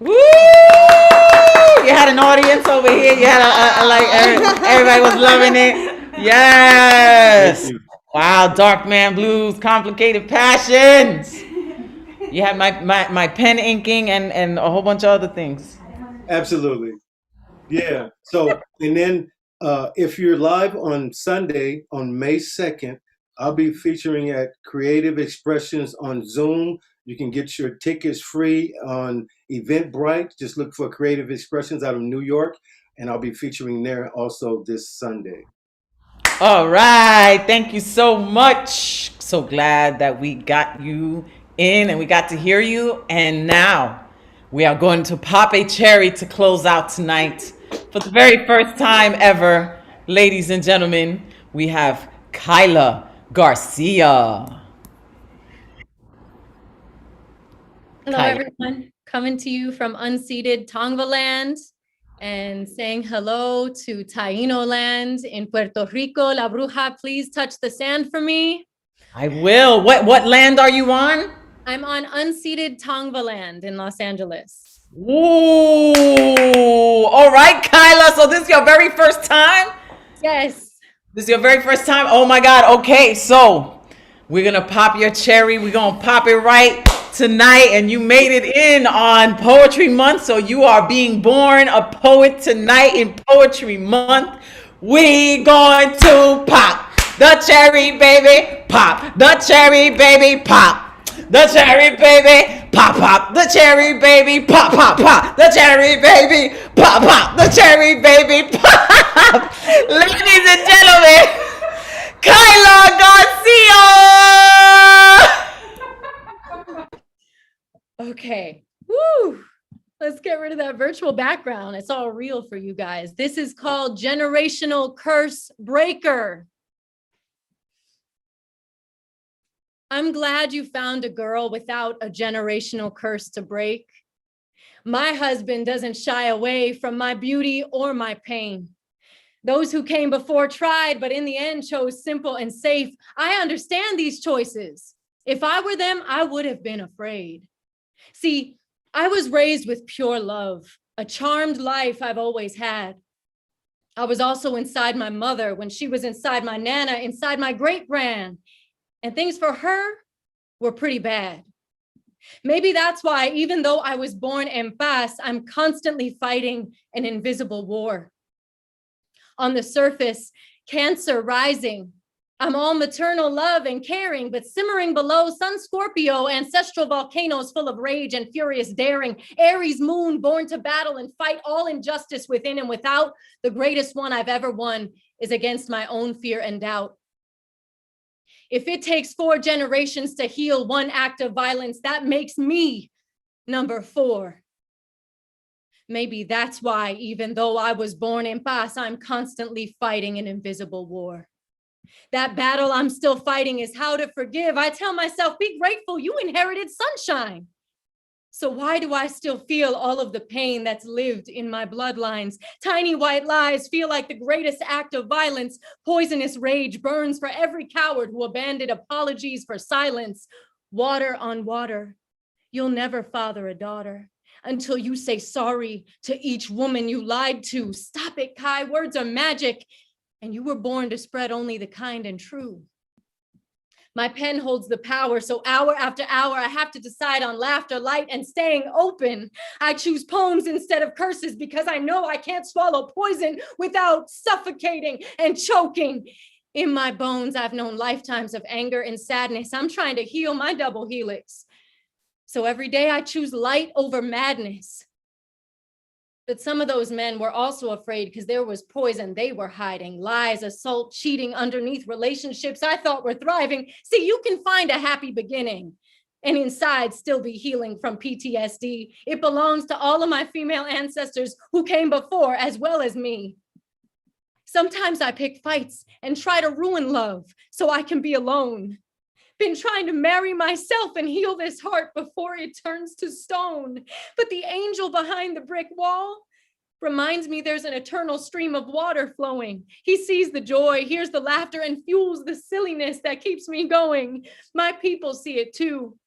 Woo! You had an audience over here. You had everybody was loving it. Yes. Wow, Dark Man Blues, Complicated Passions. You had my pen inking and a whole bunch of other things. Absolutely. Yeah. So, and then if you're live on Sunday, on May 2nd, I'll be featuring at Creative Expressions on Zoom. You can get your tickets free on Eventbrite. Just look for Creative Expressions out of New York, and I'll be featuring there also this Sunday. All right. Thank you so much. So glad that we got you in and we got to hear you. And now we are going to pop a cherry to close out tonight. For the very first time ever, ladies and gentlemen, we have Kyla Garcia. Hello, Kyla. everyone. Coming to you from unceded Tongva land and saying hello to Taino land in Puerto Rico. La Bruja, please touch the sand for me. I will. What land are you on? I'm on unceded Tongva land in Los Angeles. Ooh. All right, Kyla. So this is your very first time? Yes. This is your very first time? Oh my God. Okay, so we're gonna pop your cherry. We're gonna pop it right tonight, and you made it in on Poetry Month, so you are being born a poet tonight in Poetry Month. We going to pop the cherry, baby, pop the cherry, baby, pop the cherry, baby, pop, pop the cherry, baby, pop, pop, pop the cherry, baby, pop, pop the cherry, baby, pop. Ladies and gentlemen, Kyla Garcia. Okay. Woo. Let's get rid of that virtual background. It's all real for you guys. This is called Generational Curse Breaker. I'm glad you found a girl without a generational curse to break. My husband doesn't shy away from my beauty or my pain. Those who came before tried, but in the end chose simple and safe. I understand these choices. If I were them, I would have been afraid. See, I was raised with pure love, a charmed life I've always had. I was also inside my mother when she was inside my nana, inside my great-grand, and things for her were pretty bad. Maybe that's why, even though I was born en paz, I'm constantly fighting an invisible war. On the surface, Cancer rising. I'm all maternal love and caring, but simmering below, Sun Scorpio, ancestral volcanoes full of rage and furious daring, Aries moon born to battle and fight all injustice within and without. The greatest one I've ever won is against my own fear and doubt. If it takes 4 generations to heal one act of violence, that makes me number 4. Maybe that's why, even though I was born in paz, I'm constantly fighting an invisible war. That battle I'm still fighting is how to forgive. I tell myself, be grateful, you inherited sunshine. So why do I still feel all of the pain that's lived in my bloodlines? Tiny white lies feel like the greatest act of violence. Poisonous rage burns for every coward who abandoned apologies for silence. Water on water, you'll never father a daughter until you say sorry to each woman you lied to. Stop it, Kai, words are magic, and you were born to spread only the kind and true. My pen holds the power, so hour after hour, I have to decide on laughter, light, and staying open. I choose poems instead of curses because I know I can't swallow poison without suffocating and choking. In my bones, I've known lifetimes of anger and sadness. I'm trying to heal my double helix. So every day I choose light over madness. But some of those men were also afraid because there was poison they were hiding, lies, assault, cheating underneath relationships I thought were thriving. See, you can find a happy beginning and inside still be healing from PTSD. It belongs to all of my female ancestors who came before as well as me. Sometimes I pick fights and try to ruin love so I can be alone. Been trying to marry myself and heal this heart before it turns to stone. But the angel behind the brick wall reminds me there's an eternal stream of water flowing. He sees the joy, hears the laughter, and fuels the silliness that keeps me going. My people see it too.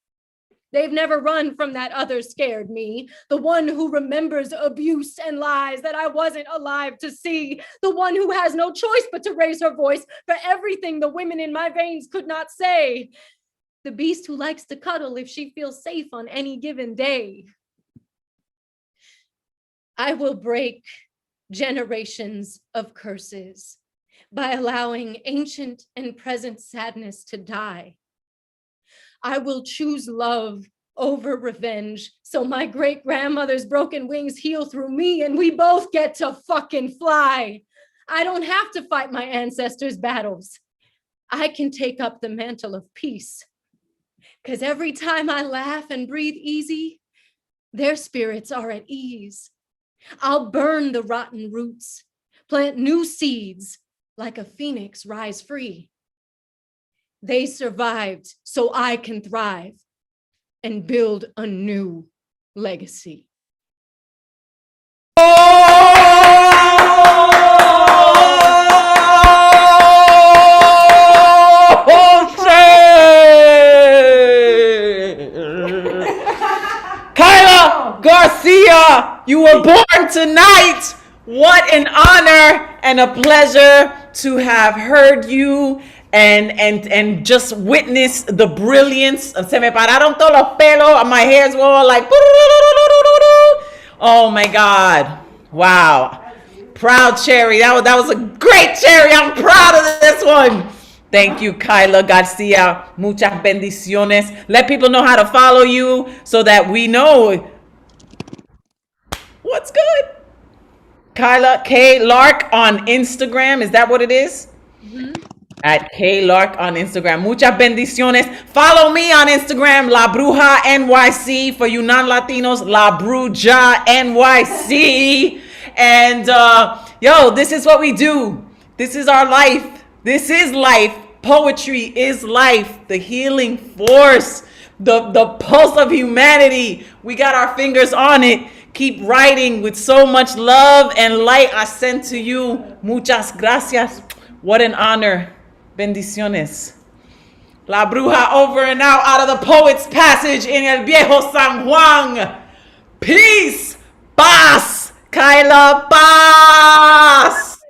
They've never run from that other scared me, the one who remembers abuse and lies that I wasn't alive to see, the one who has no choice but to raise her voice for everything the women in my veins could not say, the beast who likes to cuddle if she feels safe on any given day. I will break generations of curses by allowing ancient and present sadness to die. I will choose love over revenge, so my great-grandmother's broken wings heal through me and we both get to fucking fly. I don't have to fight my ancestors' battles. I can take up the mantle of peace. Because every time I laugh and breathe easy, their spirits are at ease. I'll burn the rotten roots, plant new seeds, like a phoenix rise free. They survived so I can thrive. and build a new legacy. Kyla Garcia, you were born tonight. What an honor and a pleasure to have heard you and just witness the brilliance. Se me pararon todos los pelos. My hairs were all like, oh my God. Wow. Proud cherry. That was a great cherry. I'm proud of this one. Thank you, Kyla Garcia. Muchas bendiciones. Let people know how to follow you so that we know what's good. Kyla K. Lark on Instagram. Is that what it is? Mm-hmm. At K. Lark on Instagram. Muchas bendiciones. Follow me on Instagram, La Bruja NYC. For you non-Latinos, La Bruja NYC. And yo, this is what we do. This is our life. This is life. Poetry is life. The healing force. The pulse of humanity. We got our fingers on it. Keep writing with so much love and light I send to you. Muchas gracias. What an honor. Bendiciones. La Bruja over and out of the Poet's Passage in El Viejo San Juan. Peace. Paz. Kyla, paz.